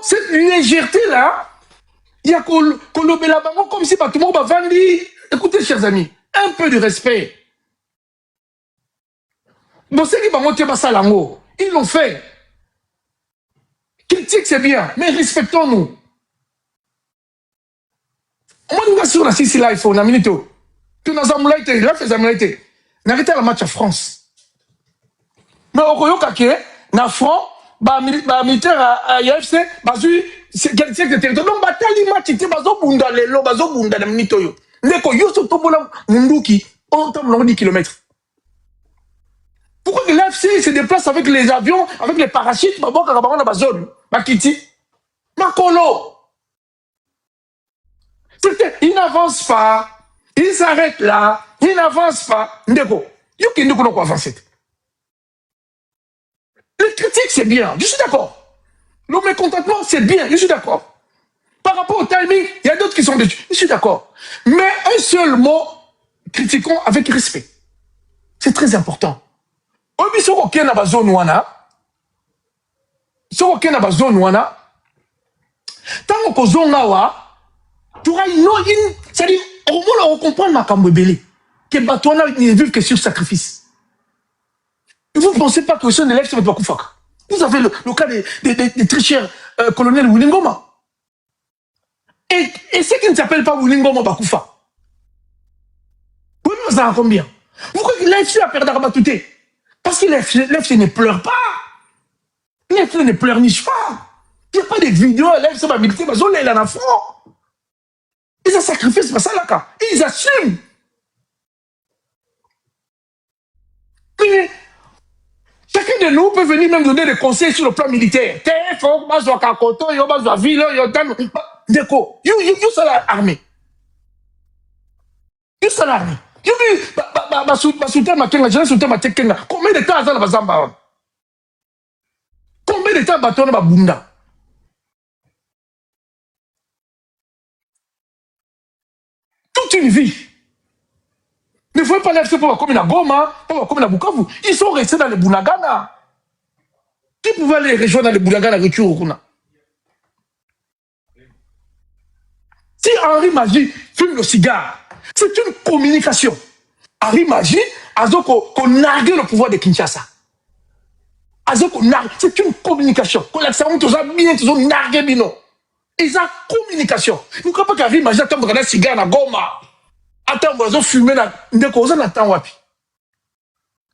cette légèreté-là, il y a Kolobela Bango comme si tout le monde va vendre. Écoutez, chers amis, un peu de respect. Bon, c'est qui Bango Teba Salango. Ils l'ont fait. Critique, c'est bien, mais respectons-nous. Moi, nous sommes sur la Sicile, il faut une minute. Tu n'as pas été, là, fais un été. N'arrêtez le match à France. Mais au Royaume Kake, na front, militaire à IFC, c'est quel siècle de territoire. Donc, bataille match, il bazo bunda lelo, bazo bunda na minute yo. Ndeko, yo so tobola munduki, on tombe 10 km. Pourquoi que l'AFC se déplace avec les avions, avec les parachutes, bah bon, quand on a ma zone, ma Kiti, ma Kolo. Il n'avance pas, il s'arrête là, il n'avance pas. Ndeko, yo qui nous connaissons avancer. Les critiques, c'est bien, je suis d'accord. Le mécontentement, c'est bien, je suis d'accord. Par rapport au timing, il y a d'autres qui sont dessus, je suis d'accord. Mais un seul mot, critiquons avec respect. C'est très important. Obi soko kena ba zone wana. Soko kena ba zone wana. Tango ko zonga wa, tu auras une c'est-à-dire au moins on comprend makambo belé que batona ne vivent que sur sacrifice. Vous ne pensez pas que ce élève se met pas koufak. Vous avez le cas des très chers colonels Wilingoma. Et ceux qui ne s'appellent pas Wilingoma Bakoufa. Vous nous en combien? Pourquoi l'FC a perdu à Rabatouté? Parce que l'FC ne pleure pas. L'FC ne pleurniche pas. Il n'y a pas de vidéos, l'FC va militer, mais on est là dans le front. Ils ont sacrifié, c'est pas ça là. Ils assument. Mais chacun de nous peut venir même donner des conseils sur le plan militaire. Il faut que je sois Kakoto, il faut que je sois ville, il faut que Déco, you sont l'armée. You sont l'armée. You soutien ma kenga, je soutien ma kenga. Combien de temps ça va zamba? Combien de temps bateau na bunda? Toute une vie. Ne faut pas l'être pour comme la Goma, pour comme la Bukavu. Ils sont restés dans le Bunagana. Qui pouvait aller rejoindre le Bunagana avec Churukuna? Si Henri Magie fume le cigare, c'est une communication. Henri Magie a qu'on nargue le pouvoir de Kinshasa. C'est une communication. Qu'on l'accent tous bien, tous nargué bino. Ils ont communication. Nous ne croyons pas qu'Henri Magie attend un cigare à Goma. Attends, vous fumer là. Vous en attendez wapi?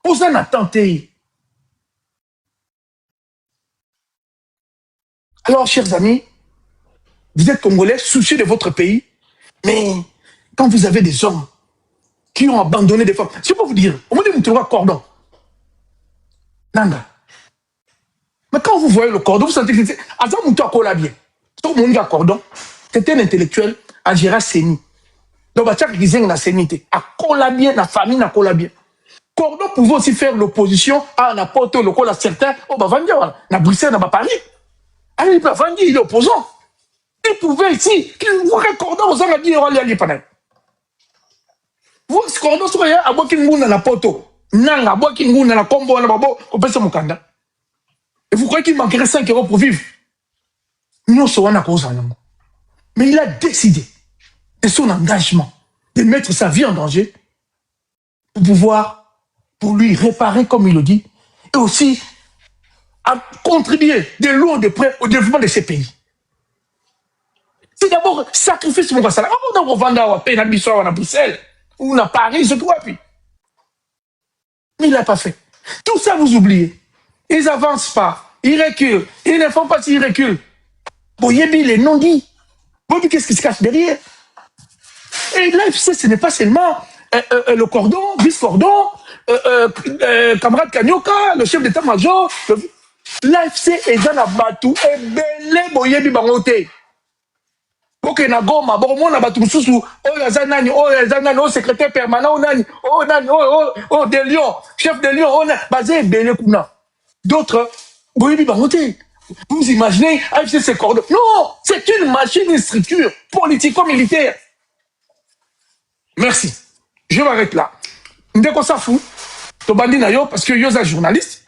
Vous en attendez. Alors, chers amis, vous êtes Congolais, soucieux de votre pays, mais quand vous avez des hommes qui ont abandonné des femmes, je peux vous dire, on me dit, vous trouvez cordon. Nanga. Mais quand vous voyez le cordon, vous sentez que c'est. Attends, vous trouvez bien. Tout le monde a cordon. C'était un intellectuel à Gérard Séni. Donc, bah, chaque disait la sénité. À Colabien, la famille, à Colabien. Cordon pouvait aussi faire l'opposition à n'importe le col à certains. Oh, bah, Vandia, voilà. À Bruxelles, à Paris. Allez, bah, Vandia, il est opposant. Il pouvait ici, vous voyez Cordon, vous avez dit, on va aller à vous, Cordon, vous voyez, à boire qu'il y a la poto. Nanga, à boire qu'il y a la combo, à babo, on peut se mokanda. Et vous croyez qu'il manquerait 5 € pour vivre? Nous sommes en cause. Mais il a décidé de son engagement de mettre sa vie en danger pour pouvoir, pour lui réparer, comme il le dit, et aussi à contribuer de loin de près au développement de ces pays. C'est d'abord sacrifice mon salaire. On va vendre à peine à Bissau, à Bruxelles, ou à Paris, c'est tout. Mais il n'a pas fait. Tout ça, vous oubliez. Ils n'avancent pas. Ils reculent. Ils ne font pas s'ils reculent. Bon, Yébi, les non-dits. Bon, qu'est-ce qui se cache derrière? Et l'AFC, ce n'est pas seulement le cordon, vice-cordon, camarade Kanyoka, le chef d'état-major. L'AFC est dans la batou et belé, bon, Yébi, bangote. Ok, na Goma, bon, moi, na batou, sous, Yazanani, Yazanani, secrétaire permanent, Nani, Nani, de Lyon, chef de Lyon, basé, belé, Kuna. D'autres, bon, Yébi, bangote. Vous imaginez, AFC, c'est cordon. Non, c'est une machine, une structure politico-militaire. Merci. Je m'arrête là. Ndeko Safou, to bandi na yo, parce que yo, journaliste.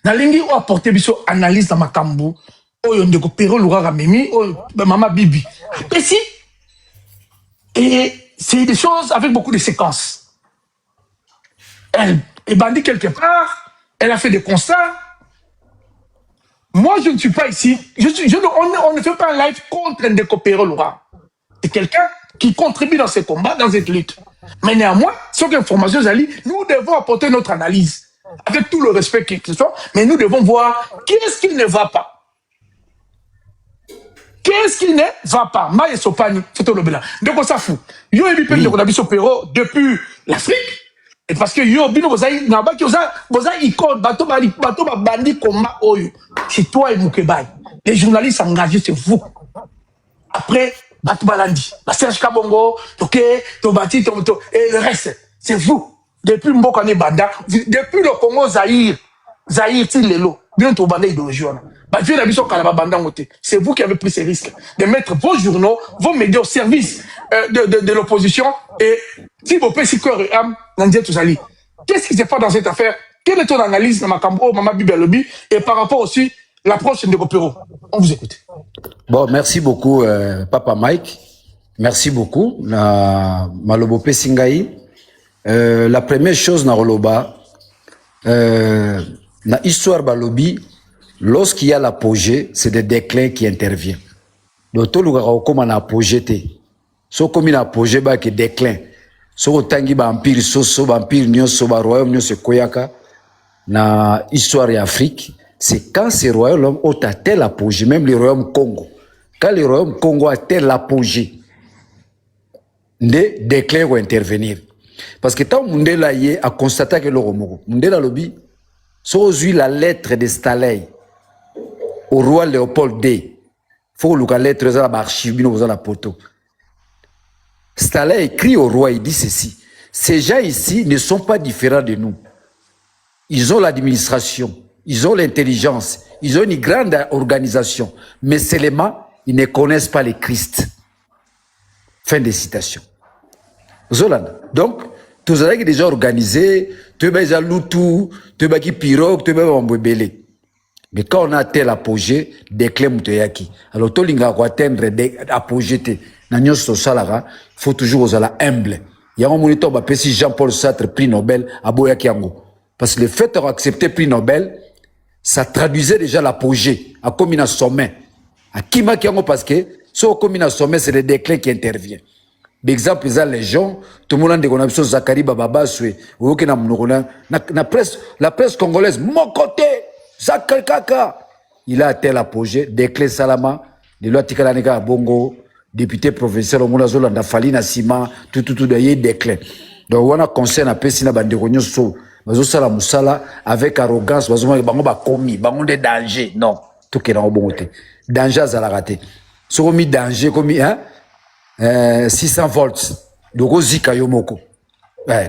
Nalingi ou apporter biso analyse dans ma kambu. oyo ndeko Pero Lourara Mimi, oyo maman Bibi. Et si, et c'est des choses avec beaucoup de séquences. Elle est bandit quelque part, elle a fait des constats. Moi, je ne suis pas ici. On ne fait pas un live contre Ndeko Pero Lourara. C'est quelqu'un qui contribue dans ces combats, dans cette lutte. Mais néanmoins, sur l'information, nous devons apporter notre analyse. Avec tout le respect qu'il soit, mais nous devons voir qu'est-ce qui ne va pas. Qu'est-ce qui ne va pas? Maïe Sopani, c'est le bilan. Donc, on s'en fout. Yo, il y a des Pero depuis l'Afrique. Et parce que yo, bino, vous avez icône, bateau, bandi, combat, oyo. C'est toi et Moukebaï. Les journalistes engagés, c'est vous. Après, Batou Balandi, Serge Kabongo, ok, Tobati, et le reste, c'est vous. Depuis Mbokane Banda, depuis le Congo Zaïre, Tilelo, bien tout Banda idéologie. C'est vous qui avez pris ces risques de mettre vos journaux, vos médias au service de l'opposition. Et si vous pouvez s'y croire, qu'est-ce qui se passe dans cette affaire? Quelle est ton analyse, Maman Bibelobi, et par rapport aussi à l'approche de Kopero? On vous écoute. Bon, merci beaucoup, Papa Mike. Merci beaucoup, Malobo Pesingaï. La première chose, Naroloba, na histoire Balobi, lorsqu'il y a l'apogée, c'est des déclins qui interviennent. Donc, tout le monde comme un apogée, so comme un apogée, bah, qui déclin. So, tangi ba empire, so empire, nyo, ba royaume, nyo, koyaka, na histoire Afrique, c'est quand ces royaumes ont atteint l'apogée, même les royaumes Congo. Quand les royaumes Congo atteint l'apogée, des déclins vont intervenir. Parce que tant Mundela y est, a constaté que le Romo, Mundela lobby, so la lettre de Stalin au roi Léopold II. Faut que la lettre soit l'archive, dans la poto. Stalin écrit au roi, il dit ceci. Ces gens ici ne sont pas différents de nous. Ils ont l'administration, ils ont l'intelligence, ils ont une grande organisation. Mais seulement, ils ne connaissent pas le Christ. Fin de citation. Zolanda. Donc, tous les gens déjà organisés, tu as déjà loutou, tu as qui pirogue, tu as déjà mais quand on a tel apogée, déclin mutoyaki. Alors, tout le monde va atteindre l'apogée. Il faut toujours être humble. Il y a un moniteur qui s'appelle Jean-Paul Sartre, prix Nobel, à Boyakiango. Parce que le fait d'accepter prix Nobel, ça traduisait déjà l'apogée, à comme un sommet. À Kima Kiango, parce que, soit comme un sommet, c'est le déclin qui intervient. L'exemple, c'est les gens, tout le monde a dit qu'on a besoin de Zakari Bababa, la presse congolaise, mon côté, Zakari Kaka. Il a atteint l'apogée, déclin Salama, de loi Tikalanega Bongo, député professeur, au Moulazola, Nafali, Nassima, tout, d'ailleurs, déclin. Donc, on a conseil à Pessina Banderonio So, Bazosala Moussala, avec arrogance, Bazoma, commis, Bango de danger. Non, tout qui est dans le bon côté. Danger, ça l'a raté. Si on a mis danger, commis, hein? 600 volts donc zika yomoko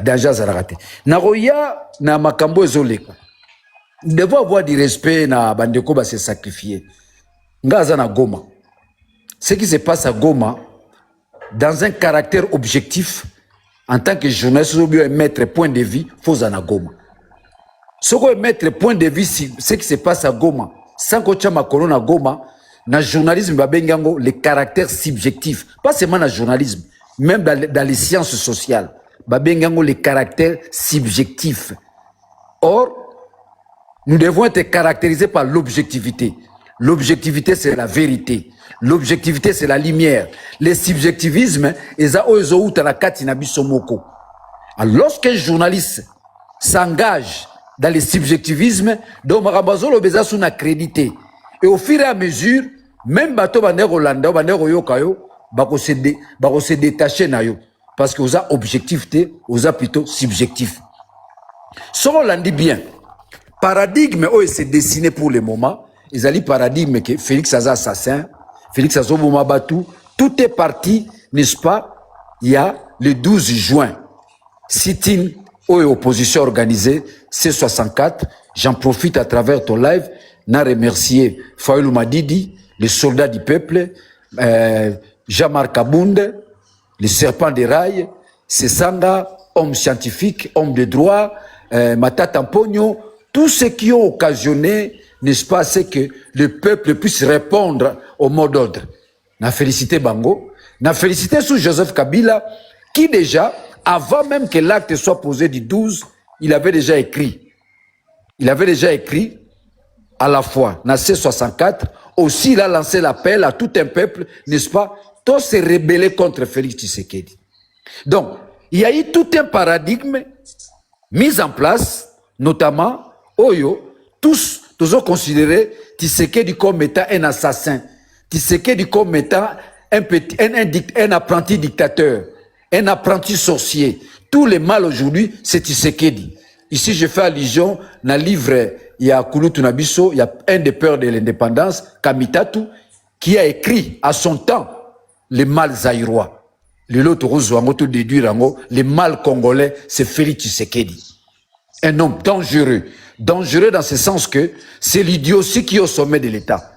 danger ça l'a raté naroya na makambo ezoleka devons avoir du respect na bandeko ba se sacrifier ngaza na Goma ce qui se passe à Goma dans un caractère objectif en tant que journaliste ou bien mettre point de vue faut à Goma ce qu'on mettre point de vue ce qui se passe à Goma sans que tu makolo na Goma. Dans le journalisme, le caractère subjectif, pas seulement dans le journalisme, même dans les sciences sociales, le caractère subjectif. Or, nous devons être caractérisés par l'objectivité. L'objectivité, c'est la vérité. L'objectivité, c'est la lumière. Le subjectivisme, alors, lorsqu'un journaliste s'engage dans le subjectivisme, donc, on accrédité. Et au fur et à mesure, même bateau bandero Hollanda, bandero yokayo, bako se détacher na yo. Parce que vous avez objectivité, vous avez plutôt subjectif. Ce qu'on dit bien, paradigme où il s'est dessiné pour le moment, ils ont dit paradigme que Félix Aza assassin, Félix Aza Batou, tout est parti, n'est-ce pas? Il y a le 12 juin, sit-in où opposition organisée, C64, j'en profite à travers ton live, n'a remercié Fayoulou Madidi, les soldats du peuple, Jean-Marc Abounde, le serpent des rails, Sessanga, homme scientifique, homme de droit, Matata Mpogno, tous ceux qui ont occasionné n'est-ce pas, c'est que le peuple puisse répondre au mot d'ordre. Na félicité Bango, na félicité sous Joseph Kabila, qui déjà, avant même que l'acte soit posé du 12, il avait déjà écrit. Il avait déjà écrit à la fois, na C64, aussi il a lancé l'appel à tout un peuple, n'est-ce pas, tous se rebeller contre Félix Tshisekedi. Donc, il y a eu tout un paradigme mis en place, notamment, Oyo, tous ont considéré Tshisekedi comme étant un assassin, Tshisekedi comme étant un apprenti dictateur, un apprenti sorcier. Tout le mal aujourd'hui, c'est Tshisekedi. Ici, je fais allusion dans le livre, il y a Kulutu Nabiso, il y a un des pères de l'indépendance, Kamitatu, qui a écrit à son temps le mal zaïrois. Le lot tout déduire le mal congolais, c'est Félix Tshisekedi. Un homme dangereux. Dangereux dans ce sens que c'est l'idiotie qui est au sommet de l'État.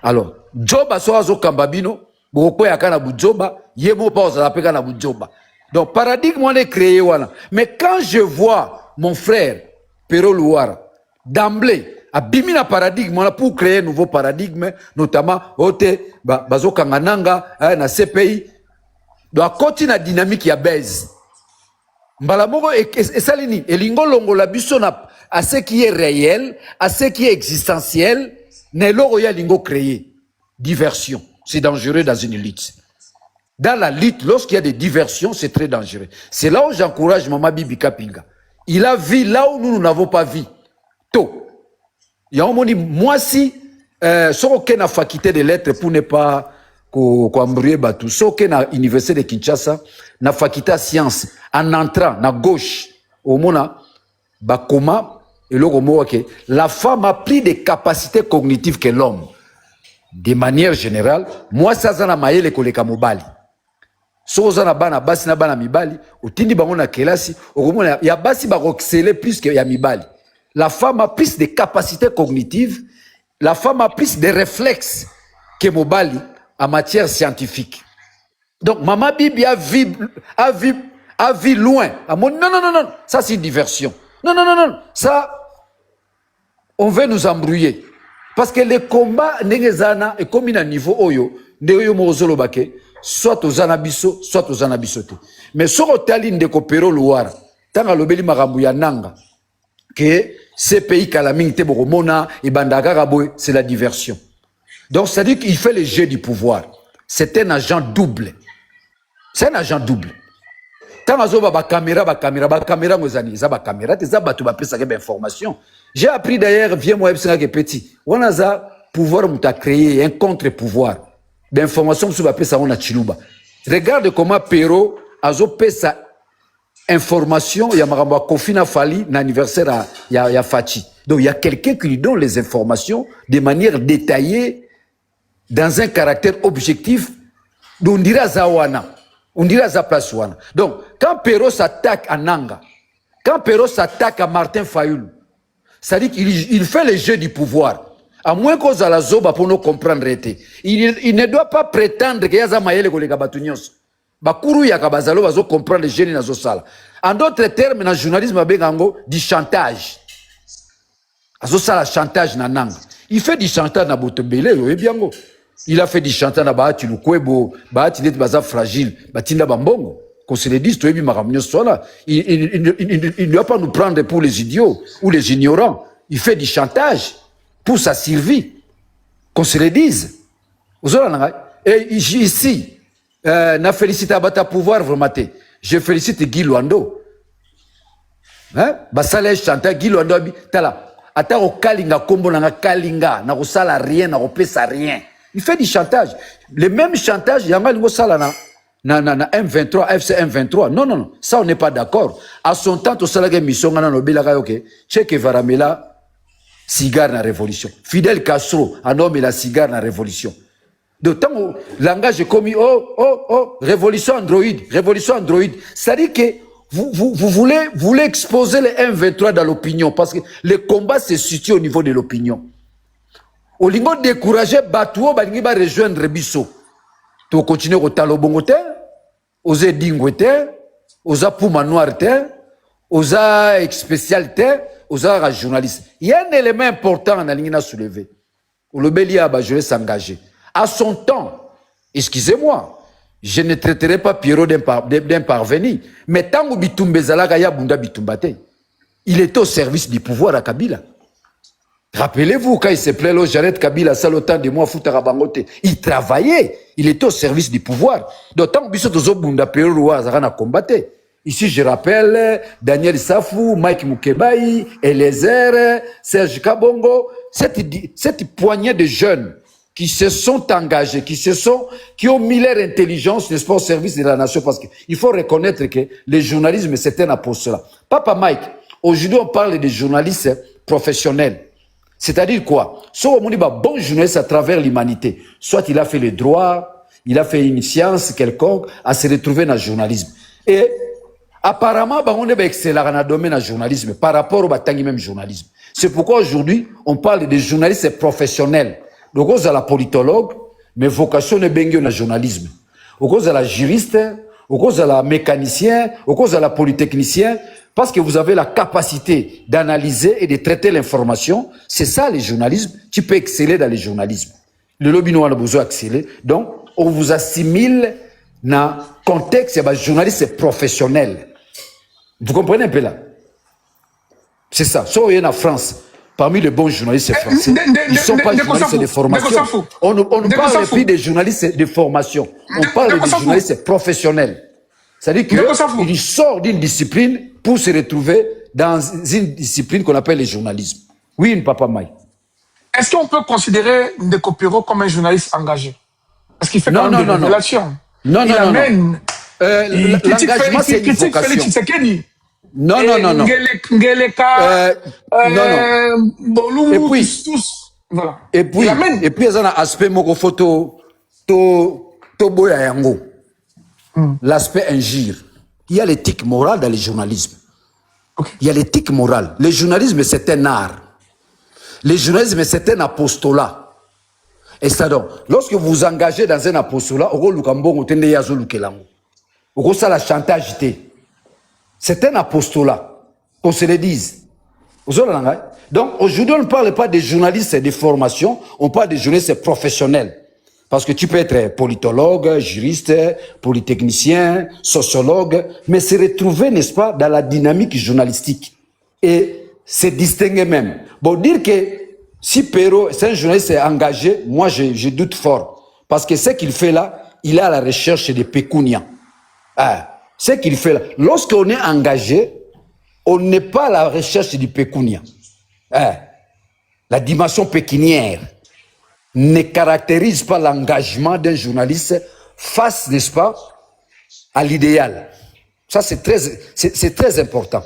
Alors, Djoba Soazo Kambabino, Boko Yakana Budjoba, Yemo Paoza Pekana Budjoba. Donc, paradigme, on est créé, voilà. Mais quand je vois mon frère, Pero Louara, d'emblée, à Bimina paradigme, on a pour créer un nouveau paradigme, notamment, Ote, Bazo Kangananga, na CPI, donc, continue la dynamique ya baise. Mbalamoko et salini, et l'ingolongo la bisona à ce qui est réel, à ce qui est existentiel, n'est l'oroya lingo créé. Diversion. C'est dangereux dans une lutte. Dans la lutte, lorsqu'il y a des diversions, c'est très dangereux. C'est là où j'encourage Mama Bibi Kapinga. Il a vu là où nous n'avons pas vu. Tôt. Il y a un moment, moi si, sans aucune faculté de lettres pour ne pas embrouiller Batou, sans aucune université de Kinshasa, na faculté de sciences, en entrant, na gauche, au mona, bakoma, et le mot, la femme a plus de capacités cognitives que l'homme. De manière générale, moi, ça, ça n'a maillé les collègues à Mobali. So za na bana basi na bana mibali utindi bango na kelasi okomona ya basi ba exceller plus que ya mibali. La femme a plus de capacités cognitives, la femme a plus de réflexes que mobali en matière scientifique. Donc Maman Bibi a vu loin. Non, ça c'est une diversion. Non, ça on veut nous embrouiller parce que les combats n'engezana et comme il a niveau oyo ndeyo mozolo bake soit aux anabiso, soit aux anabisote. Mais sur le talin de Kopero Louara, tant à l'obéli marambuya nanga, que ces pays kalaming te boromona et bandagaraboy, c'est la diversion. Donc, ça dit qu'il fait le jeu du pouvoir. C'est un agent double. C'est un agent double. Tant à zoba caméra, mozani, zaba caméra, t'es zaba tu vas pesa quelque information. J'ai appris d'ailleurs, viens moi, petit. On a ça, pouvoir m'a créé un contre-pouvoir. D'informations sur la pesa on a chiluba. Regarde comment Pero a pesa information, il y a maramba Kofina Fali, l'anniversaire ya Fachi. Donc il y a quelqu'un qui lui donne les informations de manière détaillée, dans un caractère objectif, on dirait à Zawana, on dirait à Zaplasuana. Donc quand Pero s'attaque à Nanga, quand Pero s'attaque à Martin Fayoulou, ça dit qu'il fait le jeu du pouvoir. À moins qu'on a la zoba pour nous comprendre. Il ne doit pas prétendre qu'il y a un maïle que les gabatunios. Bakuru yakabazalo bazo comprendre les génies nazo sala. En d'autres termes, dans le journalisme bengango du chantage. Azo sala chantage na nang. Il fait du chantage na botobele yo ebiango. Il a fait du chantage na baati lukwebo, baati net baza fragile, batinda bambongo. Qu'on se le dise, il ne doit pas nous prendre pour les idiots ou les ignorants. Il fait du chantage pour sa survie. Qu'on se le dise. Et ici, na félicité à bata pouvoir vraiment. Je félicite Guy Luando. Hein? Basale chanteur Guy Luando tala. Ata o kalinga kombo na kalinga na sala rien na pesa rien. Il fait du chantage. Le même chantage yanga lingo sala na M23 FC M23. Non, ça on n'est pas d'accord. À son temps to sala ke mission na no bilaka yoke. Che Varamela cigare na révolution. Fidel Castro a nommé la cigare na révolution. D'autant que le langage est commis, révolution Android. C'est-à-dire que vous voulez exposer les M23 dans l'opinion, parce que le combat se situe au niveau de l'opinion. Au niveau de décourager Batouo, il va rejoindre Bisso. Tu continuer au Talobongo, aux Edingo, aux Apuma Noir, aux spécialités, aux journalistes. Il y a un élément important dans l'ingénieur soulevé. Le Bélia, je vais s'engager. À son temps, excusez-moi, je ne traiterai pas Pierrot d'un parvenu, mais tant que Bitumbe Zalaga ya Bunda Bitumbate, il était au service du pouvoir à Kabila. Rappelez-vous, quand il se plaît, Jared Kabila, ça le temps de moi, Foutarabangote, il travaillait, il était au service du pouvoir. D'autant que Bissot Bunda Pierrot a combattu. Ici, je rappelle Daniel Safou, Mike Mukebai, Eliezer, Serge Kabongo, cette poignée de jeunes qui se sont engagés, qui ont mis leur intelligence, n'est-ce pas, au service de la nation, parce qu'il faut reconnaître que le journalisme, c'est un apostolat. Papa Mike, aujourd'hui, on parle des journalistes professionnels. C'est-à-dire quoi? Soit on dit bon journaliste à travers l'humanité, soit il a fait le droit, il a fait une science quelconque, à se retrouver dans le journalisme. Et apparemment, on est excellent dans le domaine du journalisme par rapport au même journalisme. C'est pourquoi aujourd'hui, on parle des journalistes professionnels. Donc, on a la politologue, mais vocation est bien dans le journalisme. On a la juriste, on a la mécanicien, on a la polytechnicien, parce que vous avez la capacité d'analyser et de traiter l'information. C'est ça le journalisme. Tu peux exceller dans le journalisme. Le lobby nous a besoin d'exceller. Donc, on vous assimile dans le contexte de journaliste professionnel. Vous comprenez un peu là? C'est ça. Si on est en France, parmi les bons journalistes français, ils ne sont pas journalistes de formation. On ne parle plus des journalistes de formation. On parle des journalistes professionnels. C'est-à-dire qu'ils sortent d'une discipline pour se retrouver dans une discipline qu'on appelle le journalisme. Oui, Papa Maï. Est-ce qu'on peut considérer Ndeko Pero comme un journaliste engagé? Parce qu'il fait quand même des révélations. Non. L'engagement, c'est une vocation. Non. Ngeleka, Bolumou, tous. Voilà. Et puis, il y a un aspect moko photo, boya yango. L'aspect injure. Il y a l'éthique morale dans le journalisme. Okay. Il y a l'éthique morale. Le journalisme, c'est un art. Le journalisme, c'est un apostolat. Et ça donc, lorsque vous vous engagez dans un apostolat, c'est un apostolat. Qu'on se le dise. Donc, aujourd'hui, on ne parle pas des journalistes de formation, on parle des journalistes professionnels. Parce que tu peux être politologue, juriste, polytechnicien, sociologue, mais se retrouver, n'est-ce pas, dans la dynamique journalistique. Et se distinguer même. Bon, dire que si Pero, c'est un journaliste engagé, moi, je doute fort. Parce que ce qu'il fait là, il est à la recherche de pécunia. Ce qu'il fait là. Lorsqu'on est engagé, on n'est pas à la recherche du pécunia. La dimension pécuniaire ne caractérise pas l'engagement d'un journaliste face, n'est-ce pas, à l'idéal. Ça, c'est très important.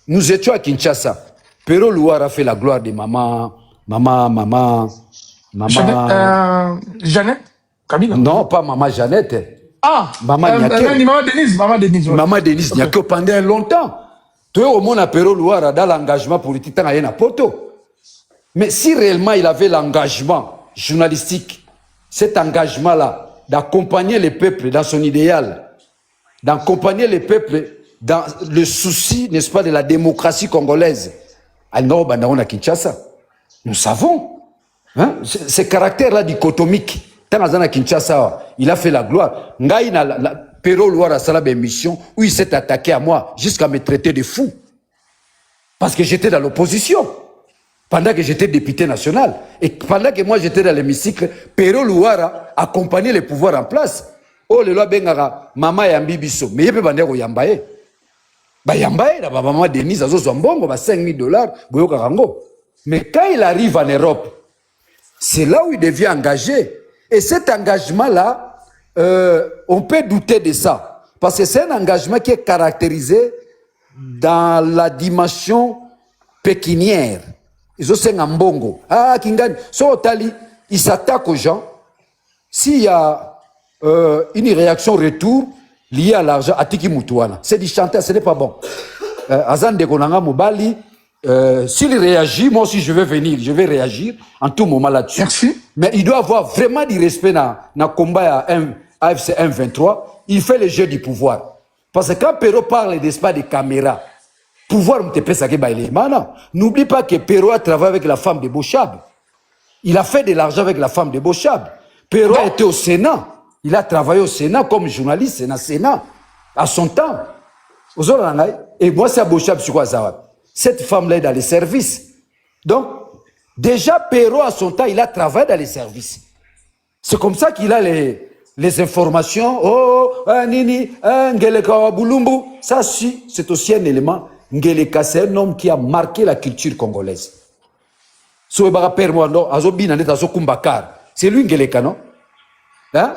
Nous étions à Kinshasa. Pero Louara a fait la gloire de maman. Jeannette Kabila? Non, pas maman Jeannette. Maman Denise. Maman Denise, il n'y a que pendant longtemps. Toi, au monde, Pero Louara, dans l'engagement politique, il y a un poteau. Mais si réellement il avait l'engagement journalistique, cet engagement-là, d'accompagner le peuple dans son idéal, d'accompagner le peuple dans le souci, n'est-ce pas, de la démocratie congolaise, à Kinshasa, nous savons, hein, ce caractère-là dichotomique, à Kinshasa, il a fait la gloire. Pero Louara a une mission où il s'est attaqué à moi jusqu'à me traiter de fou. Parce que j'étais dans l'opposition. Pendant que j'étais député national, et pendant que moi j'étais dans l'hémicycle, Pero Louara accompagnait les pouvoirs en place. Oh, le loi bengara, maman yambi biso, mais yebe bandeko yambaye. Ba yambaye, la maman Denise, azo zambongo, ba $5,000, boyo karango. Mais quand il arrive en Europe, c'est là où il devient engagé. Et cet engagement-là, on peut douter de ça. Parce que c'est un engagement qui est caractérisé dans la dimension pécuniaire. Ils ont un mbongo. Kingani. So, Tali, il s'attaque aux gens. S'il y a une réaction retour liée à l'argent, à Tiki Moutouana, c'est du chantage, ce n'est pas bon. Azan de Konanga Mobali, s'il réagit, moi aussi je vais venir, je vais réagir en tout moment là-dessus. Merci. Mais il doit avoir vraiment du respect dans le combat à AFC 1-23. Il fait le jeu du pouvoir. Parce que quand Pero parle, n'est-ce pas, des caméras, pouvoir m'te ça que baile. Maintenant, n'oublie pas que Pero a travaillé avec la femme de Bochab. Il a fait de l'argent avec la femme de Bochab. Pero était au Sénat. Il a travaillé au Sénat comme journaliste, Sénat, à son temps. Et moi, c'est à Bochab sur quoi ça. Cette femme-là est dans les services. Donc, déjà, Pero à son temps, il a travaillé dans les services. C'est comme ça qu'il a les informations. Oh, Nini, Ngeleka Wabulumbu. Ça, c'est aussi un élément. Ngeleka, c'est un homme qui a marqué la culture congolaise. C'est lui Ngeleka, non? Hein?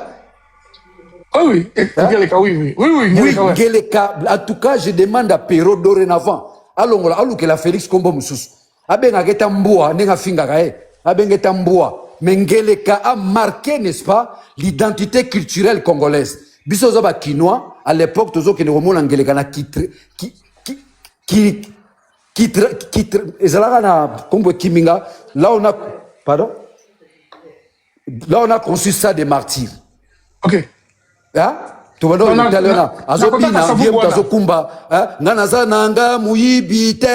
Oui, Ngeleka, oui. Oui, Ngeleka. En tout cas, je demande à Pero dorénavant. Alors que la Félix Kombo Moussous. Abengageta Mboua, Nenga Fingagae. Abengeta Mboua. Mais Ngeleka a marqué, n'est-ce pas, l'identité culturelle congolaise. Bissozoba Kinois, à l'époque, toujours que nous remonons Ngeleka na là on a, pardon? Là on a conçu ça des martyrs. Ok. Hein? Tu vois, donc, azobina, azokumba, nganaza nanga muibite,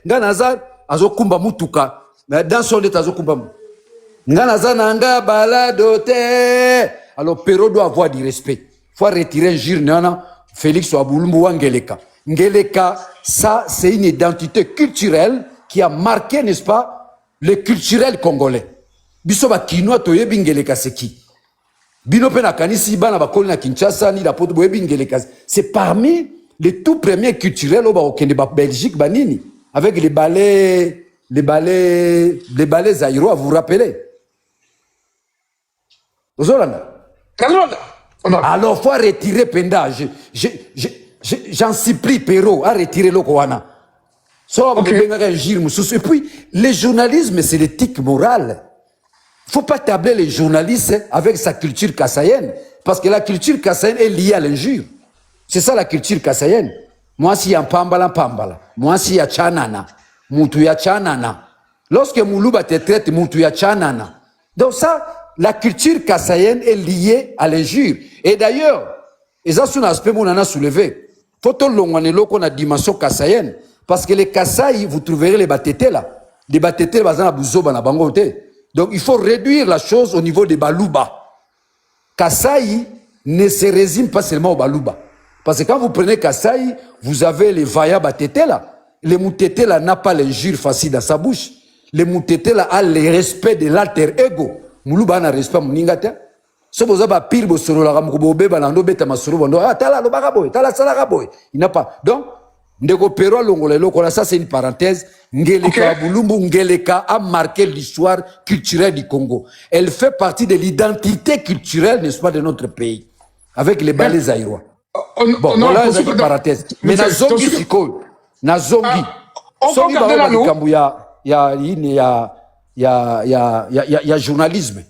nganaza, azokumba mutuka, mais dans son état, azokumba, nganaza nanga baladote. Alors, Pero doit avoir du respect. Faut retirer un jure, nana, Félix Wabulumbu Ngeleka. Ngeleka, ça, c'est une identité culturelle qui a marqué, n'est-ce pas, le culturel congolais. Bisoba Kinoa Toyebi Ngeleka, c'est qui? C'est parmi les tout premiers culturels au Belgique, avec les ballets zaïrois, vous vous rappelez? Alors, il faut retirer Penda. J'en supplie, Pero, à retirer le Koana. Et puis, le journalisme, c'est l'éthique morale. Il ne faut pas tabler les journalistes avec sa culture kassaïenne. Parce que la culture kassaïenne est liée à l'injure. C'est ça la culture kassaïenne. Moi, si y a pambala, pambala. Moi, si y a chanana. Moutou ya chanana. Lorsque Moulouba te traite, moutou ya chanana. Donc ça, la culture kassaïenne est liée à l'injure. Et d'ailleurs, et ça, c'est un aspect qu'on a soulevé. Faut qu'on a dimension kassaïenne. Parce que les Kasaï, vous trouverez les batétés là. Les batétés, bazan na bouzoba na bangote. Donc il faut réduire la chose au niveau des Balouba. Kasaï ne se résume pas seulement au Balouba. Parce que quand vous prenez Kasaï, vous avez les Vaya Batété là. Le Moutété là n'a pas l'injure facile dans sa bouche. Le Moutété là a le respect de l'alter ego. Moulouba n'a respect mouningata. Si vous avez pire, vous avez il n'a pas. Donc, ça c'est une parenthèse. Ngeleka Bulumbu Ngeleka a marqué l'histoire culturelle du Congo. Elle fait partie de l'identité culturelle, n'est-ce pas, de notre pays. Avec les ballets zaïrois. Bon, voilà une parenthèse. Mais Nazongi Siko, Nazongi. Songi il y a journalisme.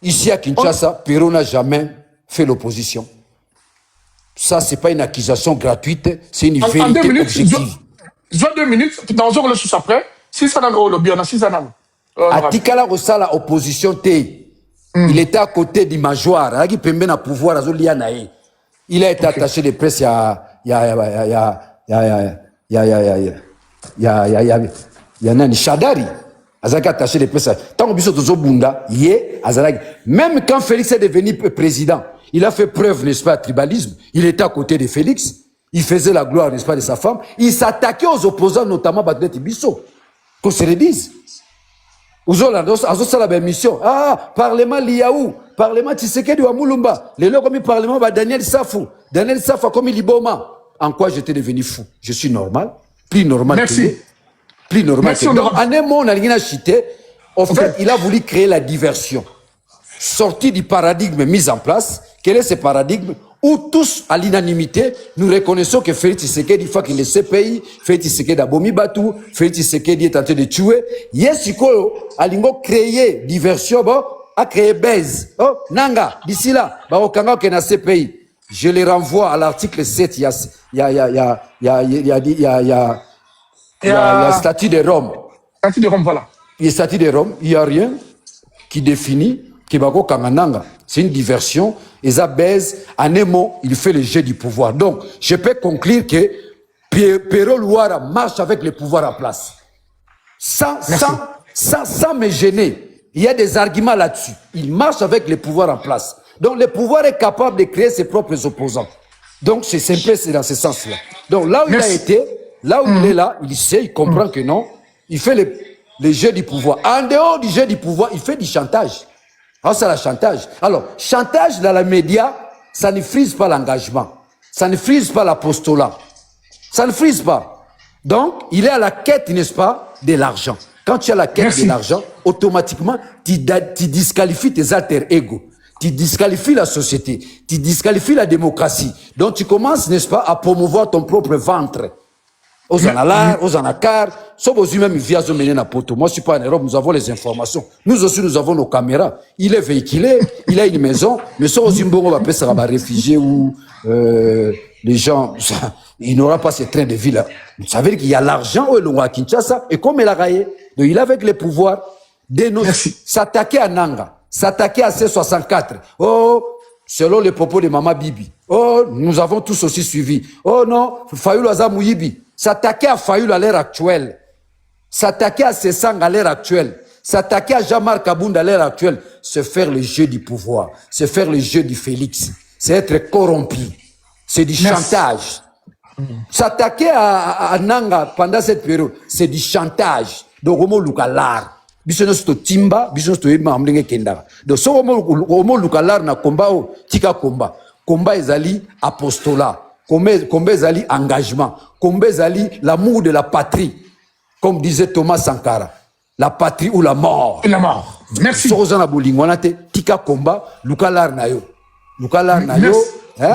Ici à Kinshasa, Pero n'a jamais fait l'opposition. Ça, c'est pas une accusation gratuite, c'est une vérité objective. Je 2 minutes, dans un sous après, si ça n'a pas le bien, si ça n'a pas. Atikala Rosala opposition T. Il était à côté du Majoire, il a pouvoir, il a été attaché de presse, Shadari. Attaché de presse. Tant même quand Félix est devenu président, il a fait preuve, n'est-ce pas, tribalisme. Il était à côté de Félix. Il faisait la gloire, n'est-ce pas, de sa femme. Il s'attaquait aux opposants, notamment Badlet Bisso. Qu'on se le dise. La mission. Ah, Parlement Liaou. Parlement Tshisekedi wa Mulumba. Les lois comme Parlement Daniel Safou. Daniel Safou comme Liboma. En quoi j'étais devenu fou? Je suis normal. Plus normal. Merci. Plus normal. Donc, en un mot, on a rien à chiter. En fait, il a voulu créer la diversion. Sorti du paradigme mis en place. Quel est ce paradigme? Où tous, à l'unanimité, nous reconnaissons que Félix Tshisekedi, il faut qu'il ait pays, Félix Tshisekedi a bomi Batou, Félix Tshisekedi est en train de tuer. Yesiko, Alingo créé diversion, a créé baise. Oh, Nanga, d'ici là, Okanga qui est dans ce pays. Je les renvoie à l'article 7, il y a le statut de Rome. Statut de Rome, voilà. Le statut de Rome, il n'y a rien qui définit Kebako Kangananga, c'est une diversion. Et ça baise, en un mot, il fait le jeu du pouvoir. Donc, je peux conclure que Pero Louara marche avec le pouvoir en place. Sans me gêner. Il y a des arguments là-dessus. Il marche avec le pouvoir en place. Donc, le pouvoir est capable de créer ses propres opposants. Donc, c'est simple, c'est dans ce sens-là. Donc, là où il a été, là où il est là, il sait, il comprend que non. Il fait le jeu du pouvoir. En dehors du jeu du pouvoir, il fait du chantage. Alors, c'est le chantage. Alors, chantage dans les médias, ça ne frise pas l'engagement. Ça ne frise pas l'apostolat. Ça ne frise pas. Donc, il est à la quête, n'est-ce pas, de l'argent. Quand tu as la quête de l'argent, automatiquement, tu disqualifies tes alter ego. Tu disqualifies la société. Tu disqualifies la démocratie. Donc, tu commences, n'est-ce pas, à promouvoir ton propre ventre. Aux analars, aux anacars, sauf aux humains, via mener na poto. Moi, je suis pas en Europe, nous avons les informations. Nous aussi, nous avons nos caméras. Il est véhiculé, il a une maison, mais sauf aux humains, on va appeler ça réfugié ou, les gens, il n'aura pas ce train de vie là. Vous savez qu'il y a l'argent au Lunga Kinshasa, et comme il a raillé, donc il a avec les pouvoirs, s'attaquer à Nanga, s'attaquer à C64. Oh, selon les propos de Mama Bibi. Oh, nous avons tous aussi suivi. Oh non, Fayoul Azamouyibi. S'attaquer à Fayoul à l'ère actuelle. S'attaquer à Sessang à l'ère actuelle. S'attaquer à Jean-Marc Abound à l'ère actuelle. C'est faire le jeu du pouvoir. C'est faire le jeu du Félix. C'est être corrompu. C'est du chantage. S'attaquer à Nanga pendant cette période, c'est du chantage. Donc, Homo Lukalar. Bisonos to timba, bisonos to ema amlinge kendara. Donc, so Homo Lukalar na komba o, tika komba. Komba ezali apostolat. Komba ezali engagement. Komba ezali l'amour de la patrie. Comme disait Thomas Sankara. La patrie ou la mort. La mort. Merci. Sorozana bolingwana te, tika komba, Lukalar na yo. Lukalar na yo.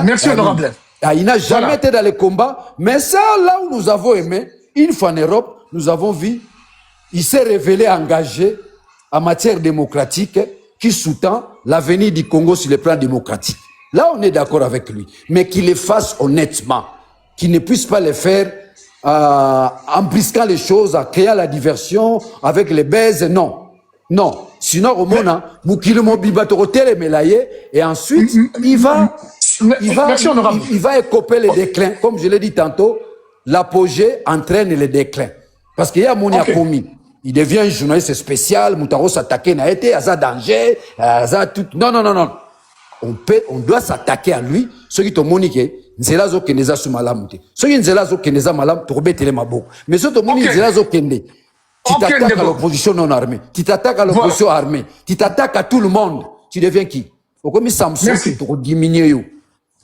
Merci, honorable. Il n'a jamais été dans les combats, mais ça, là où nous avons aimé, une fois en Europe, nous avons vu, il s'est révélé engagé en matière démocratique qui sous-tend l'avenir du Congo sur le plan démocratique. Là, on est d'accord avec lui, mais qu'il le fasse honnêtement, qu'il ne puisse pas le faire en brisquant les choses, en créant la diversion, avec les baises, non. Non. Sinon, au moment, et ensuite, il va écoper le déclin. Comme je l'ai dit tantôt, l'apogée entraîne le déclin. Parce qu'il y a Mounia Komi. Il devient un journaliste spécial, Moutaro s'attaquer, n'a été, à ça danger, à ça tout. Non, non, non, non. On doit s'attaquer à lui. Ceux qui t'ont moniqué, nzela zo keneza sous malam. Ceux qui nzela zo keneza malam, pour bêter les mabou. Mais ceux qui t'ont moniqué, nzela zo kende. Tu t'attaques à l'opposition non armée. Tu t'attaques à l'opposition armée. Tu t'attaques à tout le monde. Tu deviens qui? Au comme Samson, tu te diminues.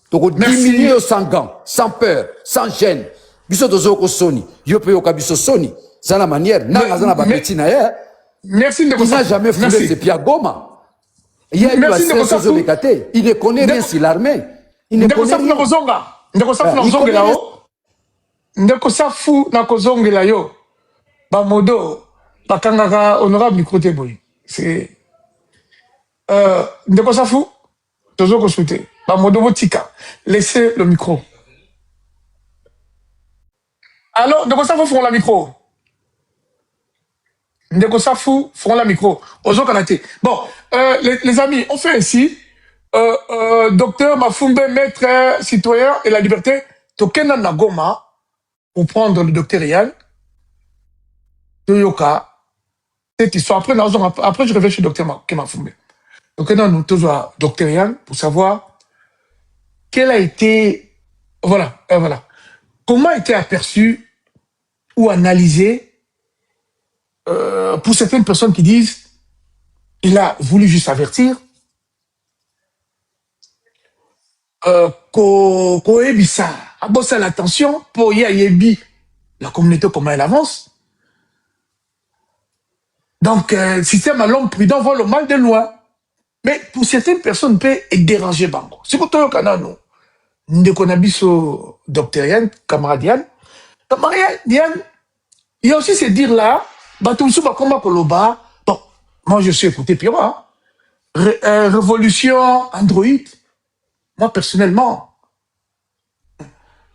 Tu te diminues sans gants, sans peur, sans gêne. Biso tozoko soni. Yo pe yo kabiso soni. C'est la manière. Merci de il n'a jamais foulé ses pieds à Goma. Il y a eu la CSO. Il ne connaît rien sur l'armée. Il ne connaît rien. Ndekosafu na kozongela yo. Bamodo, bakangaka honorable du côté boy. C'est Ndekosafu, tozoko souhaiter. Bamodo botika. Laissez le micro. Alors, Ndekosafu feront la micro. Ndekosafu feront la micro. Ozo Kanate. Bon, les amis, on fait ainsi. Docteur Mafumbe, maître citoyen et la liberté, Tokena Nagoma, pour prendre le docteur Yann, Toyoka, cette histoire. Après, je reviens chez docteur Mafumbe. Donc, nous tous docteur Yann pour savoir quel a été, voilà. Comment a été aperçu ou analysé pour certaines personnes qui disent il a voulu juste avertir Koebisa a bossé l'attention pour Yebi la communauté comment elle avance. Donc système à l'homme prudent voit le mal de loin. Mais pour certaines personnes peut déranger bango. C'est pour toi canano. Ndekonabiso docteur Yann, camarade Yann. Camarade Yann, il y a aussi ce dire là, Batumsu Bakoma Koloba. Bon, moi je suis écouté puis moi. Révolution Android. Moi personnellement,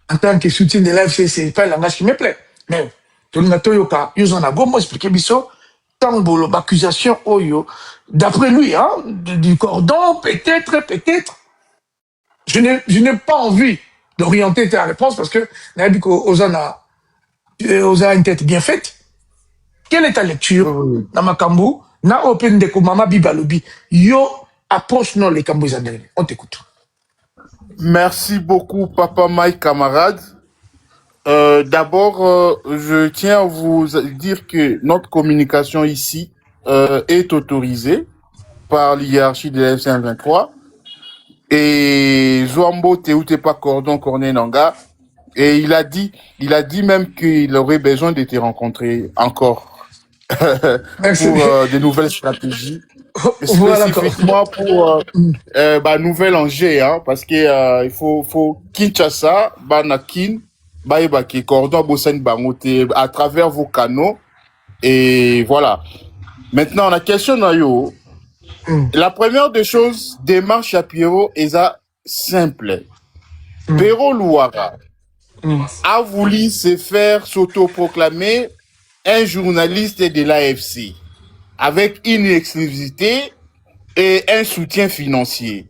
en tant que soutien d'élève, c'est pas un langage qui me plaît. Mais tout le monde a yoka, ils ont un go, moi expliquer biso, Tambolo, accusation Oyo, d'après lui, hein, du cordon, peut-être. Je n'ai pas envie d'orienter ta réponse parce que Ozana a une tête bien faite. Quelle est ta lecture dans Makambu, na open de Mama Bibalobi, yo approche non les Kambu Zanel. On t'écoute. Merci beaucoup, Papa Mike, camarade. D'abord, je tiens à vous dire que notre communication ici est autorisée par l'hiérarchie de la FC23. Et Zouambo Teutepa Cordon Corné Nanga. Et il a dit même qu'il aurait besoin de te rencontrer encore pour de nouvelles stratégies. Voilà, Spécifiquement pour nouvelle Angers, hein, parce que il faut Kinshasa, Banakin, Baïbaki, Cordon, Bossen Bangote, à travers vos canaux. Et voilà. Maintenant, la question Nayo. La première des choses, démarche à Pierrot est simple. Pero Louara a voulu se faire s'autoproclamer un journaliste de l'AFC avec une exclusivité et un soutien financier.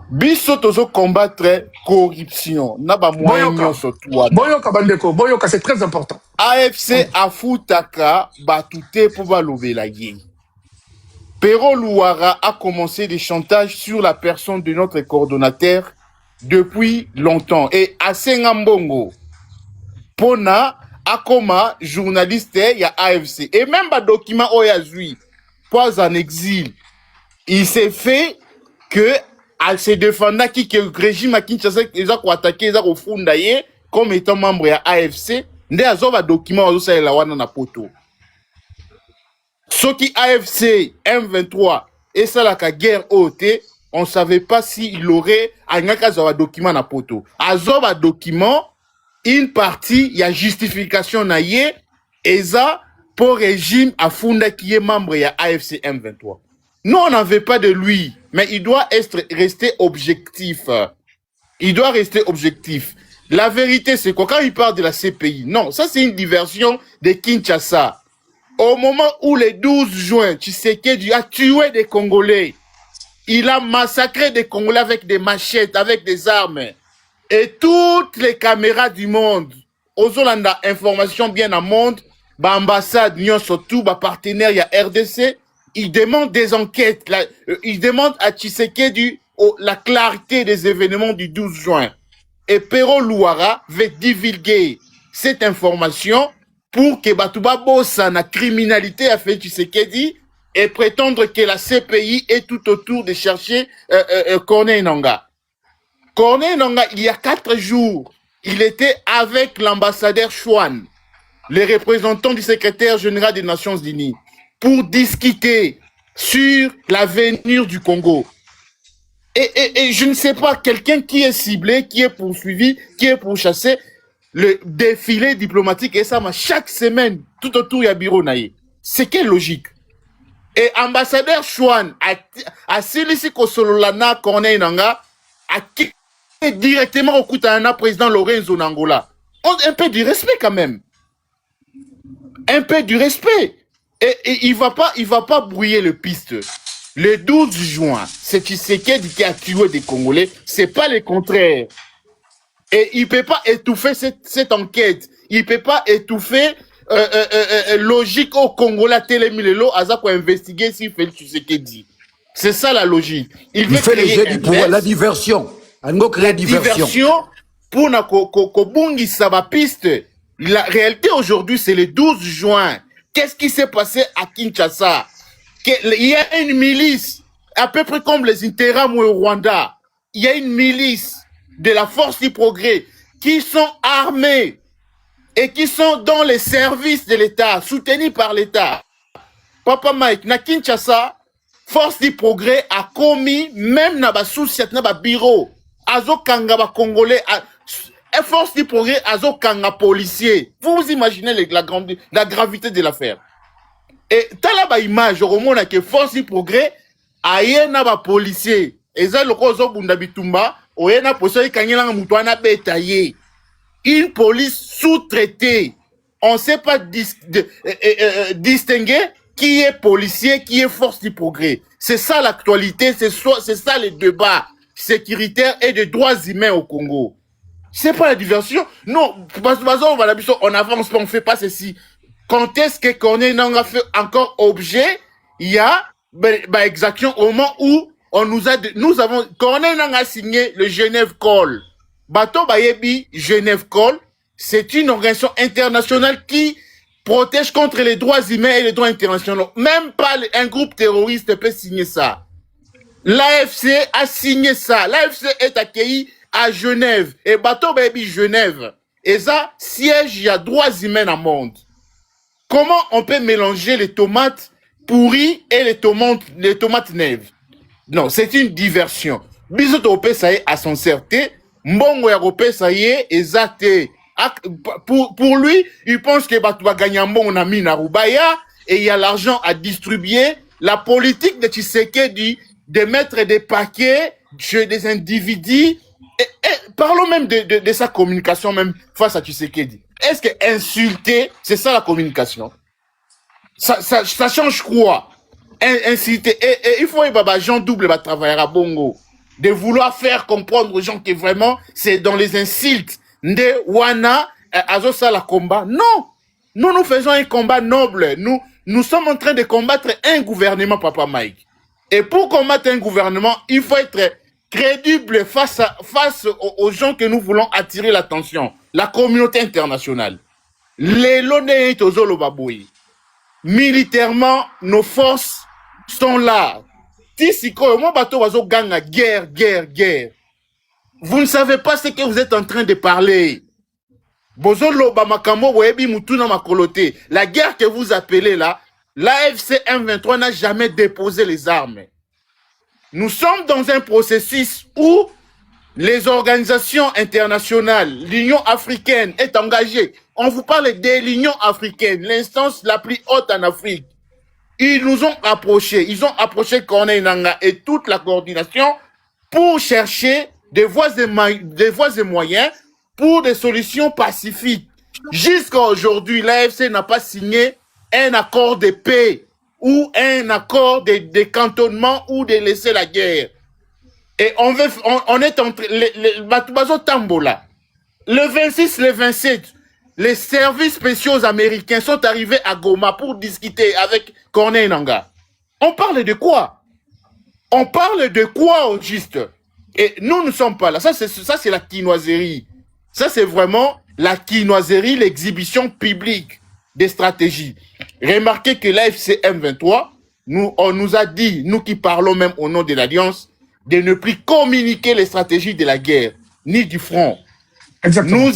Biso tozo combattre corruption. Naba moyen surtout. Boyoka Bandeko, Boyoka, c'est très important. AFC afutaka batute pour balover la guerre. Pero Louara a commencé des chantages sur la personne de notre coordonnateur depuis longtemps. Et Asengambongo, Pona, Akoma, journaliste, il y a AFC. Et même le document Oyazui, pas en exil, il s'est fait que elle se défendait que le régime à Kinshasa, ils ont attaqué, ils ont fondé comme étant membre de AFC. Ndé azoba document ozo la wana na poto. Ce qui AFC M23 et ça la guerre OT, on ne savait pas s'il aurait un document na poto. Azoba document, une partie, il y a justification na ye, et ça pour régime à funda qui est membre de AFC M23. Nous, on n'avait pas de lui, mais il doit rester objectif. Il doit rester objectif. La vérité, c'est quoi? Quand il parle de la CPI, non, ça c'est une diversion de Kinshasa. Au moment où le 12 juin, Tshisekedi a tué des Congolais, il a massacré des Congolais avec des machettes, avec des armes. Et toutes les caméras du monde, aux Hollandais, information bien en monde, l'ambassade, surtout, partenaire, il y a RDC, ils demandent des enquêtes, ils demandent à Tshisekedi la clarté des événements du 12 juin. Et Pero Louara veut divulguer cette information pour que Batouba Bossa na criminalité a fait Tshisekedi et prétendre que la CPI est tout autour de chercher Corneille Nangaa. Corneille Nangaa, il y a 4 jours, il était avec l'ambassadeur Chouane, les représentants du secrétaire général des Nations Unies, pour discuter sur l'avenir du Congo. Et je ne sais pas, quelqu'un qui est ciblé, qui est poursuivi, qui est pourchassé, le défilé diplomatique, et ça, chaque semaine, tout autour, il y a bureau naïe. C'est quelle logique? Et ambassadeur Chouane, à Silisi Kosololana, Corneille Nangaa, a qui directement au Koutana, président Lorenzo Nangola. Un peu du respect quand même. Un peu du respect. Et il va pas brouiller le piste. Le 12 juin, c'est Tshisekedi qui a tué des Congolais, c'est pas le contraire. Et il peut pas étouffer cette enquête. Il peut pas étouffer logique au Congolais Télémilelo à pour investiguer s'il fait Tshisekedi. C'est ça la logique. Il fait le jeu du pouvoir, la diversion. On va créer diversion. Pour na kobungi sa piste. La réalité aujourd'hui, c'est le 12 juin. Qu'est-ce qui s'est passé à Kinshasa? Il y a une milice, à peu près comme les Interam au Rwanda. Il y a une milice de la force du progrès qui sont armés et qui sont dans les services de l'État, soutenus par l'État. Papa Mike, na Kinshasa, force du progrès a commis, même na sous-siat, na bureau, azo kanga ba Congolais, force du progrès azo kanga policier. Vous imaginez la gravité de l'affaire. Et tala ba image, au moins que force du progrès, aye na ba policier. Eza loko zo bunda bitumba, oye na poso yi kanyela mutuana betaye. Une police sous-traitée. on ne sait pas distinguer qui est policier, qui est force du progrès. C'est ça l'actualité, c'est ça les débats sécuritaires et des droits humains au Congo. C'est pas la diversion. Non, on avance pas, on fait pas ceci. Quand est-ce que Corneille Nangaa fait encore objet, il y a exactement au moment où Corneille Nangaa a signé le Genève Call. Bato Bayebi, Genève Call, c'est une organisation internationale qui protège contre les droits humains et les droits internationaux. Même pas un groupe terroriste peut signer ça. L'AFC a signé ça. L'AFC est accueilli à Genève. Et Bato Bayebi, Genève. Et ça, siège, il y a droits humains dans le monde. Comment on peut mélanger les tomates pourries et les tomates neuves? Non, c'est une diversion. Bisoto ça y est à son certé. Mbongo ya ça y est exacté. Pour lui, il pense que tu vas gagner un bon ami na Rubaya et il y a l'argent à distribuer. La politique de Tshisekedi de mettre des paquets chez des individus. Et parlons même de sa communication même face à Tshisekedi. Est-ce que insulter, c'est ça la communication? Ça change quoi? Insulter. Et il faut que Jean Double va travailler à Bongo. De vouloir faire comprendre aux gens que vraiment, c'est dans les insultes de Wana, Azosa la combat. Non! Nous faisons un combat noble. Nous sommes en train de combattre un gouvernement, Papa Mike. Et pour combattre un gouvernement, il faut être crédible face aux gens que nous voulons attirer l'attention. La communauté internationale. Les Londoniens Tozolo Baboui. Militairement, nos forces sont là. Tisiko, moi, bateau, wazo ganga, guerre. Vous ne savez pas ce que vous êtes en train de parler. Bozolo Bamakamo, Webi Mutuna Makolote. La guerre que vous appelez là, l'AFC M23 n'a jamais déposé les armes. Nous sommes dans un processus où les organisations internationales, l'Union africaine est engagée. On vous parle de l'Union africaine, l'instance la plus haute en Afrique. Ils nous ont approchés. Ils ont approché Corneille Nangaa et toute la coordination pour chercher des voies et moyens pour des solutions pacifiques. Jusqu'à aujourd'hui, l'AFC n'a pas signé un accord de paix ou un accord de cantonnement ou de laisser la guerre. Et on est entre les Batubazo Tambola. Le 26, le 27, les services spéciaux américains sont arrivés à Goma pour discuter avec Corneille Nangaa. On parle de quoi? On parle de quoi au juste? Et nous ne sommes pas là. Ça, c'est la quinoiserie. Ça, c'est vraiment la quinoiserie, l'exhibition publique des stratégies. Remarquez que l'AFC M23, on nous a dit, nous qui parlons même au nom de l'Alliance, de ne plus communiquer les stratégies de la guerre, ni du front. Exactement.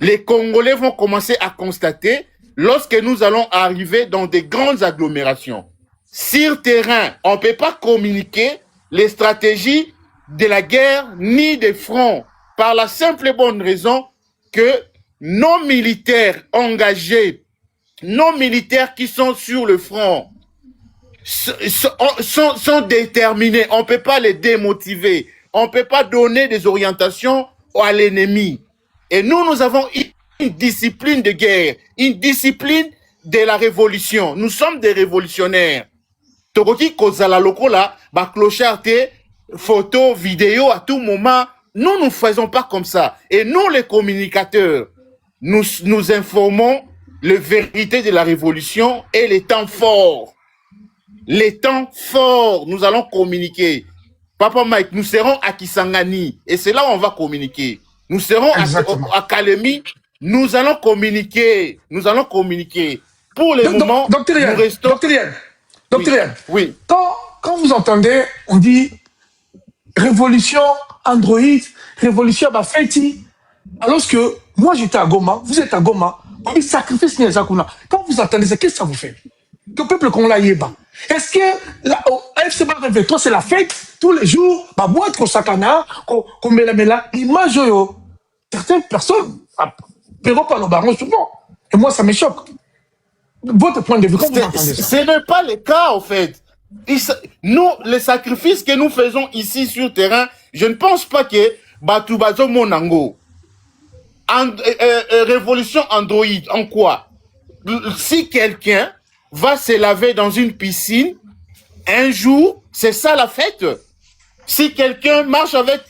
Les Congolais vont commencer à constater, lorsque nous allons arriver dans des grandes agglomérations, sur terrain, on ne peut pas communiquer les stratégies de la guerre, ni des fronts, par la simple et bonne raison que nos militaires engagés, nos militaires qui sont sur le front, sont déterminés. On ne peut pas les démotiver. On ne peut pas donner des orientations à l'ennemi. Et nous avons une discipline de guerre, une discipline de la révolution. Nous sommes des révolutionnaires. Tokoki Kozala Lokola, clochardé, photo, vidéo, à tout moment. Nous ne faisons pas comme ça. Et nous, les communicateurs, nous informons la vérité de la révolution et les temps forts. Les temps forts, nous allons communiquer. Papa Mike, nous serons à Kisangani et c'est là où on va communiquer. Nous serons à Kalemi, nous allons communiquer. Nous allons communiquer. Pour le moment, nous restons... Docteur Yann, oui. Quand vous entendez, on dit révolution Android, révolution Bafeti, alors que moi j'étais à Goma, vous êtes à Goma, on dit sacrifice Nyazakuna. Quand vous entendez ça, qu'est-ce que ça vous fait? Que le peuple qu'on l'a yéba. Est-ce que la AFC M23 c'est la fête tous les jours, bah boîte qu'on sakana, qu'on met la image yo. Certaines personnes paieront pas nos barons souvent. Et moi ça me choque. Votre point de vue, quand vous entendez ça? Ce n'est pas le cas en fait. Nous, les sacrifices que nous faisons ici sur terrain, je ne pense pas que Batubazo Monango. révolution Android, en quoi? Si quelqu'un va se laver dans une piscine, un jour, c'est ça la fête. Si quelqu'un marche avec...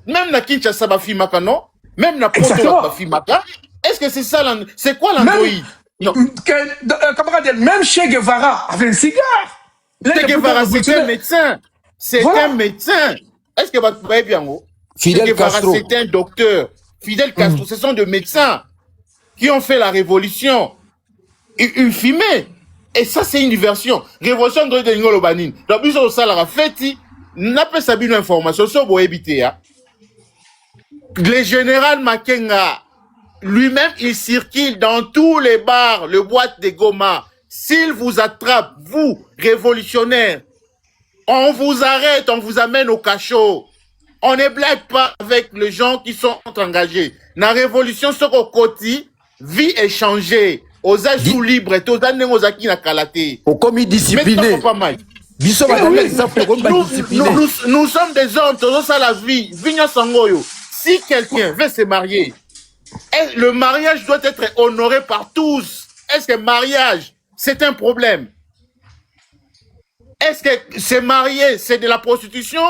même na Kinshasa, Bafimaka, non? Même na Poto, Bafimaka. Est-ce que c'est ça? C'est quoi l'Android? Non. Camarade, même Che Guevara avait un cigare. Che Guevara, c'est un médecin. C'est un médecin. Est-ce que vous voyez bien? Fidel Castro. C'est un docteur. Fidel Castro, ce sont des médecins qui ont fait la révolution. Une fumée. Et ça, c'est une diversion. Révolution de Ngolo Banin. Donc, ils ont ça, la fête, n'a pas sabi une information sur vous éviter. Le général Makenga, lui-même, il circule dans tous les bars, le boîte de Goma. S'il vous attrape, vous, révolutionnaires, on vous arrête, on vous amène au cachot. On ne blague pas avec les gens qui sont engagés. La révolution, ce qu'on côté, vie est changée. Aux âges libres, et aux années aux acquis na kalaté. Au commis discipliné. Nous sommes des hommes, tous ça la vie. Vigna Sangoyo. Si quelqu'un veut se marier, le mariage doit être honoré par tous. Est-ce que mariage, c'est un problème? Est-ce que se marier, c'est de la prostitution?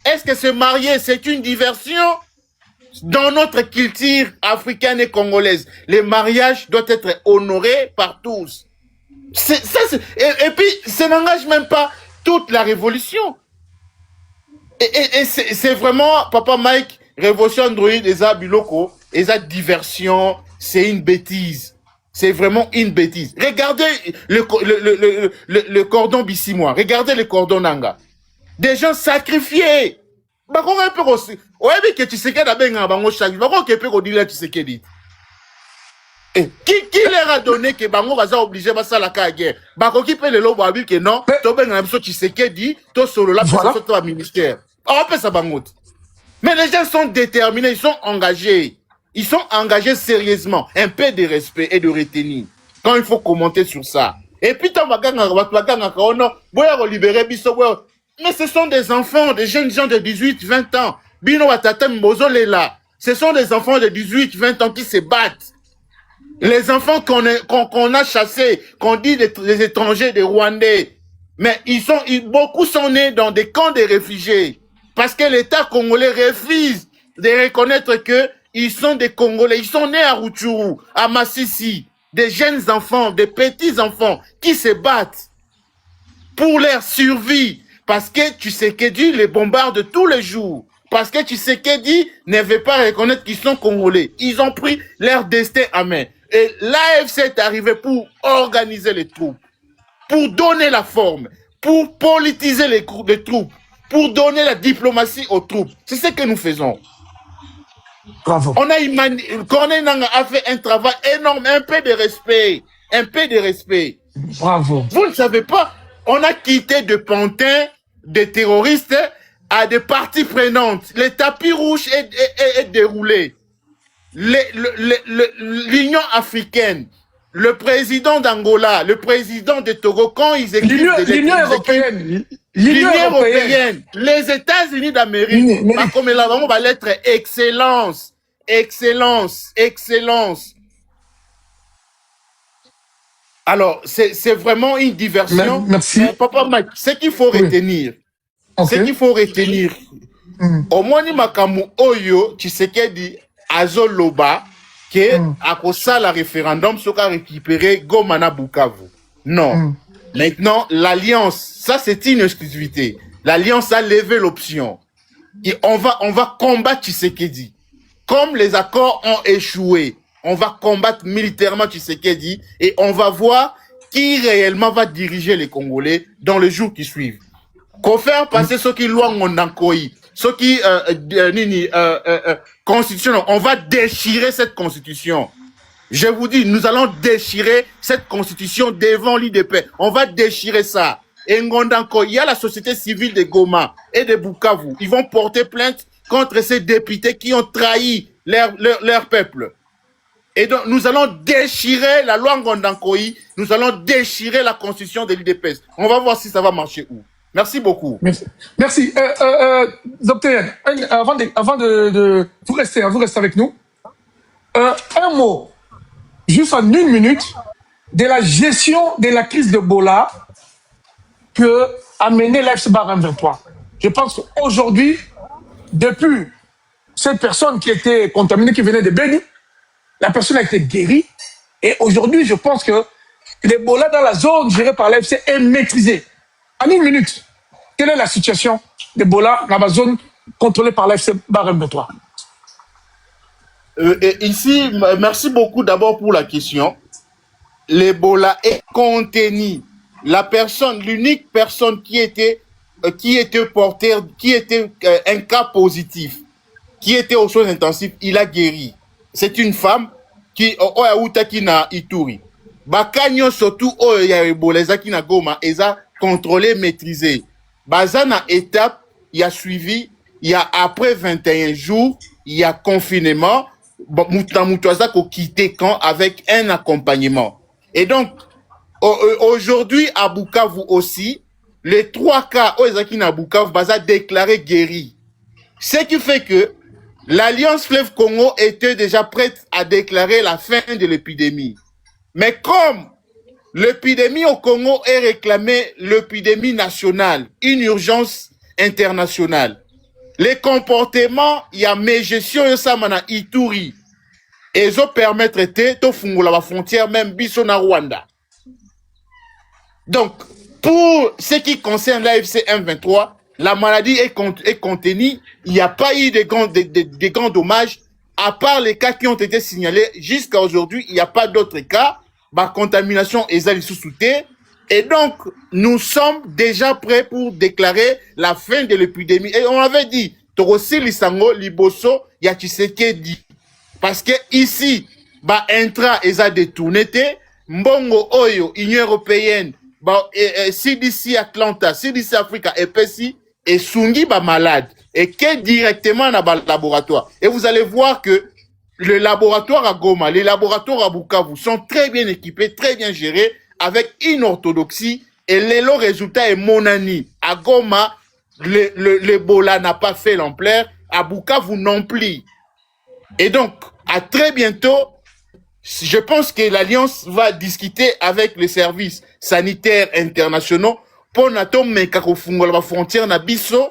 Est-ce que se marier, c'est une diversion? Dans notre culture africaine et congolaise, les mariages doivent être honorés par tous. Et puis, ça n'engage même pas toute la révolution. Et c'est vraiment, Papa Mike, révolution Android, et biloko, et diversion, c'est une bêtise. C'est vraiment une bêtise. Regardez le cordon Bissimois, regardez le cordon Nanga. Des gens sacrifiés. Bako un peu aussi. Ouais, mais que tu sais qu'il y a un bango chaque. Bako que peut dire tu sais qu'il dit. Qui leur a donné que bango va obligé à ça la guerre. Bako qui peut le lobo abi que non. To ben un peu tu sais qu'il dit. To solo là pour ça toi ministère. On peut ça bango. Mais les gens sont déterminés, ils sont engagés. Ils sont engagés sérieusement. Un peu de respect et de retenir. Quand il faut commenter sur ça. Et puis tu vas libérer biso. Mais ce sont des enfants, des jeunes gens de 18, 20 ans. Bino Watatem Mozole là. Ce sont des enfants de 18, 20 ans qui se battent. Les enfants qu'on a chassés, qu'on dit des étrangers, des Rwandais. Mais beaucoup sont nés dans des camps de réfugiés. Parce que l'État congolais refuse de reconnaître que ils sont des Congolais. Ils sont nés à Rutshuru, à Massissi. Des jeunes enfants, des petits enfants qui se battent pour leur survie. Parce que tu sais que dit les bombarde tous les jours. Parce que tu sais que dit ne veut pas reconnaître qu'ils sont Congolais. Ils ont pris leur destin à main. Et l'AFC est arrivé pour organiser les troupes, pour donner la forme, pour politiser les troupes, pour donner la diplomatie aux troupes. C'est ce que nous faisons. Bravo. Corneille Nangaa a fait un travail énorme, un peu de respect. Un peu de respect. Bravo. Vous ne savez pas, on a quitté de pantins, des terroristes, à des parties prenantes. Le tapis rouge est déroulé. L'Union africaine, le président d'Angola, le président de Togo, quand ils écrivent... L'Union européenne. L'Union européenne, les États-Unis d'Amérique, comme là, on va l'être excellence, excellence, excellence. Alors, c'est vraiment une diversion. Merci. Mais Papa Mike, ce qu'il faut retenir, ce qu'il faut retenir, au moins, ni makamu oyo, tu sais qu'elle dit, Azo Loba, que à cause ça, la référendum, sera récupéré Gomana Bukavu. Non. Maintenant, l'alliance, ça c'est une exclusivité. L'alliance a levé l'option. Et on va combattre Tshisekedi. Comme les accords ont échoué, on va combattre militairement Tshisekedi et on va voir qui réellement va diriger les Congolais dans les jours qui suivent. Qu'on fait passer ceux qui loin en Nankoi, ceux qui constitution, on va déchirer cette constitution. Je vous dis, nous allons déchirer cette constitution devant l'IDP. On va déchirer ça. Et Ngondanko, il y a la société civile de Goma et de Bukavu. Ils vont porter plainte contre ces députés qui ont trahi leur peuple. Et donc, nous allons déchirer la loi Ngondankoï. Nous allons déchirer la constitution de l'IDPS. On va voir si ça va marcher où. Merci beaucoup. Merci. Docteur, avant de vous restez avec nous. Un mot, juste en 1 minute, de la gestion de la crise de Bola que a mené l'AFC Bar M23. Je pense qu'aujourd'hui, depuis cette personne qui était contaminée, qui venait de Beni, la personne a été guérie. Et aujourd'hui, je pense que l'Ebola dans la zone gérée par l'AFC est maîtrisé. En 1 minute, quelle est la situation d'Ebola dans la zone contrôlée par l'AFC Bar M23? Ici, merci beaucoup d'abord pour la question. L'Ebola est contenu. La personne, l'unique personne qui était porteur, qui était un cas positif, qui était aux soins intensifs, il a guéri. C'est une femme qui qui na Ituri. Bakanyo surtout il y a Ebola qui na Goma, ils a contrôlé, maîtrisé. Bazana étape, il y a suivi, il y a après 21 jours, il y a confinement. Moutouaza ko quitté camp avec un accompagnement. Et donc, aujourd'hui, à Bukavu aussi, les 3 cas Oezaki na Bukavu, Baza déclaré guéri. Ce qui fait que l'Alliance Fleuve Congo était déjà prête à déclarer la fin de l'épidémie. Mais comme l'épidémie au Congo est réclamée l'épidémie nationale, une urgence internationale, les comportements, il y a mes gestions de Samana Ituri, et ils ont permettre de faire la frontière même biso na Rwanda. Donc, pour ce qui concerne l'AFC M23, la maladie est contenue, il n'y a pas eu de grands dommages, à part les cas qui ont été signalés. Jusqu'à aujourd'hui, il n'y a pas d'autres cas. Ma contamination est allée sous-souté. Et donc, nous sommes déjà prêts pour déclarer la fin de l'épidémie. Et on avait dit, Torosi Lisango, Liboso, Yachisekedi. Parce que ici, intra, ils ont détourné, Mbongo Oyo, Union Européenne, CDC Atlanta, CDC Africa, et PESI, et Sungi, malade. Et qui directement dans le laboratoire. Et vous allez voir que le laboratoire à Goma, les laboratoires à Bukavu sont très bien équipés, très bien gérés, avec une orthodoxie, et le résultat est monani. À Goma, l'Ebola n'a pas fait l'ampleur, à Bukavu non plus. Et donc, à très bientôt, je pense que l'Alliance va discuter avec les services sanitaires internationaux pour n'attendre qu'à la frontière na biso,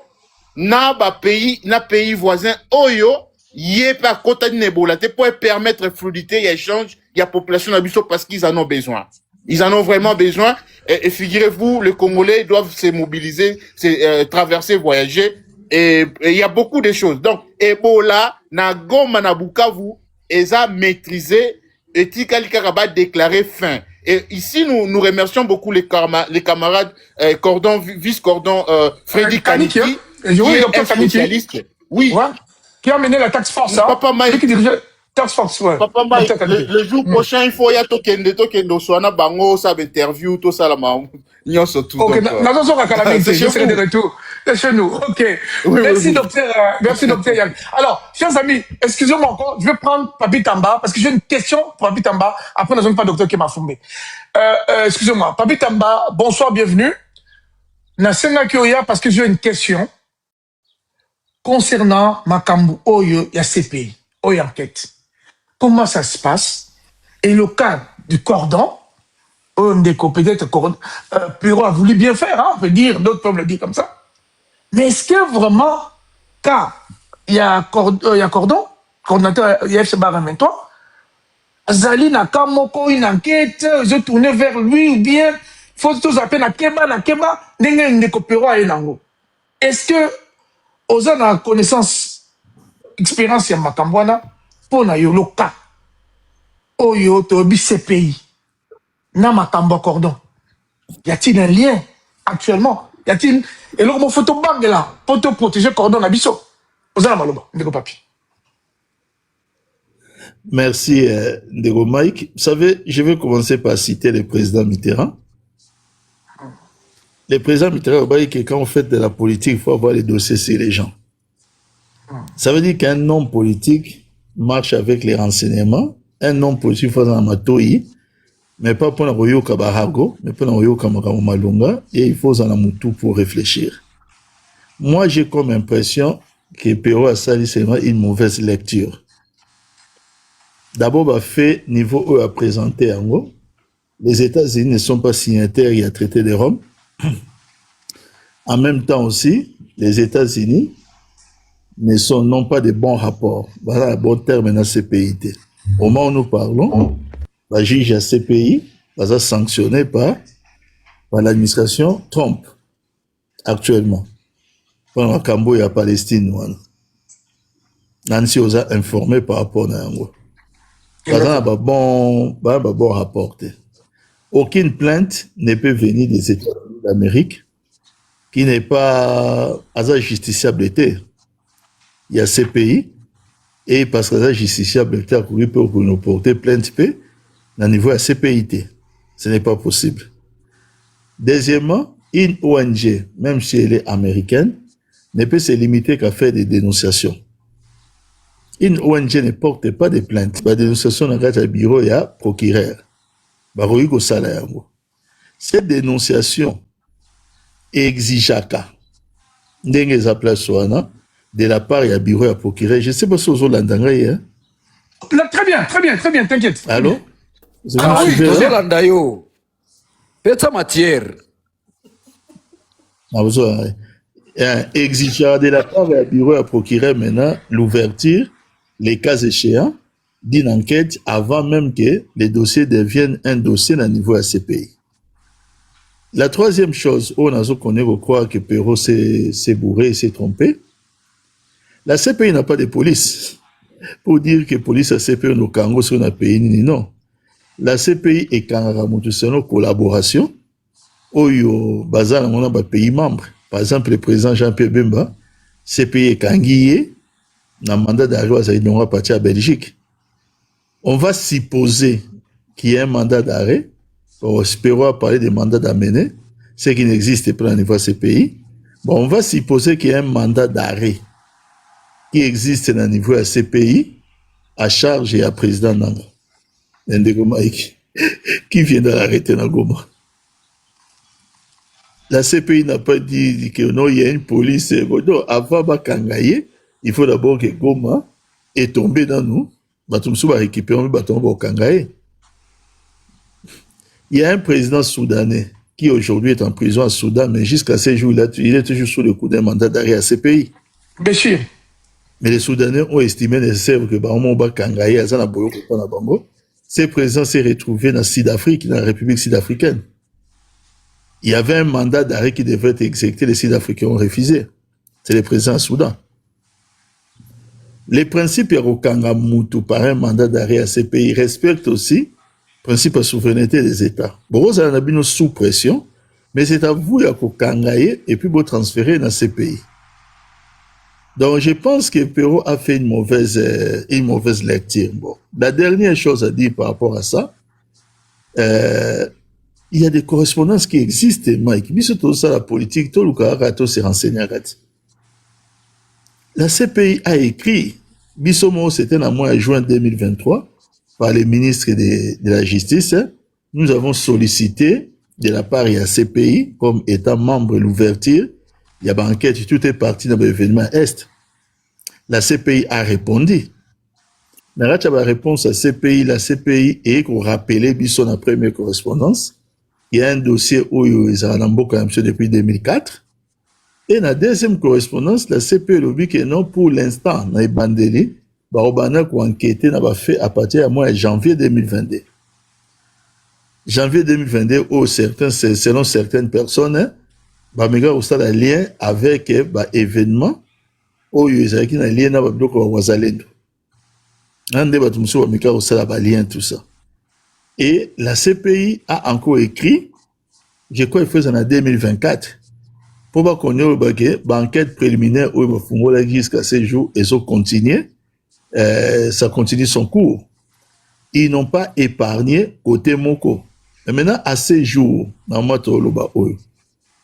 na pays voisin, oyo, yé par côté de Ebola, pour permettre la fluidité et l'échange, il y a population na biso parce qu'ils en ont besoin. Ils en ont vraiment besoin. Et figurez-vous, les Congolais doivent se mobiliser, traverser, voyager. Et il y a beaucoup de choses. Donc, Ebola, na Goma, na Bukavu, ils ont maîtrisé et Tikalikara déclaré fin. Et ici, nous remercions beaucoup les camarades Cordon, vice-cordon Freddy Kaniki, qui est un spécialiste. Oui. Ouais. Qui a mené la taxe force, hein? Papa Mike. Qui dirigeait taxe force, ouais. Papa Mike, le jour prochain, il faut y aller tokendo, soana bango, ça interview, tout ça, la maman. Nyon surtout. Ok, nous sommes à Calamité, je serai de retour. C'est chez nous, ok. Oui, merci, oui. docteur Yann. Alors, chers amis, excusez-moi encore, je vais prendre Papi Tamba, parce que j'ai une question pour Papi Tamba. Après, nous n'avons pas docteur qui m'a fumé. Excusez-moi, Papi Tamba, bonsoir, bienvenue. Nasenga Kyoya, parce que j'ai une question concernant Makambu Oyo, il y a CPI, Oyo enquête. Comment ça se passe? Et le cas du cordon, peut-être Puro a voulu bien faire, hein, on peut dire, d'autres peuvent le dire comme ça. Mais est-ce que vraiment, car il y a cordon, coordinateur IFC Bar 23, Zali n'a qu'à moko une enquête, je tourne vers lui ou bien, faut tous appeler na Keba, n'est que Puro a une. Est-ce que, aux gens a connaissance, expérience ya Makambwana, pour na yo le cas, Oyo, Tobi CPI, na Makamba cordon. Y a-t-il un lien actuellement? Y a-t-il et là mon photo bang là pour te protéger cordon na biso. Ozala maloba, ndeko papi. Merci Ndego Mike. Vous savez, je vais commencer par citer le président Mitterrand. Le président Mitterrand a dit que quand on fait de la politique, il faut avoir les dossiers sur les gens. Ça veut dire qu'un homme politique marche avec les renseignements. Un homme politique fait un matoi, mais pas pour un Kabarago, mais pour un Kamaramo Malunga, et il faut un moutou pour réfléchir. Moi, j'ai comme impression que Pero a sali seulement une mauvaise lecture. D'abord, bah, fait niveau eux à présenter en gros. Les États-Unis ne sont pas signataires, il y a traité de Rome. En même temps aussi, les États-Unis ne sont non pas de bons rapports. Voilà un bon terme dans ces pays. Au moment où nous parlons, la juge à ces pays va sanctionné par l'administration Trump actuellement. Pendant Cambo et à Palestine, Nancy vous a informé par rapport à Yango. Ça a bon rapport. Aucune plainte ne peut venir des États-Unis d'Amérique qui n'est pas justiciable. Il y a ces pays, et parce que ça justiciable, il peut nous porter plainte à niveau de ces pays. Ce n'est pas possible. Deuxièmement, une ONG, même si elle est américaine, ne peut se limiter qu'à faire des dénonciations. Une ONG ne porte pas de plainte. La dénonciation dans le bureau, il y a procureur. Cette dénonciation exigeaka ndenge za place wana de la part ya bureau ya procureur. Je sais pas si vous l'entendez, hein? Très bien, t'inquiète. Allô? Ah oui, tozolanda yo. Pesa matière. Exigeant de la part ya bureau ya procureur maintenant l'ouverture, les cas échéants, d'une enquête avant même que les dossiers deviennent un dossier à niveau ACPI. La troisième chose, on a connaît croire que Perrault s'est bourré, s'est trompé. La CPI n'a pas de police. Pour dire que la police a CPI no Congo sur un pays, non. La CPI est une collaboration. Oyo bazar on a pays membre. Par exemple, le président Jean-Pierre Bemba, CPI est kangié, na mandat d'arrêt à partir à Belgique. On va supposer qu'il y a un mandat d'arrêt. Espérons parler des mandats d'amener, ce qui n'existe pas au niveau de ces pays. Bon, on va supposer qu'il y a un mandat d'arrêt qui existe au niveau de ces pays à charge et à président Nanga. Qui vient de l'arrêter dans Goma. La CPI n'a pas dit que non, il y a une police. Non, avant Bakangaye, il faut d'abord que Goma est tombé dans nous. Batumsou va récupérer le bâton au Kangaye. Il y a un président soudanais qui aujourd'hui est en prison à Soudan, mais jusqu'à ce jour, il est toujours sous le coup d'un mandat d'arrêt à ces pays. Béchir. Mais les Soudanais ont estimé nécessaire que ce président s'est retrouvé dans Sud-Afrique, dans la République sud-africaine. Il y avait un mandat d'arrêt qui devait être exécuté, les Sud-Africains ont refusé. C'est le président Soudan. Les principes Yarokanga Moutou par un mandat d'arrêt à ces pays respectent aussi principe de souveraineté des États. Bon, vous avez une sous pression, mais c'est à vous de kangaye et puis vous transférer dans ces pays. Donc, je pense que Perrault a fait une mauvaise lecture. Bon, la dernière chose à dire par rapport à ça, il y a des correspondances qui existent, Mike. Mais surtout ça, la politique, tout le cas, s'est renseigné. La CPI a écrit, Bissomo, c'était en mois de juin 2023, par les ministres de la Justice, nous avons sollicité de la part de la CPI, comme étant membre de l'ouverture, il y a une enquête, tout est parti dans l'événement Est. La CPI a répondu. Mais là, tu as la réponse à la CPI est qu'on rappelait Bisson la première correspondance. Il y a un dossier où ils ont embauché depuis 2004. Et la deuxième correspondance, la CPI a dit que non, pour l'instant, dans les bandeli, Barobana qui enquêté n'a pas fait à partir du mois de janvier 2022. Janvier 2022, où selon certaines personnes, Bamega a un lien avec l'événement où il y a un lien avec le Wazalendo. Tout ça. Et la CPI a encore écrit, je crois qu'il faut en 2024, pour pas qu'on ait l'enquête préliminaire où il va jusqu'à ces jours et ça continue. Ça continue son cours. Ils n'ont pas épargné côté Moko. Mais maintenant, à ces jours,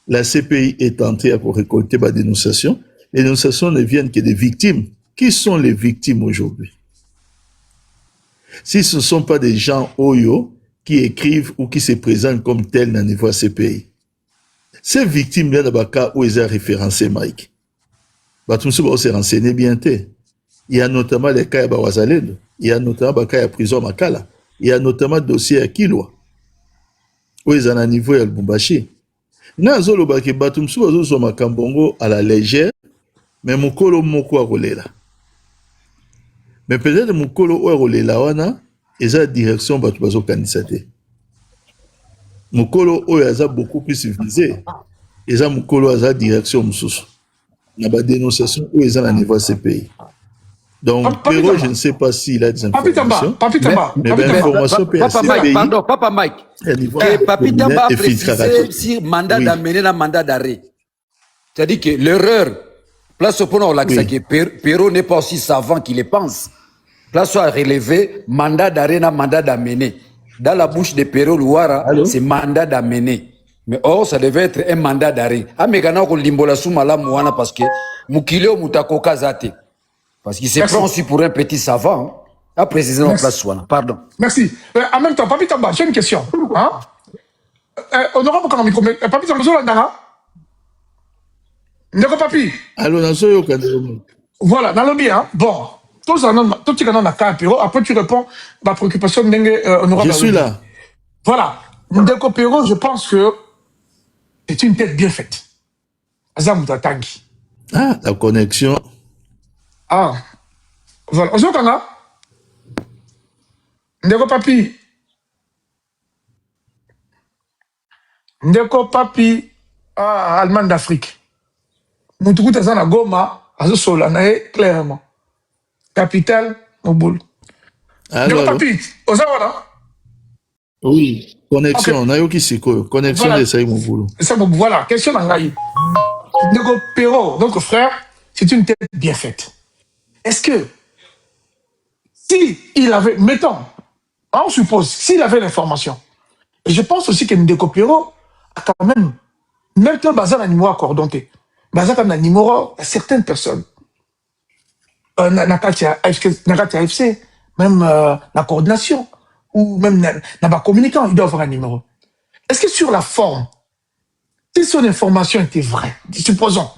la CPI est tentée à récolter des dénonciations. Les dénonciations ne viennent que des victimes. Qui sont les victimes aujourd'hui? Si ce ne sont pas des gens Oyo qui écrivent ou qui se présentent comme tels dans le niveau CPI, ces victimes-là, dans le cas où ils ont référencé Mike, tout le monde s'est renseigné bien. Il y a notamment les cas de Wazalendo. Il y a notamment Bakaya prison Makala. Il y a notamment dossier à Kilwa. Où ils ont un niveau à Lubumbashi. Nazo lo baki batum su bazo so makambongo à la légère, mais mukolo moko a rolela. Mais peut-être mukolo o rolela wana, eza direction batu bazo kandidaté. Mukolo o yaza beaucoup plus civilisé. Eza mukolo aza direction mususu. Na ba dénonciation o eza na niveau CPI. Donc, Perrault, je ne sais pas s'il a des informations. Papi Tamba. Mais l'information Papa Mike, pardon, Papa Mike. Que Papi Tamba a précisé si mandat d'amener un mandat d'arrêt. C'est-à-dire que l'erreur, place au point où Perrault n'est pas aussi savant qu'il le pense. Place à relever mandat d'arrêt, mandat d'amener. Dans la bouche de Perrault Louara, c'est mandat d'amener. Mais or, ça devait être un mandat d'arrêt. Ah, mais quand on limbola sous malamouana parce que Moukileo Moutako Kazate. Parce qu'il s'est prend aussi pour un petit savant, à préciser notre place. Pardon. Merci. En même temps, Papi Tamba, j'ai une question. Hein? Honorable Kanamiko, Papi Tamba, Zolandara? Ndeko Papi? Alors, voilà, dans le bien. Bon, tout le monde a un Perrault. Après, tu réponds ma préoccupation honorable. Je suis là. Voilà. Ndeko Perrault, je pense que c'est une tête bien faite. Azamouta Tangi. Ah, la connexion. Ah, voilà. Ozokanga? Ndeko Papi. Ndeko Papi, Allemagne d'Afrique. Moutoukou Tazana Goma, Azosola, nae, clairement. Capitale, Moboul. Ndeko Papi, Ozawana? Oui, connexion, Nayoki Siko, connexion voilà. De Saï Moboulou. Voilà, question d'Angaï. Ndeko Perrault, donc frère, c'est une tête bien faite. Est-ce que, si il avait, mettons, on suppose, s'il avait l'information, et je pense aussi que Ndeko Perrault a quand même un bazar à numéro accordonté. Bazar comme un numéro à certaines personnes. Nakati AFC, même la coordination, ou même la communicant, il doit avoir un numéro. Est-ce que sur la forme, si son information était vraie, supposons,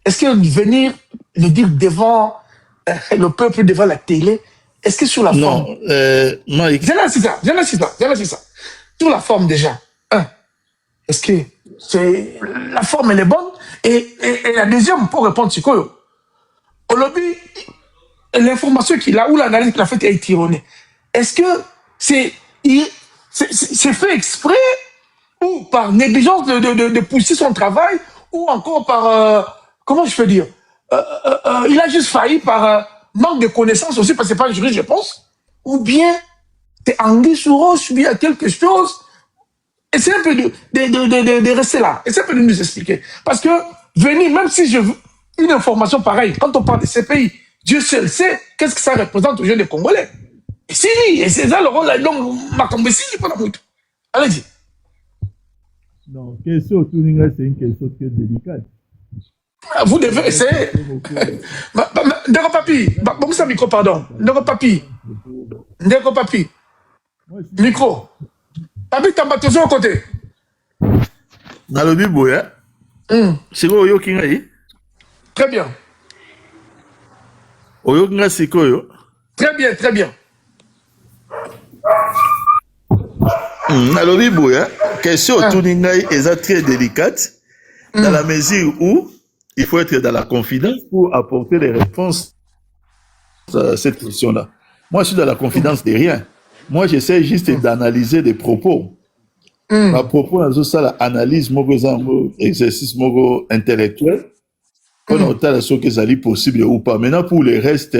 est-ce que venir le dire devant le peuple, devant la télé, est-ce que sur la forme... Non, Mike... J'ai ça. Sur la forme déjà, est-ce que la forme elle est bonne? Et la deuxième, pour répondre, c'est quoi? Au lobby, l'information qu'il a ou l'analyse qu'il a faite est erronée. Est-ce que c'est fait exprès ou par négligence de pousser son travail ou encore par... comment je peux dire, il a juste failli par manque de connaissances aussi, parce que c'est pas un juriste, je pense, ou bien c'est anguille sous roche, ou bien quelque chose. Et c'est un peu de rester là, et c'est un peu de nous expliquer. Parce que venir, même si je veux une information pareille, quand on parle de ces pays, Dieu seul sait qu'est-ce que ça représente aux jeunes des Congolais. Et si, et c'est ça le rôle, donc, ma Congolais, pas la moute. Allez-y. Non, question Tuninga, c'est une question très délicate. Vous devez essayer. Ndeko Papi, bon, ça micro, pardon. Ndeko Papi. Micro. Papi, t'as battu au côté. Dans le Biboya, c'est quoi Oyo Kingaï? Très bien. Oyo Kinga, c'est quoi Oyo? Très bien. Dans le Biboya, question Tuninga est très délicate, dans la mesure où il faut être dans la confidence pour apporter les réponses à cette question-là. Moi, je suis dans la confidence de rien. Moi, j'essaie juste d'analyser des propos. À propos de ça, l'analyse, exercice intellectuel, pour noter ce que ça est possible ou pas. Maintenant, pour le reste,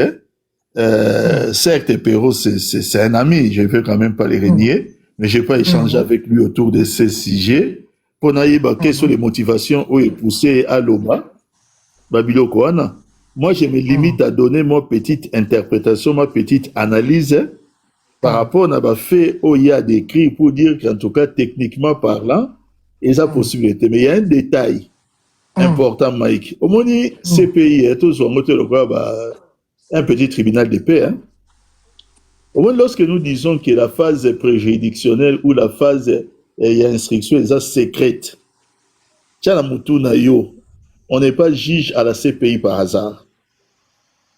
certes, Perrault, c'est un ami, je ne vais quand même pas les renier, mais je n'ai pas échangé avec lui autour de ces sujets. Pour naïba, quelles sont les motivations où il poussé à l'OMA. Babilo Koana. Moi, je me limite à donner ma petite interprétation, ma petite analyse par rapport à ma fait où il y a décrit pour dire qu'en tout cas, techniquement parlant, il y a possibilité. Mais il y a un détail important, Mike. Au moins, ces pays, un petit tribunal de paix. Hein. Au moins, lorsque nous disons que la phase préjuridictionnelle ou la phase instruction est secrète, on n'est pas juge à la CPI par hasard.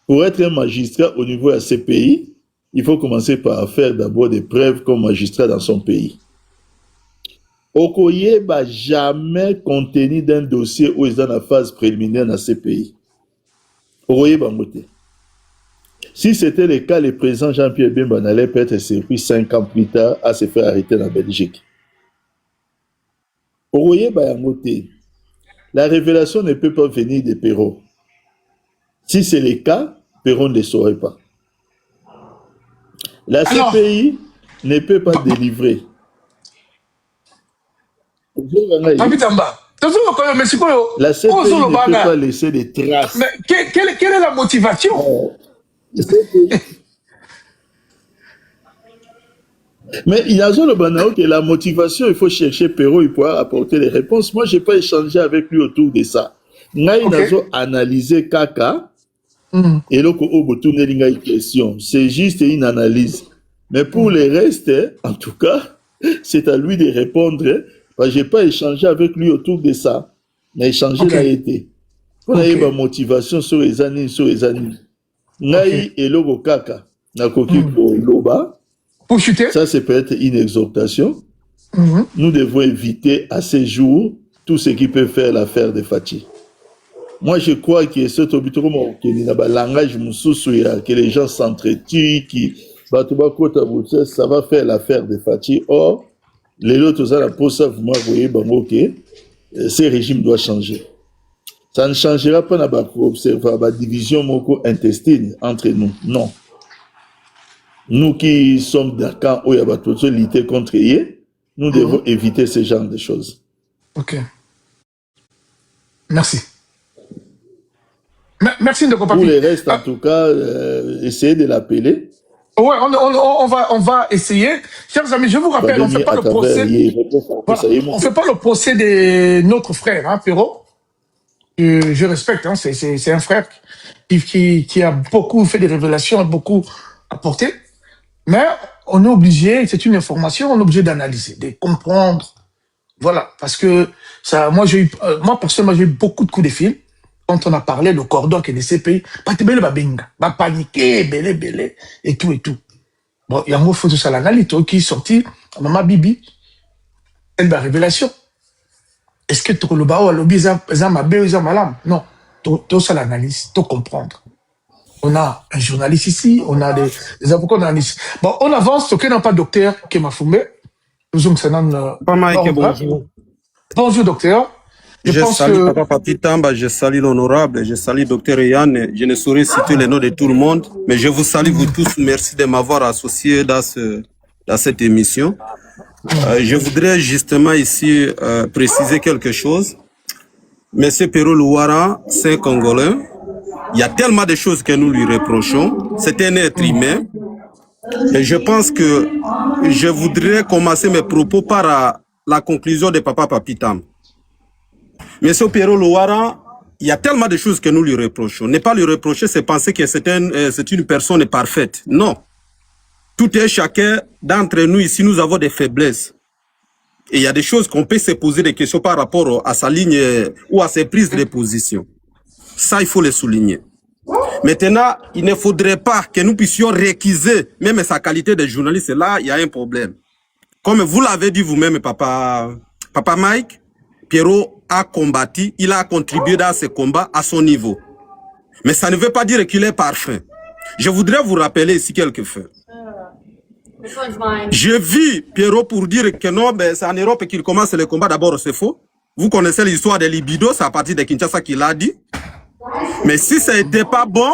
Pour être un magistrat au niveau de la CPI, il faut commencer par faire d'abord des preuves comme magistrat dans son pays. Okoye va jamais contenu d'un dossier où il est dans la phase préliminaire dans ces pays. Okoye va monter. Si c'était le cas, le président Jean-Pierre Bemba n'allait pas être servi 5 ans plus tard à se faire arrêter en Belgique. Okoye va monter. La révélation ne peut pas venir de Perrault. Si c'est le cas, Perrault ne le saurait pas. La CPI ne peut pas délivrer. La CPI ne peut pas laisser des traces. Mais quelle est la motivation? Mais il y a le banao que la motivation, il faut chercher Perrault, il pourra apporter les réponses. Moi, je n'ai pas échangé avec lui autour de ça. Il a analysé Kaka et là, une question. C'est juste une analyse. Mais pour le reste, en tout cas, c'est à lui de répondre. Parce que je n'ai pas échangé avec lui autour de ça. Mais échangé n'a été. On a eu ma motivation sur les années, Naï et logo Kaka. Na koki pour Loba. Pour chuter. Ça, c'est peut-être une exhortation. Nous devons éviter à ces jours tout ce qui peut faire l'affaire de Fachi. Moi, je crois que ce langage que les gens s'entretuent, ça va faire l'affaire de Fachi. Or, les autres, ce régime doit changer. Ça ne changera pas dans la division intestine entre nous. Non. Nous qui sommes d'accord où il y a lutter contre eux, nous devons éviter ce genre de choses. Ok. Merci. Merci de Pour le reste, en tout cas, essayez de l'appeler. Ouais, on va essayer. Chers amis, je vous rappelle, on ne fait pas le procès. Voilà, on fait pas le procès de notre frère, hein, Perrault. Je respecte, hein, c'est un frère qui a beaucoup fait des révélations, a beaucoup apporté. Mais on est obligé, c'est une information, on est obligé d'analyser, de comprendre. Voilà, parce que ça, moi personnellement, j'ai eu beaucoup de coups de fil quand on a parlé de cordon qui est de ces pays. Pas de benga, va paniquer, belé, et tout. Bon, il y a un mot photo l'analyse qui est sorti, Maman Bibi, elle a révélation. Est-ce que tu le bao, lobby, non, tout ça l'analyse, tout comprendre. On a un journaliste ici, on a des avocats d'analyse. Bon, on avance, ce qui n'a pas docteur Kemafume. Bonjour. Bonjour, docteur. Je salue Papa Papi Tamba, je salue l'honorable, je salue docteur Yann. Je ne saurais citer les noms de tout le monde, mais je vous salue vous tous. Merci de m'avoir associé dans cette émission. Je voudrais justement ici préciser quelque chose. Monsieur Perrault Louara, c'est un Congolais. Il y a tellement de choses que nous lui reprochons. C'est un être humain. Et je pense que je voudrais commencer mes propos par la conclusion de Papa Papi Tamba. Monsieur Perrault Louara, il y a tellement de choses que nous lui reprochons. Ne pas lui reprocher, c'est penser que c'est une personne parfaite. Non. Tout et chacun d'entre nous ici, nous avons des faiblesses. Et il y a des choses qu'on peut se poser des questions par rapport à sa ligne ou à ses prises de position. Ça, il faut le souligner. Maintenant, il ne faudrait pas que nous puissions réquiser même sa qualité de journaliste. Là, il y a un problème. Comme vous l'avez dit vous-même, Papa Mike, Perrault a combattu, il a contribué dans ce combat à son niveau. Mais ça ne veut pas dire qu'il est parfait. Je voudrais vous rappeler ici quelques faits. J'ai vu Perrault pour dire que non, ben, c'est en Europe qu'il commence le combat. D'abord, c'est faux. Vous connaissez l'histoire des libido, c'est à partir de Kinshasa qu'il a dit. Mais si ça n'était pas bon,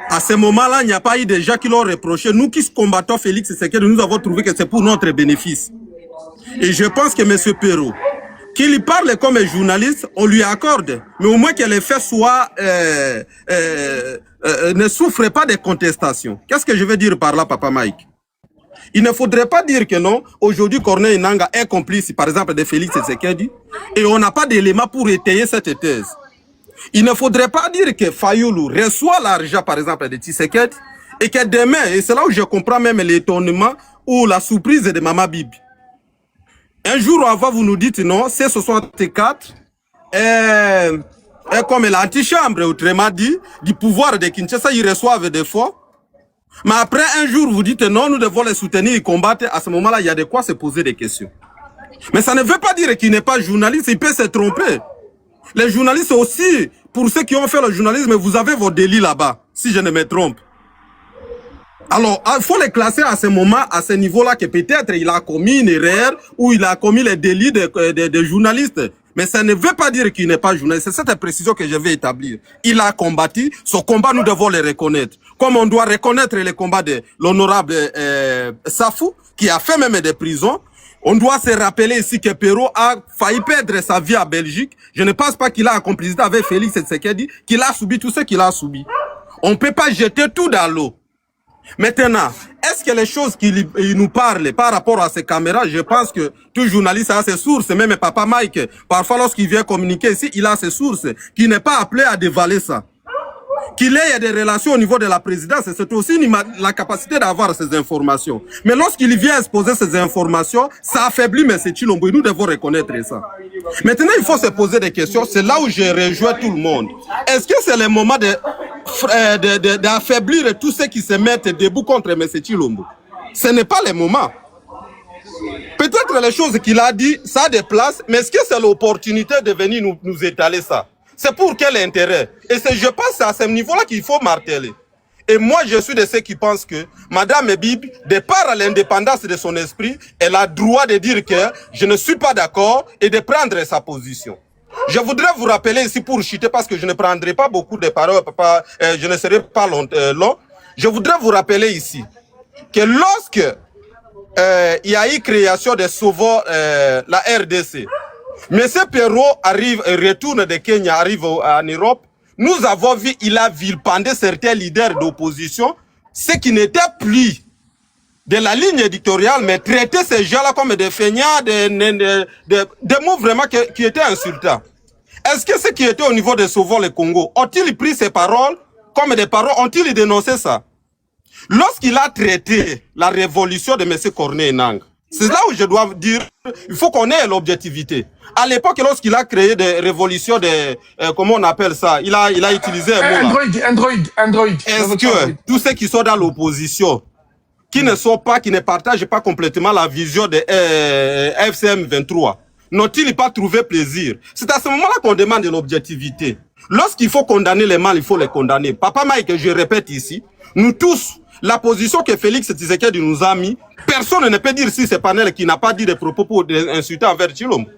à ce moment-là, il n'y a pas eu de gens qui l'ont reproché. Nous qui combattons Félix Tshisekedi, nous avons trouvé que c'est pour notre bénéfice. Et je pense que M. Perrault, qu'il parle comme un journaliste, on lui accorde. Mais au moins que les faits soient, ne souffrent pas de contestation. Qu'est-ce que je veux dire par là, Papa Mike? Il ne faudrait pas dire que non, aujourd'hui Corneille Nangaa est complice, par exemple, de Félix Tshisekedi, et on n'a pas d'éléments pour étayer cette thèse. Il ne faudrait pas dire que Fayoulou reçoit l'argent, par exemple, de Tshisekedi, et que demain, et c'est là où je comprends même l'étonnement ou la surprise de Maman Bibi. Un jour avant, vous nous dites non, c'est 64 est comme l'antichambre, autrement dit, du pouvoir de Kinshasa, ils reçoivent des fois. Mais après, un jour, vous dites non, nous devons les soutenir et combattre. À ce moment-là, il y a de quoi se poser des questions. Mais ça ne veut pas dire qu'il n'est pas journaliste, il peut se tromper. Les journalistes aussi, pour ceux qui ont fait le journalisme, vous avez vos délits là-bas, si je ne me trompe. Alors, il faut les classer à ce moment, à ce niveau-là, que peut-être il a commis une erreur ou il a commis les délits de journalistes. Mais ça ne veut pas dire qu'il n'est pas journaliste. C'est cette précision que je vais établir. Il a combattu. Son combat, nous devons le reconnaître. Comme on doit reconnaître les combats de l'honorable Safou, qui a fait même des prisons. On doit se rappeler ici que Perrault a failli perdre sa vie en Belgique. Je ne pense pas qu'il a en complicité avec Félix Tshisekedi, qu'il a subi tout ce qu'il a subi. On ne peut pas jeter tout dans l'eau. Maintenant, est-ce que les choses qu'il nous parle par rapport à ces caméras, je pense que tout journaliste a ses sources, même Papa Mike, parfois lorsqu'il vient communiquer ici, il a ses sources, qui n'est pas appelé à dévaler ça. Qu'il ait des relations au niveau de la présidence, c'est aussi la capacité d'avoir ces informations. Mais lorsqu'il vient exposer ces informations, ça affaiblit M. Tshilombo, et nous devons reconnaître ça. Maintenant, il faut se poser des questions, c'est là où je rejoins tout le monde. Est-ce que c'est le moment d'affaiblir tous ceux qui se mettent debout contre M. Tshilombo? Ce n'est pas le moment. Peut-être les choses qu'il a dit, ça a des places, mais est-ce que c'est l'opportunité de venir nous étaler ça? C'est pour quel intérêt? Et je pense que c'est à ce niveau-là qu'il faut marteler. Et moi, je suis de ceux qui pensent que Madame Bib, de par l'indépendance de son esprit, elle a droit de dire que je ne suis pas d'accord et de prendre sa position. Je voudrais vous rappeler ici pour chuter, parce que je ne prendrai pas beaucoup de paroles, je ne serai pas long. Je voudrais vous rappeler ici que lorsque il y a eu création de Sauvons la RDC, Monsieur Perrault arrive, retourne de Kenya, arrive en Europe. Nous avons vu, il a vilipendé certains leaders d'opposition, ce qui n'était plus de la ligne éditoriale, mais traiter ces gens-là comme des feignants, des mots vraiment qui étaient insultants. Est-ce que ceux qui étaient au niveau de Sauvons le Congo, ont-ils pris ces paroles comme des paroles, ont-ils dénoncé ça? Lorsqu'il a traité la révolution de M. Corneille Nangaa, c'est là où je dois dire, il faut qu'on ait l'objectivité. À l'époque, lorsqu'il a créé des révolutions, comment on appelle ça, il a utilisé un mot là. Android. Est-ce que tous ceux qui sont dans l'opposition, qui ne partagent pas complètement la vision de FCM 23, n'ont-ils pas trouvé plaisir? C'est à ce moment-là qu'on demande de l'objectivité. Lorsqu'il faut condamner les mal, il faut les condamner. Papa Mike, je répète ici, nous tous, la position que Félix Tshisekedi nous a mis, personne ne peut dire si c'est Panel qui n'a pas dit des propos pour insulter envers Tshilombo.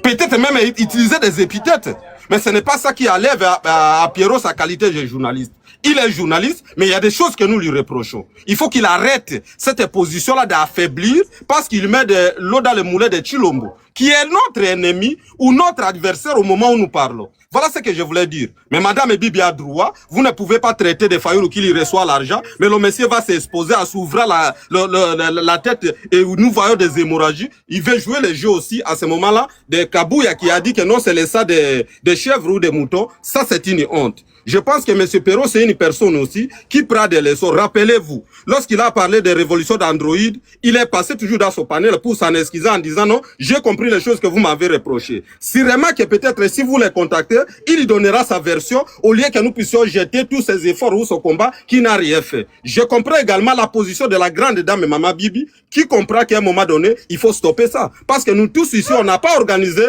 Peut-être même utiliser des épithètes. Mais ce n'est pas ça qui enlève à Pierrot sa qualité de journaliste. Il est journaliste, mais il y a des choses que nous lui reprochons. Il faut qu'il arrête cette position-là d'affaiblir parce qu'il met de l'eau dans le moulin de Tshilombo, qui est notre ennemi ou notre adversaire au moment où nous parlons. Voilà ce que je voulais dire. Mais Madame Bibi a droit, vous ne pouvez pas traiter de Fayoulou qui lui reçoit l'argent, mais le monsieur va s'exposer à s'ouvrir la tête et nous voyons des hémorragies. Il veut jouer le jeu aussi à ce moment-là de Kabouya qui a dit que non, c'est le sang des chèvres ou des moutons. Ça, c'est une honte. Je pense que M. Perrault, c'est une personne aussi qui prend des leçons. Rappelez-vous, lorsqu'il a parlé de révolution d'Android, il est passé toujours dans son panel pour s'en excuser en disant non, j'ai compris les choses que vous m'avez reprochées. Sûrement que peut-être si vous les contactez, il donnera sa version au lieu que nous puissions jeter tous ces efforts ou ce combat qui n'a rien fait. Je comprends également la position de la grande dame Maman Bibi qui comprend qu'à un moment donné, il faut stopper ça. Parce que nous tous ici, on n'a pas organisé,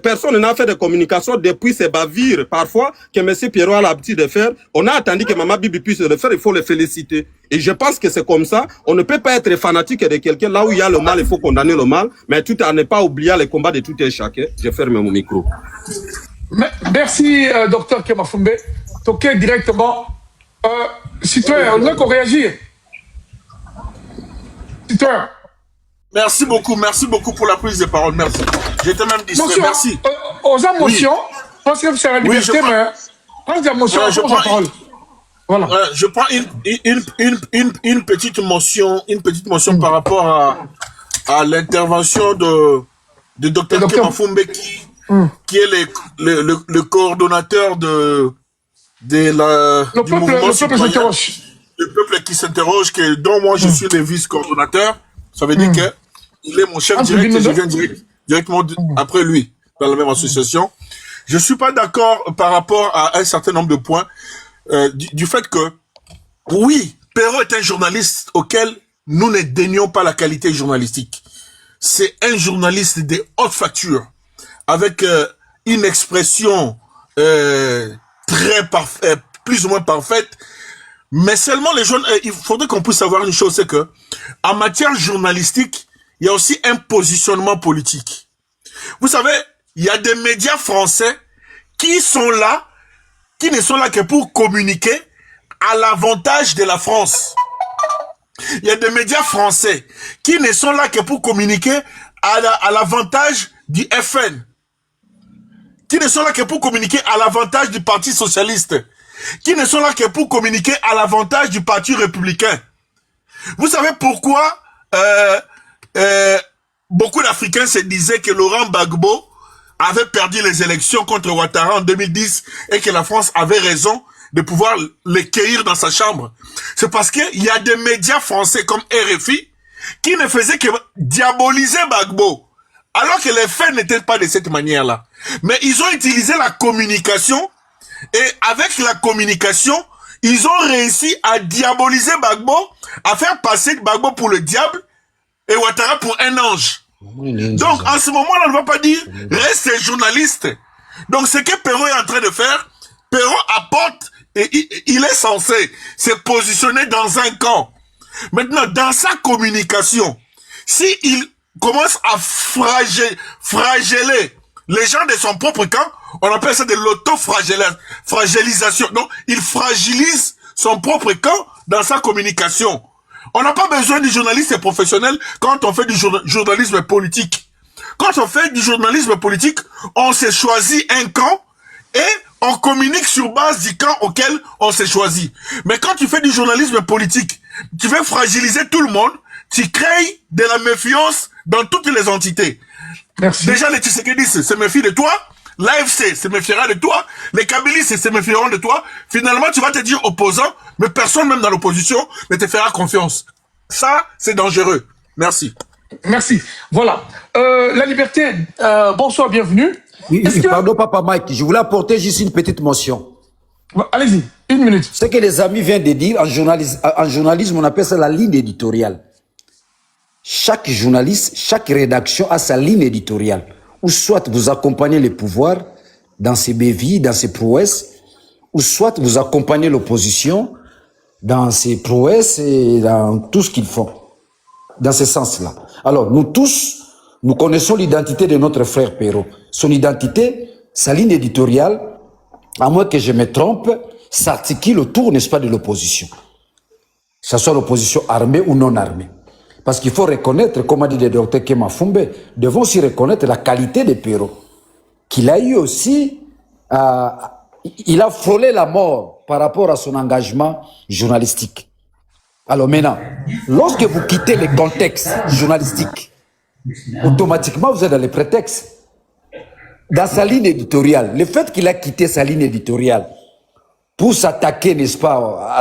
personne n'a fait de communication depuis ces bavires parfois que M. Perrault a l'habitude de faire. On a attendu que Maman Bibi puisse le faire, il faut le féliciter. Et je pense que c'est comme ça. On ne peut pas être fanatique de quelqu'un. Là où il y a le mal, il faut condamner le mal. Mais tout à ne pas oublier les combats de tout un chacun. Je ferme mon micro. Merci, docteur Kemafumbe. Toqué directement. Citoyen, on a qu'on réagir. Citoyen. Merci beaucoup pour la prise de parole. Merci. J'étais même distrait. Merci. Aux émotions, je pense que c'est la liberté, mais quand il y a émotion, je prends la parole. Voilà. Je prends une petite motion par rapport à l'intervention de Dr Kemafumbe qui est le coordonnateur du mouvement citoyen, le peuple qui s'interroge, dont moi je suis le vice-coordonnateur. Ça veut dire que il est mon chef direct et je viens directement après lui dans la même association. Je suis pas d'accord par rapport à un certain nombre de points du fait que oui, Perrault est un journaliste auquel nous ne dénions pas la qualité journalistique. C'est un journaliste de haute facture, avec une expression très parfaite, plus ou moins parfaite. Mais seulement les jeunes, il faudrait qu'on puisse savoir une chose, c'est que en matière journalistique, il y a aussi un positionnement politique. Vous savez, il y a des médias français qui sont là, qui ne sont là que pour communiquer à l'avantage de la France. Il y a des médias français qui ne sont là que pour communiquer à l'avantage du FN, qui ne sont là que pour communiquer à l'avantage du Parti socialiste, qui ne sont là que pour communiquer à l'avantage du Parti républicain. Vous savez pourquoi beaucoup d'Africains se disaient que Laurent Gbagbo avait perdu les élections contre Ouattara en 2010 et que la France avait raison de pouvoir les cueillir dans sa chambre? C'est parce qu'il y a des médias français comme RFI qui ne faisaient que diaboliser Gbagbo, alors que les faits n'étaient pas de cette manière-là. Mais ils ont utilisé la communication, et avec la communication, ils ont réussi à diaboliser Gbagbo, à faire passer Gbagbo pour le diable et Ouattara pour un ange. Donc, en ce moment-là, on ne va pas dire « reste journaliste ». Donc, ce que Perrault est en train de faire, Perrault apporte, et il est censé se positionner dans un camp. Maintenant, dans sa communication, s'il commence à flageller les gens de son propre camp, on appelle ça de l'auto-fragilisation. Donc, il fragilise son propre camp dans sa communication. On n'a pas besoin du journaliste professionnel quand on fait du journalisme politique. Quand on fait du journalisme politique, on s'est choisi un camp et on communique sur base du camp auquel on s'est choisi. Mais quand tu fais du journalisme politique, tu veux fragiliser tout le monde, tu crées de la méfiance dans toutes les entités. Merci. Déjà, les Tshisekedi se méfient de toi, l'AFC se méfiera de toi, les Kabylistes se méfieront de toi. Finalement, tu vas te dire opposant, mais personne, même dans l'opposition, ne te fera confiance. Ça, c'est dangereux. Merci. Merci. Voilà. La liberté, bonsoir, bienvenue. Oui, pardon, Papa Mike, je voulais apporter juste une petite mention. Allez-y, une minute. Ce que les amis viennent de dire, en journalisme, on appelle ça la ligne éditoriale. Chaque journaliste, chaque rédaction a sa ligne éditoriale. Ou soit vous accompagnez le pouvoir dans ses bévies, dans ses prouesses, ou soit vous accompagnez l'opposition dans ses prouesses et dans tout ce qu'ils font. Dans ce sens-là. Alors, nous tous, nous connaissons l'identité de notre frère Perrault. Son identité, sa ligne éditoriale, à moins que je me trompe, s'articule autour, n'est-ce pas, de l'opposition. Que ce soit l'opposition armée ou non armée. Parce qu'il faut reconnaître, comme a dit le docteur Kema Fumbe, devons aussi reconnaître la qualité de Perrault. Qu'il a eu aussi, il a frôlé la mort par rapport à son engagement journalistique. Alors maintenant, lorsque vous quittez le contexte journalistique, automatiquement vous êtes dans les prétextes. Dans sa ligne éditoriale, le fait qu'il a quitté sa ligne éditoriale pour s'attaquer, n'est-ce pas,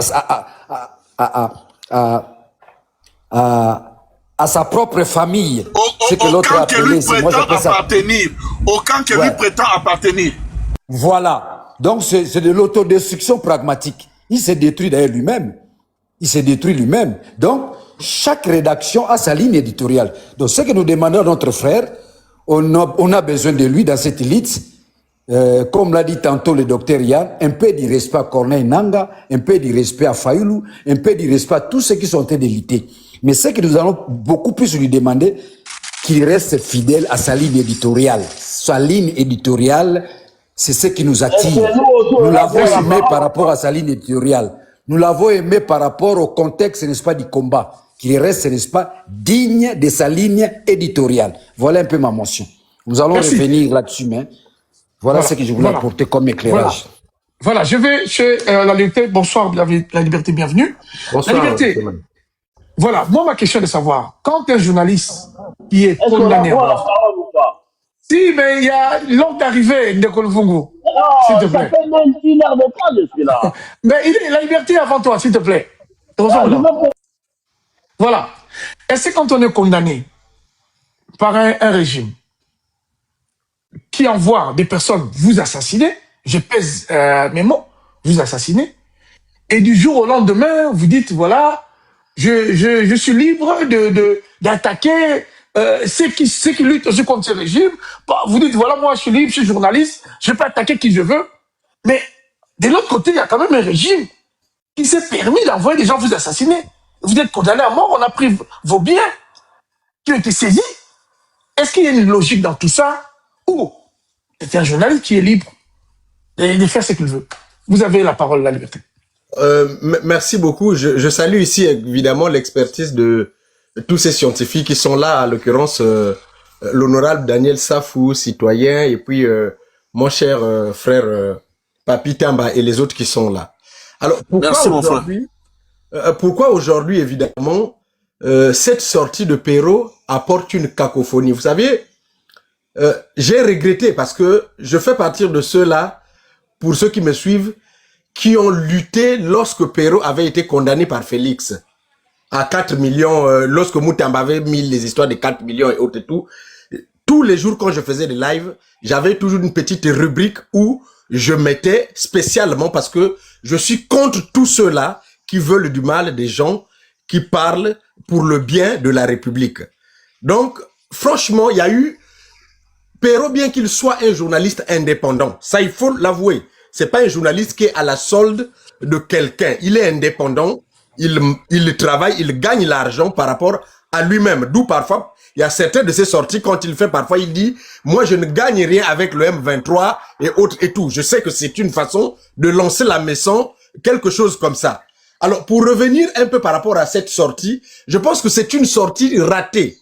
à sa propre famille, ce que l'autre a appelé, c'est moi j'appelle ça. Au camp que lui prétend appartenir. Voilà. Donc c'est de l'autodestruction pragmatique. Il s'est détruit d'ailleurs lui-même. Il s'est détruit lui-même. Donc, chaque rédaction a sa ligne éditoriale. Donc, ce que nous demandons à notre frère, on a besoin de lui dans cette élite. Comme l'a dit tantôt le docteur Yann, un peu de respect à Corneille Nanga, un peu de respect à Fayoulou, un peu de respect à tous ceux qui sont en train de lutter. Mais ce que nous allons beaucoup plus lui demander, qu'il reste fidèle à sa ligne éditoriale. Sa ligne éditoriale, c'est ce qui nous attire. Nous l'avons aimé par rapport à sa ligne éditoriale. Nous l'avons aimé par rapport au contexte, n'est-ce pas, du combat, qu'il reste, n'est-ce pas, digne de sa ligne éditoriale. Voilà un peu ma mention. Nous allons revenir là-dessus, mais voilà ce que je voulais apporter comme éclairage. Voilà, je vais chez la liberté. Bonsoir, la liberté, bienvenue. Bonsoir. La liberté. Voilà, moi, ma question est de savoir, quand un journaliste qui est condamné à mort, si, mais il y a l'ordre d'arrivée de Kolfungu. S'il te plaît. Ça fait même 1 heure de temps, je suis là. Mais il est la liberté avant toi, s'il te plaît. Voilà. Est-ce que quand on est condamné par un régime qui envoie des personnes vous assassiner, je pèse mes mots, vous assassiner, Et du jour au lendemain, vous dites, voilà, je suis libre d'attaquer ceux qui luttent aussi contre ce régime. Bon, vous dites, voilà, moi, je suis libre, je suis journaliste, je peux attaquer qui je veux. Mais de l'autre côté, il y a quand même un régime qui s'est permis d'envoyer des gens vous assassiner. Vous êtes condamné à mort, on a pris vos biens qui ont été saisis. Est-ce qu'il y a une logique dans tout ça? Ou c'est un journaliste qui est libre de faire ce qu'il veut? Vous avez la parole, la liberté. Merci beaucoup. Je salue ici évidemment l'expertise de tous ces scientifiques qui sont là, en l'occurrence l'honorable Daniel Safou, citoyen, et puis mon cher frère Papi Tamba et les autres qui sont là. Alors pourquoi aujourd'hui évidemment cette sortie de Perrault apporte une cacophonie? Vous savez, j'ai regretté parce que je fais partie de ceux-là, pour ceux qui me suivent, qui ont lutté lorsque Perrault avait été condamné par Félix à 4 millions, lorsque Moutamba avait mis les histoires de 4 millions et autres et tout. Tous les jours quand je faisais des lives, j'avais toujours une petite rubrique où je mettais spécialement, parce que je suis contre tous ceux-là qui veulent du mal des gens qui parlent pour le bien de la République. Donc, franchement, il y a eu Perrault, bien qu'il soit un journaliste indépendant, ça il faut l'avouer. C'est pas un journaliste qui est à la solde de quelqu'un. Il est indépendant, il travaille, il gagne l'argent par rapport à lui-même. D'où parfois, il y a certaines de ses sorties, quand il fait parfois, il dit, moi je ne gagne rien avec le M23 et autres et tout. Je sais que c'est une façon de lancer la maison, quelque chose comme ça. Alors, pour revenir un peu par rapport à cette sortie, je pense que c'est une sortie ratée.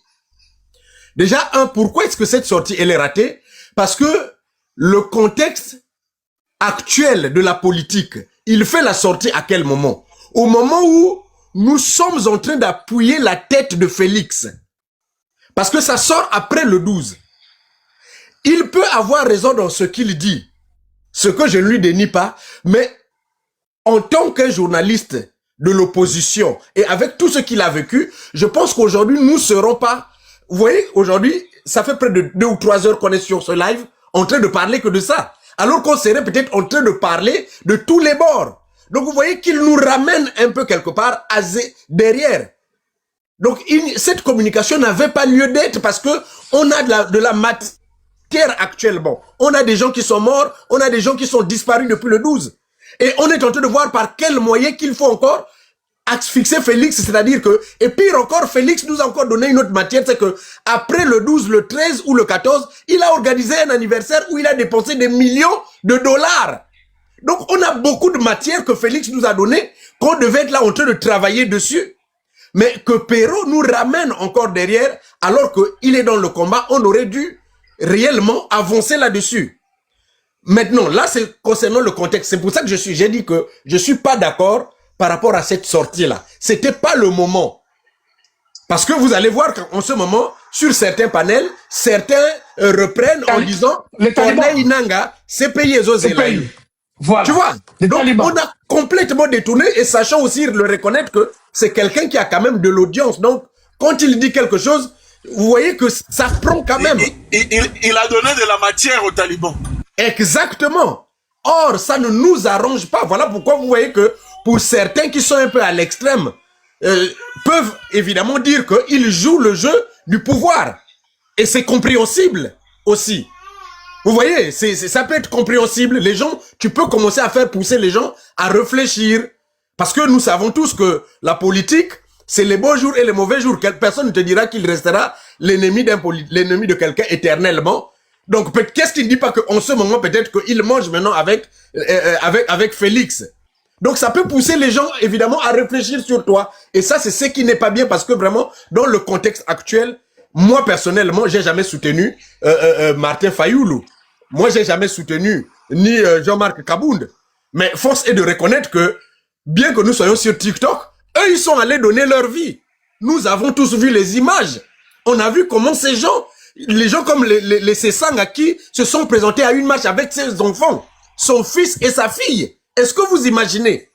Déjà, pourquoi est-ce que cette sortie, elle est ratée? Parce que le contexte actuel de la politique, il fait la sortie à quel moment? Au moment où nous sommes en train d'appuyer la tête de Félix. Parce que ça sort après le 12. Il peut avoir raison dans ce qu'il dit, ce que je ne lui dénie pas, mais en tant qu'un journaliste de l'opposition et avec tout ce qu'il a vécu, je pense qu'aujourd'hui, nous ne serons pas... Vous voyez, aujourd'hui, ça fait près de 2 ou 3 heures qu'on est sur ce live en train de parler que de ça. Alors qu'on serait peut-être en train de parler de tous les bords. Donc vous voyez qu'il nous ramène un peu quelque part derrière. Donc cette communication n'avait pas lieu d'être parce que on a de la matière actuellement. On a des gens qui sont morts, on a des gens qui sont disparus depuis le 12. Et on est en train de voir par quel moyen qu'il faut encore fixer Félix, c'est-à-dire que, et pire encore, Félix nous a encore donné une autre matière, c'est que après le 12, le 13 ou le 14, il a organisé un anniversaire où il a dépensé des millions de dollars. Donc on a beaucoup de matière que Félix nous a donné, qu'on devait être là en train de travailler dessus, mais que Perrault nous ramène encore derrière, alors qu'il est dans le combat, on aurait dû réellement avancer là-dessus. Maintenant, là c'est concernant le contexte, c'est pour ça que j'ai dit que je suis pas d'accord par rapport à cette sortie-là. C'était pas le moment. Parce que vous allez voir qu'en ce moment, sur certains panels, certains reprennent en disant Corneille Nangaa, c'est payé Zozelaï. Voilà. Tu vois? Donc, on a complètement détourné et sachant aussi le reconnaître que c'est quelqu'un qui a quand même de l'audience. Donc, quand il dit quelque chose, vous voyez que ça prend quand même. Il a donné de la matière aux talibans. Exactement. Or, ça ne nous arrange pas. Voilà pourquoi vous voyez que pour certains qui sont un peu à l'extrême, peuvent évidemment dire qu'ils jouent le jeu du pouvoir. Et c'est compréhensible aussi. Vous voyez, ça peut être compréhensible. Les gens, tu peux commencer à faire pousser les gens à réfléchir. Parce que nous savons tous que la politique, c'est les beaux jours et les mauvais jours. Personne ne te dira qu'il restera l'ennemi de quelqu'un éternellement. Donc, qu'est-ce qu'il ne dit pas qu'en ce moment, peut-être qu'il mange maintenant avec Félix. Donc, ça peut pousser les gens, évidemment, à réfléchir sur toi. Et ça, c'est ce qui n'est pas bien parce que vraiment, dans le contexte actuel, moi, personnellement, j'ai jamais soutenu Martin Fayoulou. Moi, j'ai jamais soutenu ni Jean-Marc Kabound. Mais force est de reconnaître que, bien que nous soyons sur TikTok, eux, ils sont allés donner leur vie. Nous avons tous vu les images. On a vu comment ces gens, les gens comme les Sesanga qui se sont présentés à une marche avec ses enfants, son fils et sa fille. Est-ce que vous imaginez?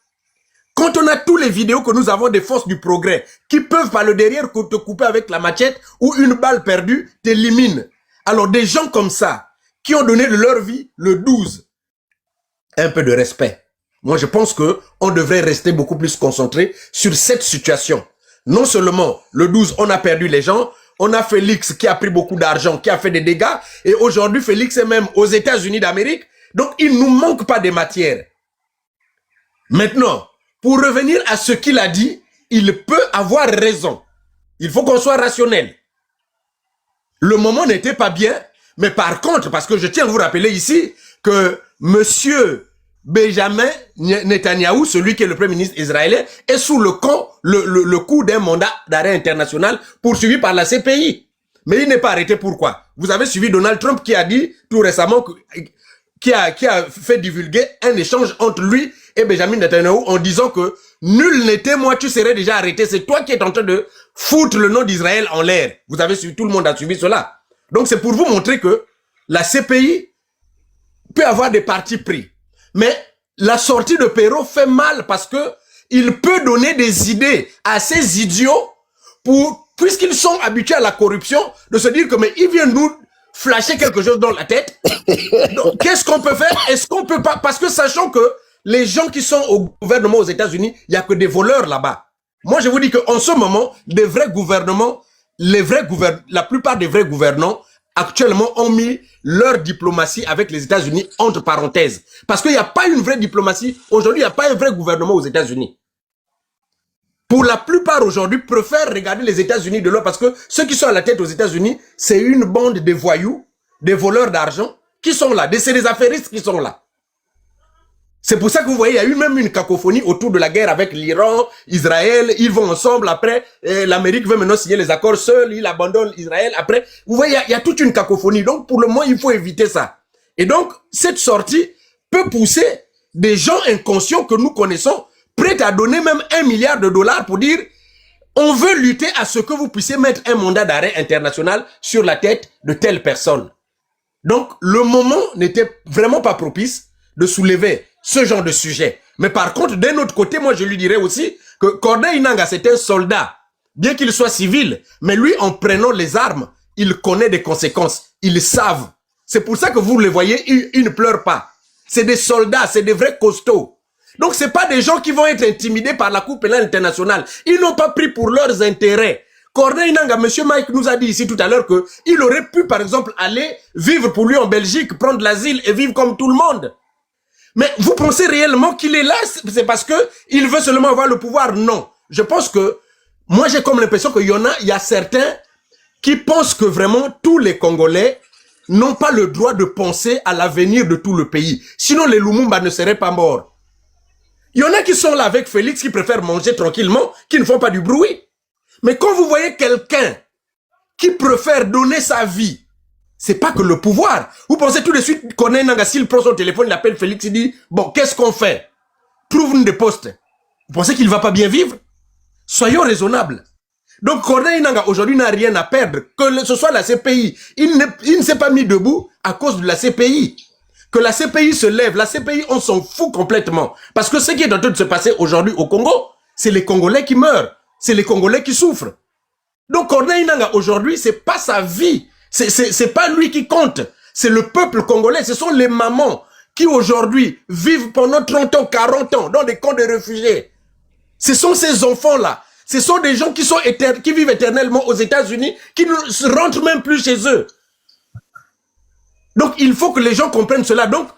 Quand on a tous les vidéos que nous avons des forces du progrès qui peuvent par le derrière te couper avec la machette ou une balle perdue t'élimine. Alors des gens comme ça, qui ont donné de leur vie le 12, un peu de respect. Moi, je pense que on devrait rester beaucoup plus concentré sur cette situation. Non seulement, le 12, on a perdu les gens, on a Félix qui a pris beaucoup d'argent, qui a fait des dégâts, et aujourd'hui, Félix est même aux États-Unis d'Amérique, donc il nous manque pas de matière. Maintenant, pour revenir à ce qu'il a dit, il peut avoir raison. Il faut qu'on soit rationnel. Le moment n'était pas bien, mais par contre, parce que je tiens à vous rappeler ici que monsieur Benjamin Netanyahou, celui qui est le premier ministre israélien, est sous le coup d'un mandat d'arrêt international poursuivi par la CPI. Mais il n'est pas arrêté. Pourquoi? Vous avez suivi Donald Trump qui a dit tout récemment, qui a fait divulguer un échange entre lui et Benjamin Netanyahou en disant que nul n'était moi, tu serais déjà arrêté. C'est toi qui es en train de foutre le nom d'Israël en l'air. Vous avez suivi, tout le monde a suivi cela. Donc c'est pour vous montrer que la CPI peut avoir des partis pris. Mais la sortie de Perrault fait mal parce que il peut donner des idées à ces idiots puisqu'ils sont habitués à la corruption, de se dire que mais il vient nous flasher quelque chose dans la tête. Donc qu'est-ce qu'on peut faire? Est-ce qu'on peut pas, parce que sachant que les gens qui sont au gouvernement aux États-Unis, il y a que des voleurs là-bas. Moi je vous dis qu'en ce moment, des vrais gouvernements, la plupart des vrais gouvernants actuellement ont mis leur diplomatie avec les États-Unis entre parenthèses. Parce qu'il n'y a pas une vraie diplomatie. Aujourd'hui, il n'y a pas un vrai gouvernement aux États-Unis. Pour la plupart aujourd'hui, préfèrent regarder les États-Unis de l'autre parce que ceux qui sont à la tête aux États-Unis, c'est une bande de voyous, des voleurs d'argent qui sont là. C'est des affairistes qui sont là. C'est pour ça que vous voyez, il y a eu même une cacophonie autour de la guerre avec l'Iran, Israël. Ils vont ensemble. Après, l'Amérique veut maintenant signer les accords seul. Il abandonne Israël. Après, vous voyez, il y a toute une cacophonie. Donc, pour le moment, il faut éviter ça. Et donc, cette sortie peut pousser des gens inconscients que nous connaissons, prêts à donner même $1 milliard pour dire on veut lutter à ce que vous puissiez mettre un mandat d'arrêt international sur la tête de telle personne. Donc, le moment n'était vraiment pas propice de soulever ce genre de sujet. Mais par contre, d'un autre côté, moi je lui dirais aussi que Corneille Nangaa, c'est un soldat, bien qu'il soit civil, mais lui, en prenant les armes, il connaît des conséquences. Ils savent. C'est pour ça que vous les voyez, ils ne pleurent pas. C'est des soldats, c'est des vrais costauds. Donc c'est pas des gens qui vont être intimidés par la Cour pénale internationale. Ils n'ont pas pris pour leurs intérêts. Corneille Nangaa, monsieur Mike nous a dit ici tout à l'heure que il aurait pu, par exemple, aller vivre pour lui en Belgique, prendre l'asile et vivre comme tout le monde. Mais vous pensez réellement qu'il est là, c'est parce que il veut seulement avoir le pouvoir? Non. Je pense que, moi j'ai comme l'impression qu'il y a certains qui pensent que vraiment tous les Congolais n'ont pas le droit de penser à l'avenir de tout le pays. Sinon les Lumumba ne seraient pas morts. Il y en a qui sont là avec Félix, qui préfèrent manger tranquillement, qui ne font pas du bruit. Mais quand vous voyez quelqu'un qui préfère donner sa vie, c'est pas que le pouvoir. Vous pensez tout de suite Corneille Nangaa, s'il prend son téléphone, il appelle Félix, il dit, bon, qu'est-ce qu'on fait? Trouve-nous des postes. Vous pensez qu'il va pas bien vivre? Soyons raisonnables. Donc Corneille Nangaa, aujourd'hui, n'a rien à perdre. Que ce soit la CPI. Il ne s'est pas mis debout à cause de la CPI. Que la CPI se lève. La CPI, on s'en fout complètement. Parce que ce qui est en train de se passer aujourd'hui au Congo, c'est les Congolais qui meurent. C'est les Congolais qui souffrent. Donc Corneille Nangaa, aujourd'hui, c'est pas sa vie. C'est pas lui qui compte. C'est le peuple congolais. Ce sont les mamans qui aujourd'hui vivent pendant 30 ans, 40 ans dans des camps de réfugiés. Ce sont ces enfants-là. Ce sont des gens qui vivent éternellement aux États-Unis, qui ne rentrent même plus chez eux. Donc il faut que les gens comprennent cela. Donc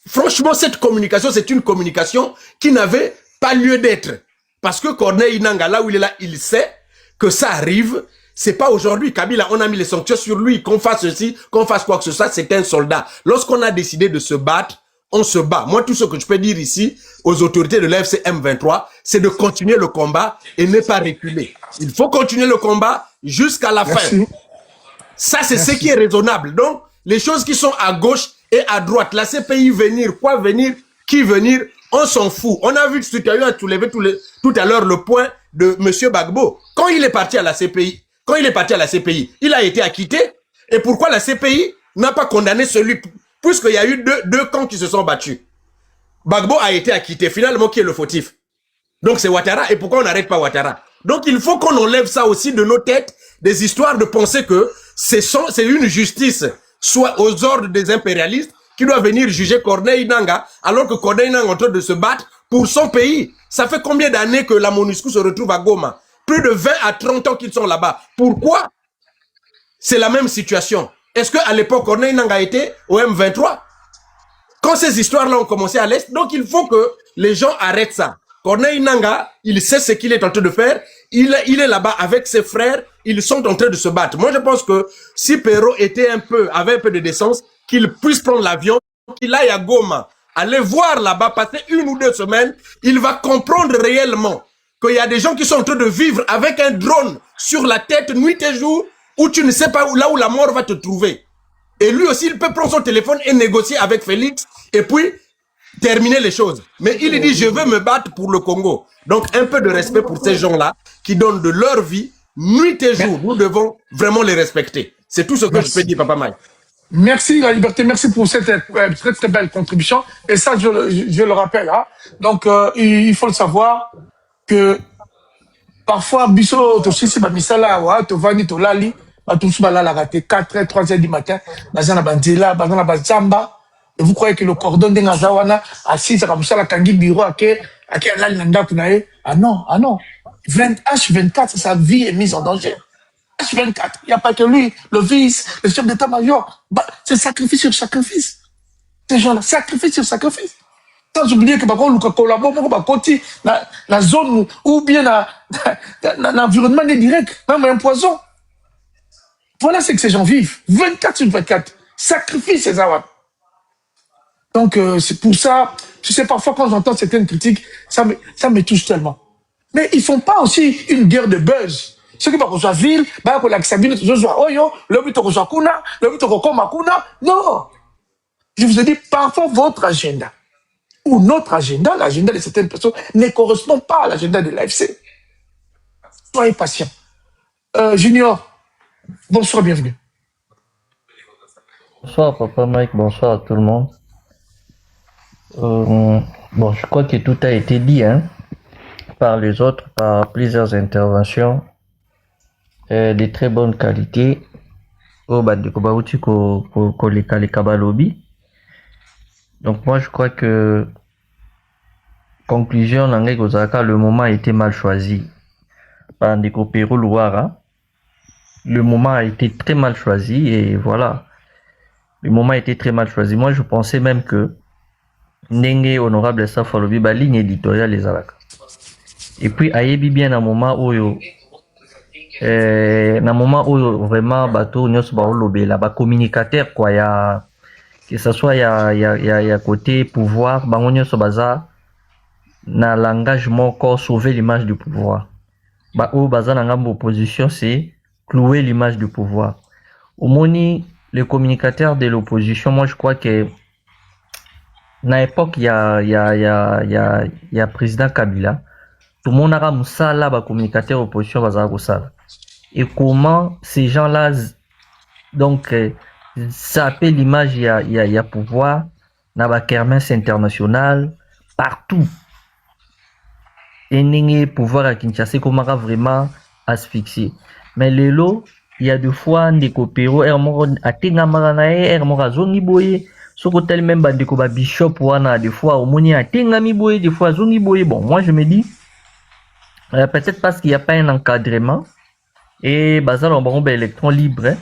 franchement, cette communication, c'est une communication qui n'avait pas lieu d'être. Parce que Corneille Nangaa, là où il est là, il sait que ça arrive. C'est pas aujourd'hui, Kabila, on a mis les sanctions sur lui, qu'on fasse ceci, qu'on fasse quoi que ce soit, c'est un soldat. Lorsqu'on a décidé de se battre, on se bat. Moi, tout ce que je peux dire ici aux autorités de l'AFC M23, c'est de continuer le combat et ne pas reculer. Il faut continuer le combat jusqu'à la fin. Ça, c'est ce qui est raisonnable. Donc, les choses qui sont à gauche et à droite, la CPI venir, quoi venir, qui venir, on s'en fout. On a vu tout à l'heure le point de M. Gbagbo. Quand il est parti à la CPI, il a été acquitté. Et pourquoi la CPI n'a pas condamné celui, puisqu'il y a eu deux camps qui se sont battus. Gbagbo a été acquitté. Finalement, qui est le fautif? Donc c'est Ouattara. Et pourquoi on n'arrête pas Ouattara? Donc il faut qu'on enlève ça aussi de nos têtes, des histoires de penser que c'est une justice, soit aux ordres des impérialistes, qui doit venir juger Corneille Nangaa, alors que Corneille Nangaa est en train de se battre pour son pays. Ça fait combien d'années que la MONUSCO se retrouve à Goma? Plus de 20 à 30 ans qu'ils sont là-bas. Pourquoi? C'est la même situation. Est-ce qu'à l'époque, Corneille Nangaa était au M23? Quand ces histoires-là ont commencé à l'Est, donc il faut que les gens arrêtent ça. Corneille Nangaa, il sait ce qu'il est en train de faire. Il est là-bas avec ses frères. Ils sont en train de se battre. Moi, je pense que si Perrault avait un peu de décence, qu'il puisse prendre l'avion, qu'il aille à Goma, aller voir là-bas, passer 1 ou 2 semaines, il va comprendre réellement qu'il y a des gens qui sont en train de vivre avec un drone sur la tête nuit et jour, où tu ne sais pas là où la mort va te trouver. Et lui aussi, il peut prendre son téléphone et négocier avec Félix, et puis terminer les choses. Mais il dit, je veux me battre pour le Congo. Donc, un peu de respect pour ces gens-là qui donnent de leur vie, nuit et jour. Nous devons vraiment les respecter. C'est tout ce que je peux dire, Papa Mike. Merci, la liberté. Merci pour cette très, très belle contribution. Et ça, je le rappelle. Hein. Donc, il faut le savoir que parfois, biso, to sisi ba misala, wa, to vani, to lali, ba tout ça, la raté 4h, 3h du matin, bazana bandila, bazana bazamba. Et vous croyez que le cordon de Ngazawana, assis, ça comme ça, la kangi bureau, à lali nanda kunae. Ah non, ah non. H24, sa vie est mise en danger. H24, il n'y a pas que lui, le vice, le chef d'état-major. Bah, c'est sacrifice sur sacrifice. Ces gens-là, sacrifice sur sacrifice. Sans oublier que on collabore pour la zone ou bien l'environnement est direct, même un poison. Voilà ce que ces gens vivent. 24 sur 24. Sacrifice ces Awad. Donc, c'est pour ça, je sais parfois quand j'entends certaines critiques, ça me touche tellement. Mais ils font pas aussi une guerre de buzz. Ceux qui vont rejoindre la ville, bah, la Sabine, le but de Kuna, le but de Kuna. Non! Je vous ai dit, parfois votre agenda, ou notre agenda, l'agenda de certaines personnes, ne correspond pas à l'agenda de l'AFC. Soyez patient. Junior, bonsoir, bienvenue. Bonsoir Papa Mike, bonsoir à tout le monde. Bon, je crois que tout a été dit hein, par les autres, par plusieurs interventions de très bonne qualité. Donc moi je crois que conclusion, le moment a été mal choisi par Ndeko Perrault Louara. Le moment a été très mal choisi et voilà. Le moment a été très mal choisi. Moi je pensais même que Ndenge honorable Safalobi ba ligne éditoriale les alaka. Et puis ayebi bien un moment où vraiment bateau nyos ba olobela ba communicateur quoi ya que ça soit ya côté pouvoir bango nyos baza na l'engagement encore sauver l'image du pouvoir. Ba o baza na ngambo opposition c'est clouer l'image du pouvoir. Au moni les communicateurs de l'opposition, moi je crois que na époque il y a président Kabila, tout le monde a musala ba communicateur opposition baza kosala. Et comment ces gens-là donc ça appelle l'image il y a pouvoir na ba kermesse international partout. Et n'engé pouvoir à Kinshasa comment vraiment asphyxier. Mais les lots il y a deux fois des coopéros ermo atenga maranae ermo zongi boye. Soko tel même bandeko ba bishop wana des fois au moni atenga mi boye des fois zongi boye. Bon moi je me dis peut-être parce qu'il n'y a pas un encadrement et bazar on ba électron libre hein,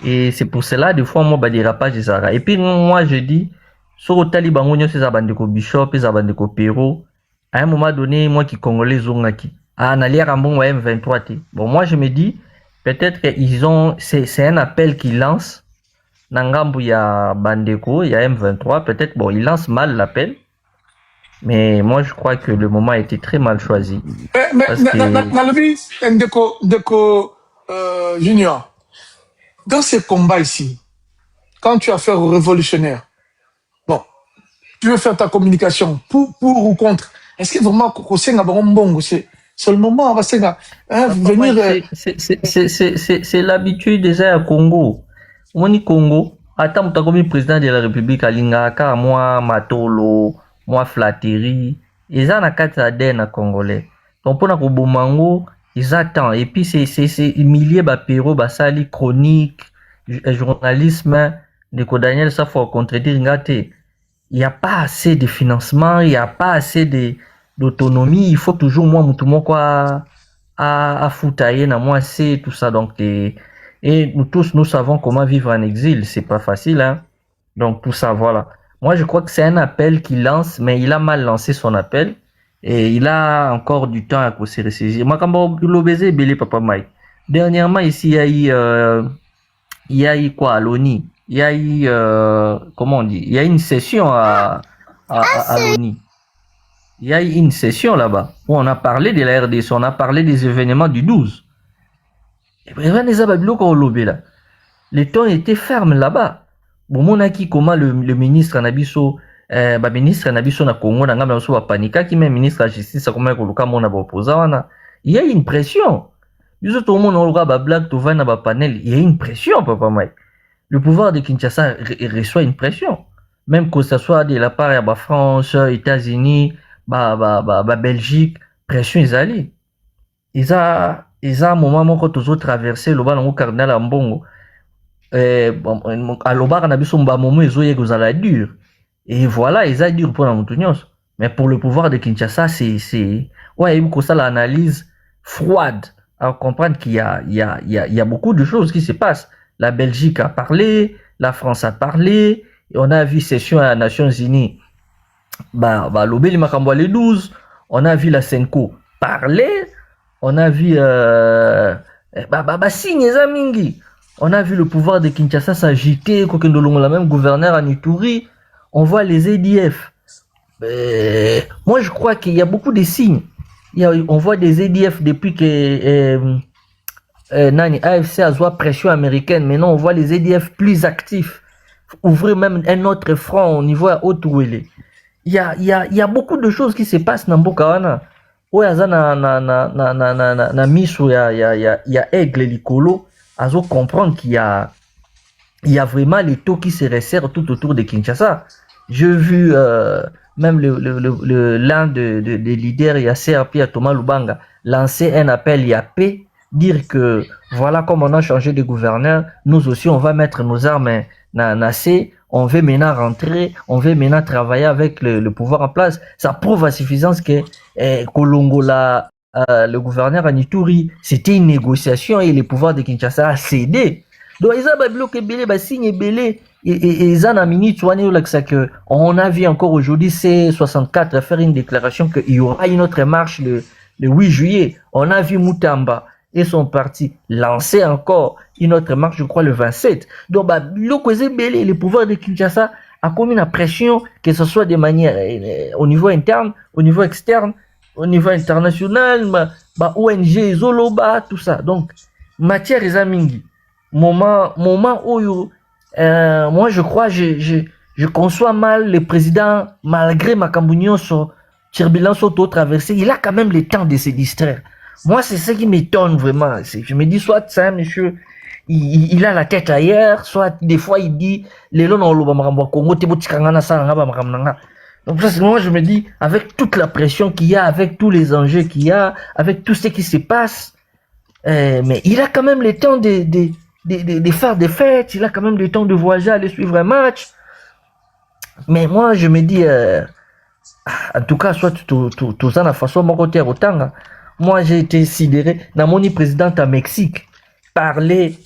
et c'est pour cela des fois moi ba dérapage ça. Et puis moi je dis soko talibango nyo ces bandeko bishop et bandeko pero à un moment donné moi qui congolais zongaki ah na lier ambon M23 t. Bon moi je me dis peut-être qu'ils ont c'est un appel qu'ils lancent. Nangambu ya bandeko, il y a M23, peut-être bon, il lance mal l'appel. Mais moi je crois que le moment a été très mal choisi. Mais Ndeko Junior, dans ces combats ici, quand tu as fait au révolutionnaire, bon, tu veux faire ta communication pour ou contre, est-ce que vraiment c'est le moment, on va venir. C'est l'habitude déjà à Congo. Moni Congo, attends, tu as comme président de la République Alingaka, moi Matolo, moi Flattery, ils ont un cadre congolais. Donc pour nous Bomango, ils attendent. Et puis c'est milliers de péros, basali chronique, journalisme, Ndeko Daniel, ça faut contredire ngate. Il n'y a pas assez de financement, il n'y a pas assez d'autonomie. Il faut toujours, moi, moutoumon, quoi, à foutailler, na moi, c'est tout ça. Donc, et nous tous, nous savons comment vivre en exil. C'est pas facile, hein. Donc, tout ça, voilà. Moi, je crois que c'est un appel qu'il lance, mais il a mal lancé son appel. Et il a encore du temps à se ressaisir. Moi, quand je l'ai belé, Papa Mike. Dernièrement, ici, il y a eu quoi à l'ONI? Il y a eu, comment on dit? Il y a eu une session à l'ONI. Il y a eu une session là-bas où on a parlé de la RDC, on a parlé des événements du 12. Et vraiment, les temps étaient fermes là-bas. Bon, mon aki, comment le ministre Anabiso, ministre Anabiso na Congo, na ngamba so panika qui même ministre de la justice, comment koluka mona ba opposant, il y a une pression. Biso tout le monde on ba blague to va na ba panel, il y a une pression, Papa Mike. Le pouvoir de Kinshasa reçoit une pression. Même que ce soit de la part de la France, États-Unis, Belgique, pression ils allaient. Ils ont un moment où ils ont traversé le bas dans le cardinal Ambongo. À l'obar, on a vu son bas moment, ils ont eu que dur. Et voilà, ils ont dur pour la montagne. Mais pour le pouvoir de Kinshasa, c'est. Ouais, il y a ça l'analyse froide. À comprendre qu'il y a beaucoup de choses qui se passent. La Belgique a parlé, la France a parlé, et on a vu session à les Nations Unies. L'Obéli Makambo les 12, on a vu la Senko parler, on a vu signe Zamingi. On a vu le pouvoir de Kinshasa s'agiter, la même gouverneur en Ituri. On voit les EDF. Moi, je crois qu'il y a beaucoup de signes. On voit des EDF depuis que AFC a joué pression américaine. Maintenant, on voit les EDF plus actifs. Ouvrir même un autre front au niveau Haute-Ouélé. Il y a beaucoup de choses qui se passent dans Bokawana. Où il y a Miso, il y a Aigle Likolo. À comprendre qu'il y a vraiment les taux qui se resserrent tout autour de Kinshasa. J'ai vu même l'un des leaders, il y a CRP, Thomas Lubanga, lancer un appel, il y a paix, dire que voilà comme on a changé de gouverneur, nous aussi on va mettre nos armes nassées, on veut maintenant rentrer, on veut maintenant travailler avec le pouvoir en place. Ça prouve à suffisance que Kolongola, le gouverneur en Ituri, c'était une négociation et le pouvoir de Kinshasa a cédé. Donc ils ont bloqué belé, signe belé et ils ont minute que on a vu encore aujourd'hui C64 faire une déclaration qu'il y aura une autre marche le 8 juillet. On a vu Moutamba et son parti lancer encore une autre marche, je crois, le 27. Donc, le pouvoir de Kinshasa a commis une pression, que ce soit de manière au niveau interne, au niveau externe, au niveau international, ONG, Zoloba, tout ça. Donc, matière Zamingi. Moment où, moi, je crois, je conçois mal le président, malgré ma cambunion sur turbulence auto-traversée, il a quand même le temps de se distraire. Moi, c'est ce qui m'étonne vraiment. Je me dis, soit c'est un monsieur, il a la tête ailleurs, soit des fois il dit, les lots dans le Congo, donc moi, je me dis, avec toute la pression qu'il y a, avec tous les enjeux qu'il y a, avec tout ce qui se passe, mais il a quand même le temps de faire des fêtes, il a quand même le temps de voyager, aller suivre un match. Mais moi, je me dis, en tout cas, soit tout ça, la façon, mon côté, autant, moi, j'ai été sidéré. Dans mon président à Mexique, parler,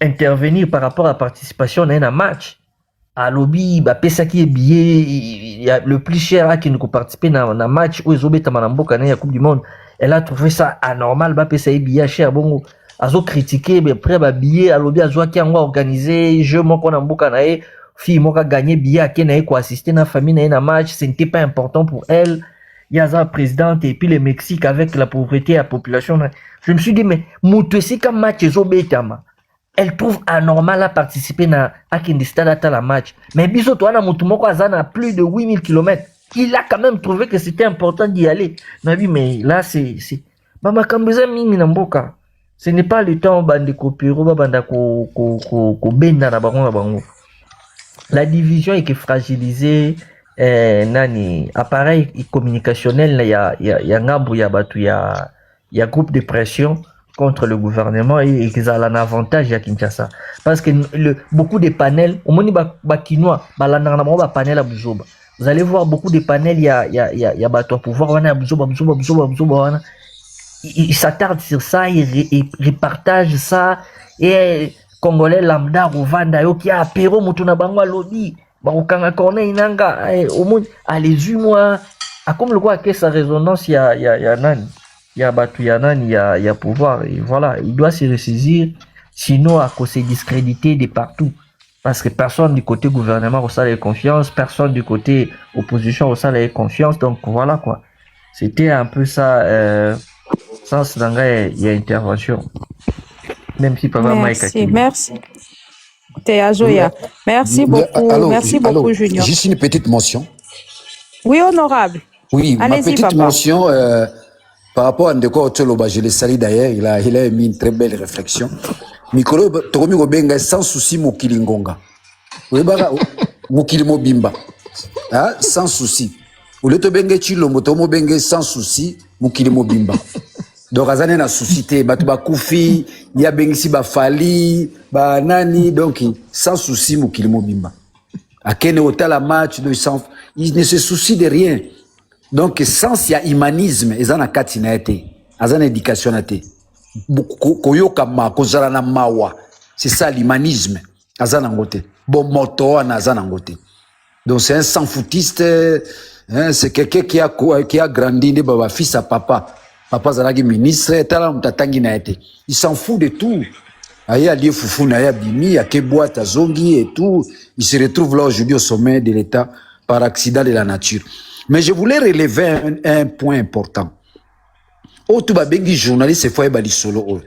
intervenir par rapport à la participation dans un match. À lobby, pesa qui est billet, le plus cher à qui nous participer dans un match où ils ont été dans la Coupe du Monde. Elle a trouvé ça anormal, pesa billet cher. Bon, azo critiqué, mais après, billet, à lobby, azo qui a organisé, jeu, mon qu'on a mbokanae, fille, mon qui a gagné billet, à qui n'a quoi assister dans la famille, dans un match, ce n'était pas important pour elle. Il y a un président et puis le Mexique avec la pauvreté et la population. Je me suis dit, mais Moutouessi, comme match, elle trouve anormal à participer à la match. Mais Biso, toi, a plus de 8000 km. Il a quand même trouvé que c'était important d'y aller. Mais là, c'est. Ce n'est pas le temps la division est fragilisée. Appareil communicationnel, il y a groupe de pression contre le gouvernement et qu'ils ont un avantage à Kinshasa. Parce que beaucoup de panels, au moins bakinois, panel à Buzoba. Vous allez voir beaucoup de panels, il y a bateau pouvoir, ils s'attardent sur ça, ils repartagent ça, et Congolais lambda, Rwanda, qui a apéro, Mutuna Bangwa lobby, Barukanga Corne, Inanga, au moins, allez-y, moi, comme le quoi que sa résonance, il y a Nani. Il y a Batuyanan, il y a pouvoir, et voilà, il doit se ressaisir, sinon à cause de discrédité de partout. Parce que personne du côté gouvernement reçoit les confiance, personne du côté opposition reçoit les confiance, donc voilà quoi. C'était un peu ça, sens dans il y a intervention. Même si pas vraiment Merci. Théa Joya. Merci beaucoup, merci beaucoup Junior. Juste une petite mention. Oui, honorable. Oui, ma allez-y, petite papa. mention par rapport à Ndeko Otoloba, je le salue d'ailleurs, il a mis une très belle réflexion. Mikolo Tokomi Gobenga sans souci Mokili Ngonga. Mokili Mobimba. Hein, sans souci. Ou le Tobenga Chilo Motomo Benga sans souci Mokili Mobimba. Donc azane na souci te batu ba kufi, ya bengisi ba fali, ba nani donc sans souci Mokili Mobimba. Akene otala match de sans il ne se soucie de rien. Donc, sans il y a humanisme, ils ont un katinete, ils ont une éducation. C'est ça l'humanisme. Ils ont un côté. Bon moto, ils ont un côté. Donc, c'est un sans-foutiste, hein, c'est quelqu'un qui a grandi, de fils à papa. Papa Zalagi ministre, il s'en fout de tout. Il y a des foufou, il y a bimi, il y a des boîtes à zongi et tout. Il se retrouve là aujourd'hui au sommet de l'État par accident de la nature. Mais je voulais relever un point important. Oh, tu vas bien journaliste, c'est fois solo.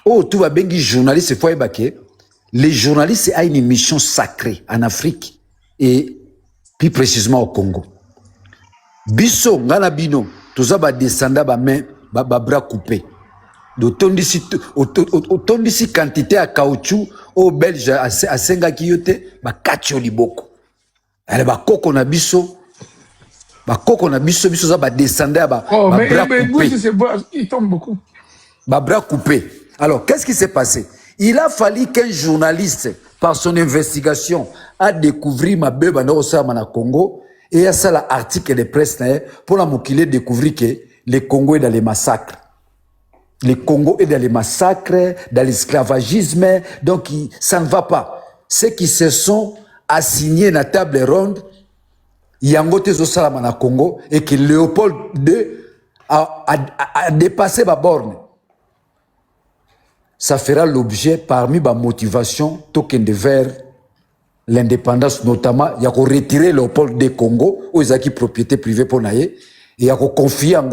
Oh, tu vas bien journaliste, c'est fois les journalistes ont une mission sacrée en Afrique et plus précisément au Congo. Biso, ngana bino, tous ba descendants ba main, ba bras coupés. Autant d'ici quantité à caoutchouc au Belge à senga kiyote, ba kacho liboko. Ale ba koko na biso. Biso ba descendant ba bras coupés. Il tombe beaucoup. Ba bras coupés. Alors, qu'est-ce qui s'est passé? Il a fallu qu'un journaliste, par son investigation, a découvert ma beba na Osama Congo et a ça l'article de presse pour la moukile découvrir que le Congo est dans les massacres. Le Congo est dans les massacres, dans l'esclavagisme, donc ça ne va pas. Ceux qui se sont assignés à la table ronde, Yango Tezo Salamana Congo, et que Léopold II a dépassé ma borne. Ça fera l'objet parmi ma motivation token de vers l'indépendance, notamment, il y a qu'on retirer Léopold II Congo, où ils ont qui propriété privée pour naïe, et il y a qu'on confie en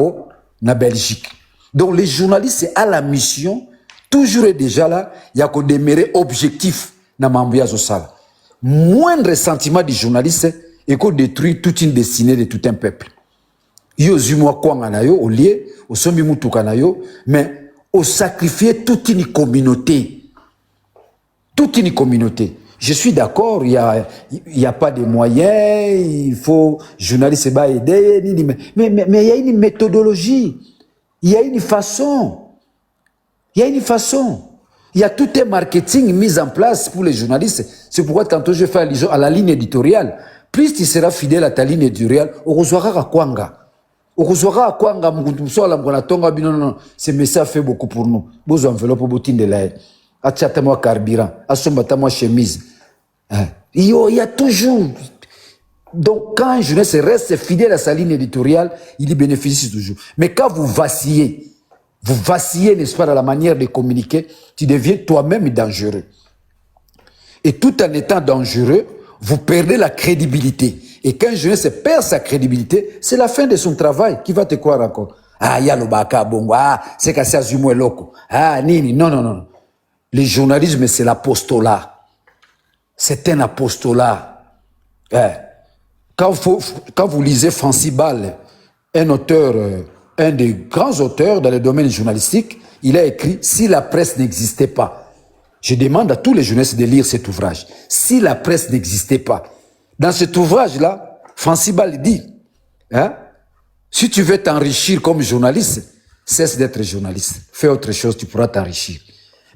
na Belgique. Donc les journalistes, c'est à la mission, toujours et déjà là, il y a qu'on demeurer objectif na Mambia Zosala. Moindre sentiment du journaliste, et qu'on détruit toute une destinée de tout un peuple. Yo zumwa kwanga na yo, au lieu, au sommi mutuka na yo, mais au sacrifier toute une communauté. Toute une communauté. Je suis d'accord, il y a pas de moyens, il faut, journaliste va aider, mais il y a une méthodologie, il y a une façon. Il y a une façon. Il y a tout un marketing mis en place pour les journalistes. C'est pourquoi tantôt je fais allusion à la ligne éditoriale. Plus tu seras fidèle à ta ligne éditoriale, au reçoira à Kwanga. Au reçoira à Kwanga, non, ce message fait beaucoup pour nous. Vous enveloppes au bout de l'air. Atchatez-moi carburant, assombatez-moi chemise. Il y a toujours. Donc, quand un journaliste reste fidèle à sa ligne éditoriale, il y bénéficie toujours. Mais quand vous vacillez, n'est-ce pas, dans la manière de communiquer, tu deviens toi-même dangereux. Et tout en étant dangereux, vous perdez la crédibilité. Et quand un journaliste perd sa crédibilité, c'est la fin de son travail. Qui va te croire encore? Ah, il y a le baka bongo. Ah, c'est qu'à Zumou et loco. Ah, nini. Non. Le journalisme, c'est l'apostolat. C'est un apostolat. Quand vous lisez Francis Ball, un auteur, un des grands auteurs dans le domaine journalistique, il a écrit « Si la presse n'existait pas ». Je demande à tous les journalistes de lire cet ouvrage. Si la presse n'existait pas. Dans cet ouvrage-là, Francis Ball dit, si tu veux t'enrichir comme journaliste, cesse d'être journaliste. Fais autre chose, tu pourras t'enrichir.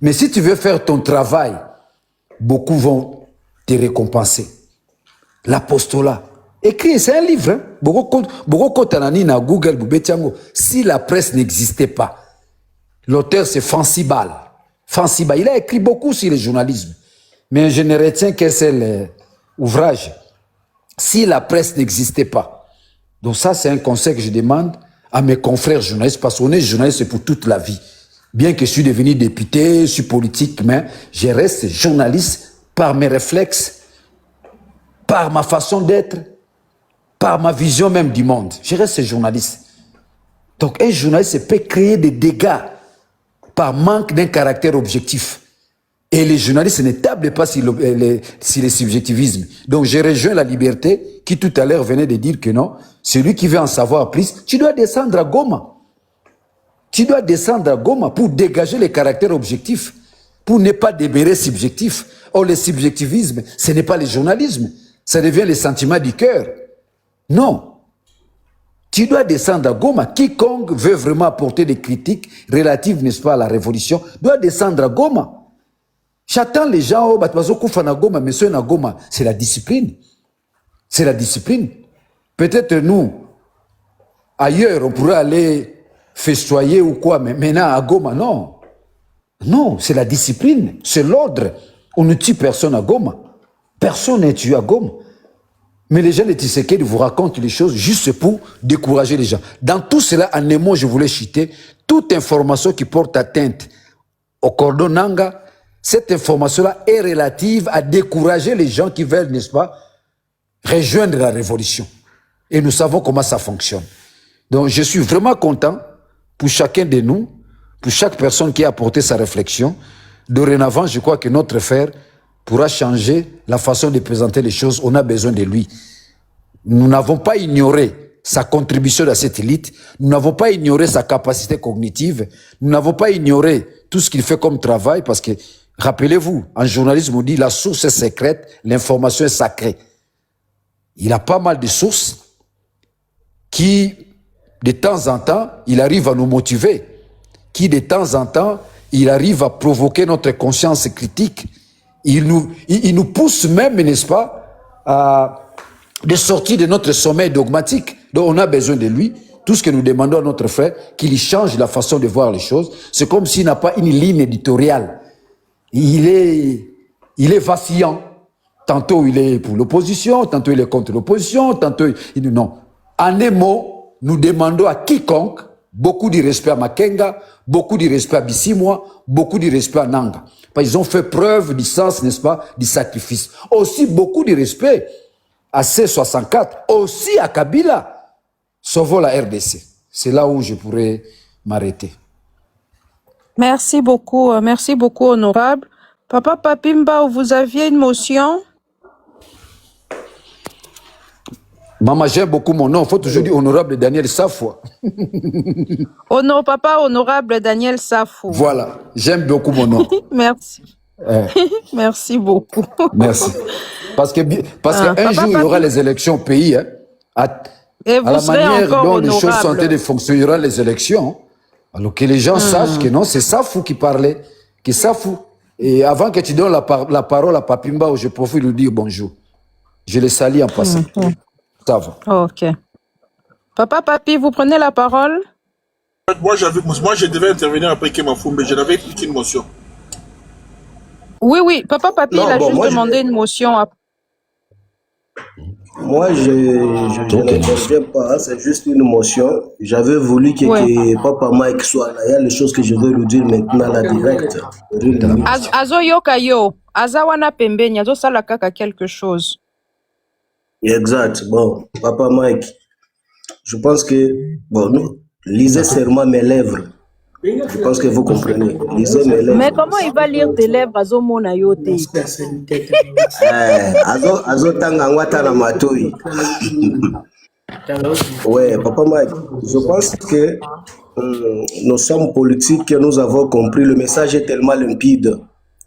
Mais si tu veux faire ton travail, beaucoup vont te récompenser. L'apostolat. Écrit, c'est un livre. Hein? Beaucoup Tanani na Google, si la presse n'existait pas, l'auteur c'est Fancy Ball. Fancy Ball. Il a écrit beaucoup sur le journalisme. Mais je ne retiens qu'un seul ouvrage. Si la presse n'existait pas. Donc ça, c'est un conseil que je demande à mes confrères journalistes, parce qu'on est journaliste pour toute la vie. Bien que je suis devenu député, je suis politique, mais je reste journaliste par mes réflexes, par ma façon d'être, par ma vision même du monde. Je reste journaliste. Donc un journaliste peut créer des dégâts par manque d'un caractère objectif. Et les journalistes ne tablent pas sur les subjectivismes. Donc j'ai rejoint la liberté qui tout à l'heure venait de dire que non, celui qui veut en savoir plus, tu dois descendre à Goma. Tu dois descendre à Goma pour dégager les caractères objectifs, pour ne pas déberrer subjectif. Or, le subjectivisme, ce n'est pas le journalisme, ça devient le sentiment du cœur. Non. Tu dois descendre à Goma. Quiconque veut vraiment apporter des critiques relatives, n'est-ce pas, à la révolution, doit descendre à Goma. J'attends les gens, c'est la discipline. C'est la discipline. Peut-être nous, ailleurs, on pourrait aller festoyer ou quoi, mais maintenant à Goma, non. Non, c'est la discipline, c'est l'ordre. On ne tue personne à Goma. Personne n'est tué à Goma. Mais les gens de Tshisekedi vous racontent les choses juste pour décourager les gens. Dans tout cela, en un mot, je voulais citer toute information qui porte atteinte au cordon Nanga. Cette information-là est relative à décourager les gens qui veulent, n'est-ce pas, rejoindre la révolution. Et nous savons comment ça fonctionne. Donc, je suis vraiment content pour chacun de nous, pour chaque personne qui a apporté sa réflexion. Dorénavant, je crois que notre frère pourra changer la façon de présenter les choses. On a besoin de lui. Nous n'avons pas ignoré sa contribution à cette élite. Nous n'avons pas ignoré sa capacité cognitive. Nous n'avons pas ignoré tout ce qu'il fait comme travail parce que, rappelez-vous, en journalisme, on dit la source est secrète, l'information est sacrée. Il a pas mal de sources qui, de temps en temps, il arrive à nous motiver, qui, de temps en temps, il arrive à provoquer notre conscience critique. Il nous pousse même, n'est-ce pas, à de sortir de notre sommeil dogmatique. Donc on a besoin de lui. Tout ce que nous demandons à notre frère, qu'il change la façon de voir les choses. C'est comme s'il n'a pas une ligne éditoriale. Il est vacillant. Tantôt il est pour l'opposition, tantôt il est contre l'opposition, tantôt il... Non. En un mot, nous demandons à quiconque beaucoup de respect à Makenga, beaucoup de respect à Bissimwa, beaucoup de respect à Nanga. Parce qu'ils ont fait preuve du sens, n'est-ce pas, du sacrifice. Aussi beaucoup de respect à C64, aussi à Kabila, sauvons la RDC. C'est là où je pourrais m'arrêter. Merci beaucoup, honorable. Papa Papimba, vous aviez une motion? Maman, j'aime beaucoup mon nom. Il faut toujours dire honorable Daniel Safou. Papa honorable Daniel Safou. Voilà, j'aime beaucoup mon nom. Merci. Merci beaucoup. Merci. Parce qu'un jour, il y aura les élections au pays. Hein, et vous à la serez manière encore dont honorable. les choses sont en train de fonctionner, il y aura les élections. Alors que les gens sachent que non, c'est Safou qui parlait. Que Safou. Et avant que tu donnes la parole à Papimba, je profite de lui dire bonjour. Je les salue en passant. Ça va. Ok. Papa Papi, vous prenez la parole? Moi, je devais intervenir après Kemafou, mais je n'avais plus qu'une motion. Oui, Papa Papi, il a juste demandé une motion. Moi, je n'interviens pas, c'est juste une motion. J'avais voulu que Papa Mike soit là. Il y a les choses que je veux lui dire maintenant, la direct. Azo yokayo, azawana pembeni, azo sala kaka quelque chose. Exact. Bon, Papa Mike, je pense que, lisez seulement mes lèvres. Je pense que vous comprenez. Lisez mes lèvres. Mais comment il va lire tes lèvres à Zomona Yote? Azo tanga ngwata na matoi. Ouais, Papa Mike, je pense que nous sommes politiques, nous avons compris. Le message est tellement limpide.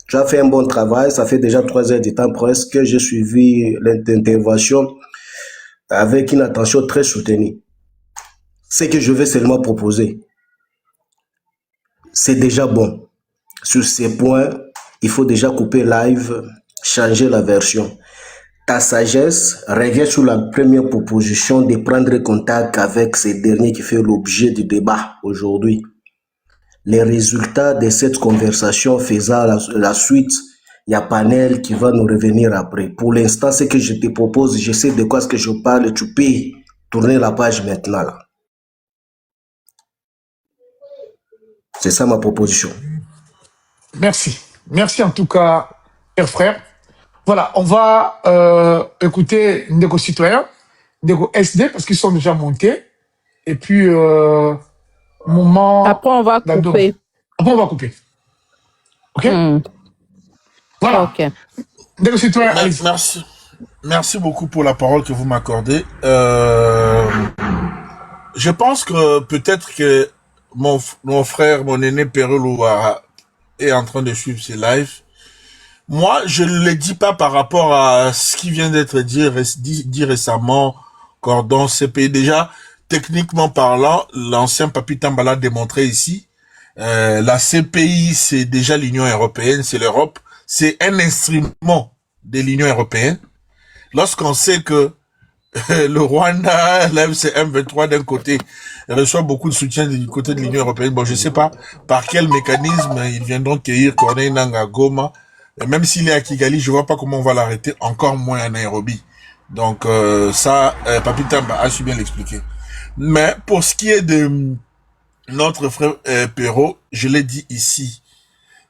Tu as fait un bon travail. Ça fait déjà 3 heures de temps presque que j'ai suivi l'intervention avec une attention très soutenue. Ce que je vais seulement proposer, c'est déjà bon. Sur ces points, il faut déjà couper live, changer la version. Ta sagesse revient sur la première proposition de prendre contact avec ces derniers qui fait l'objet du débat aujourd'hui. Les résultats de cette conversation faisant la suite, il y a Panel qui va nous revenir après. Pour l'instant, ce que je te propose, je sais de quoi est-ce que je parle, tu peux tourner la page maintenant. Là. C'est ça ma proposition. Merci. Merci en tout cas, cher frère. Voilà, on va écouter Ndeko Citoyen, Ndeko SD, parce qu'ils sont déjà montés. Et puis, moment... Après, on va couper. Après, on va couper. OK? Voilà. OK. Ndeko Citoyen, merci. Merci beaucoup pour la parole que vous m'accordez. Je pense que peut-être que mon frère, mon aîné Perelou est en train de suivre ses lives. Moi, je ne le dis pas par rapport à ce qui vient d'être dit récemment, Cordon, CPI. Déjà, techniquement parlant, l'ancien Papi Tambala a démontré ici, la CPI, c'est déjà l'Union européenne, c'est l'Europe, c'est un instrument de l'Union européenne. Lorsqu'on sait que le Rwanda, l'FCM 23 d'un côté, reçoit beaucoup de soutien du côté de l'Union européenne. Bon, je sais pas par quel mécanisme ils viendront cueillir Corneille Nangaa Goma. Et même s'il est à Kigali, je vois pas comment on va l'arrêter, encore moins à Nairobi. Donc ça, Papi Tamba a su bien l'expliquer. Mais pour ce qui est de notre frère Perrault, je l'ai dit ici,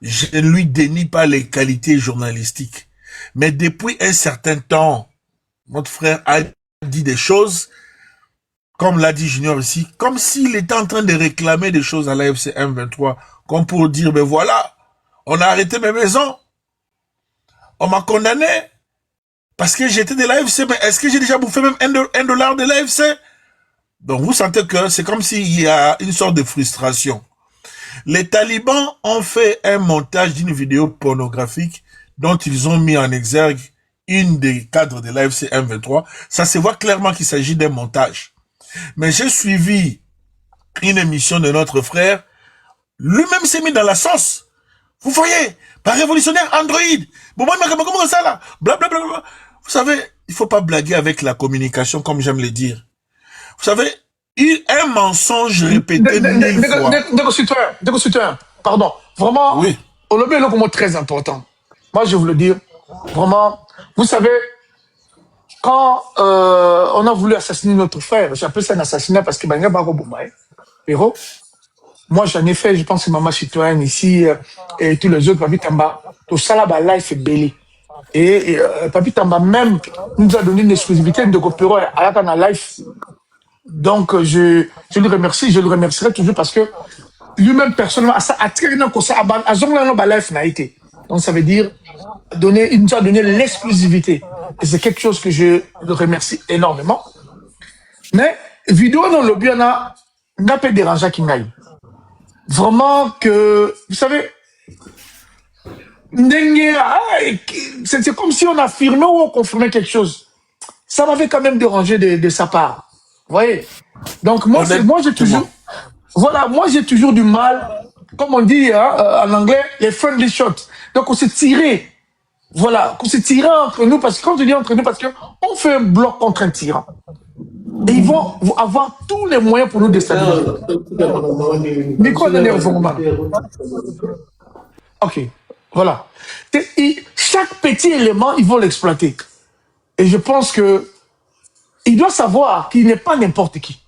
je ne lui dénie pas les qualités journalistiques. Mais depuis un certain temps, notre frère a dit des choses, comme l'a dit Junior ici, comme s'il était en train de réclamer des choses à la FCM 23, comme pour dire, ben voilà, on a arrêté mes maisons, on m'a condamné, parce que j'étais de l'AFC, mais est-ce que j'ai déjà bouffé même $1 de l'AFC? Donc vous sentez que c'est comme s'il y a une sorte de frustration. Les talibans ont fait un montage d'une vidéo pornographique dont ils ont mis en exergue une des cadres de l'AFC M23. Ça se voit clairement qu'il s'agit d'un montage. Mais j'ai suivi une émission de notre frère. Lui-même s'est mis dans la sauce. Vous voyez, par révolutionnaire Android. Bon, moi, comment ça là? Blablabla. Vous savez, il faut pas blaguer avec la communication, comme j'aime le dire. Vous savez, un mensonge répété 1000 fois. Ndeko Citoyen, pardon. Vraiment, oui. On le met là comme très important. Moi, je veux le dire. Vraiment, vous savez, quand on a voulu assassiner notre frère, j'appelle ça un assassinat parce que Banga Baro Boumaï, Péro, moi j'en ai fait, je pense que Maman Citoyenne ici et tous les autres, Papi Tamba, tout ça là, life est belé. Et Papi Tamba même nous a donné une exclusivité de Péro à la life. Donc je le remercie, je le remercierai toujours parce que lui-même personnellement a très bien ça à Zongla no life n'a été. Donc ça veut dire il nous a donné l'exclusivité. Et c'est quelque chose que je le remercie énormément. Mais vidéo dans le bien n'a pas dérangé qui n'aille. Vraiment que, vous savez, c'est comme si on affirmait ou on confirmait quelque chose. Ça m'avait quand même dérangé de sa part. Vous voyez? Donc moi j'ai toujours, voilà, moi j'ai toujours du mal, comme on dit en anglais, les friendly shots. Donc on s'est tiré. Voilà, qu'on s'est tiré entre nous, parce que quand je dis entre nous, parce qu'on fait un bloc contre un tyran. Et ils vont avoir tous les moyens pour nous déstabiliser. Micro d'énervement. Ok, voilà. Chaque petit élément, ils vont l'exploiter. Et je pense que il doit savoir qu'il n'est pas n'importe qui.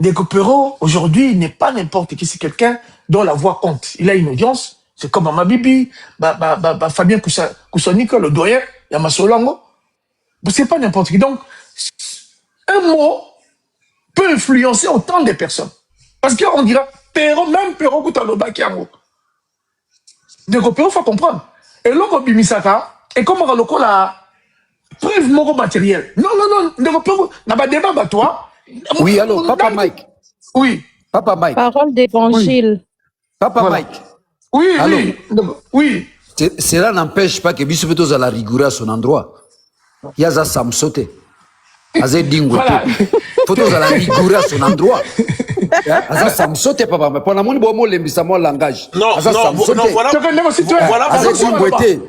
Ndeko Perrault, aujourd'hui, il n'est pas n'importe qui. C'est quelqu'un dont la voix compte. Il a une audience. C'est comme Mama Bibi, Fabien Koussonika, le doyen, Yamasolango. C'est pas n'importe qui. Donc, un mot peut influencer autant de personnes. Parce qu'on dira, Perrault, même Perrault, Koutaloba, Kiango. Ndeko Perrault, il faut comprendre. Et l'autre Bimisaka, et comme on a la preuve moro matérielle. Non, Ndeko Perrault, n'a pas débat, toi. Oui, allô, Papa Mike. Oui. Papa Mike. Parole d'évangile. Papa Voilà. Mike. Oui, allô. Oui. Cela n'empêche pas que Bissou à la rigoureux à son endroit. Il y a ça me sauter. Aza dingo. Voilà. Faut que la rigoureux à son endroit. Aza Samson te papa. Mais pour la moni bomo lembisa mo langage. Non, Aza non, Samson non, te. voilà. Tu connais aussi, tu es- Voilà, Aza Aza dingo te.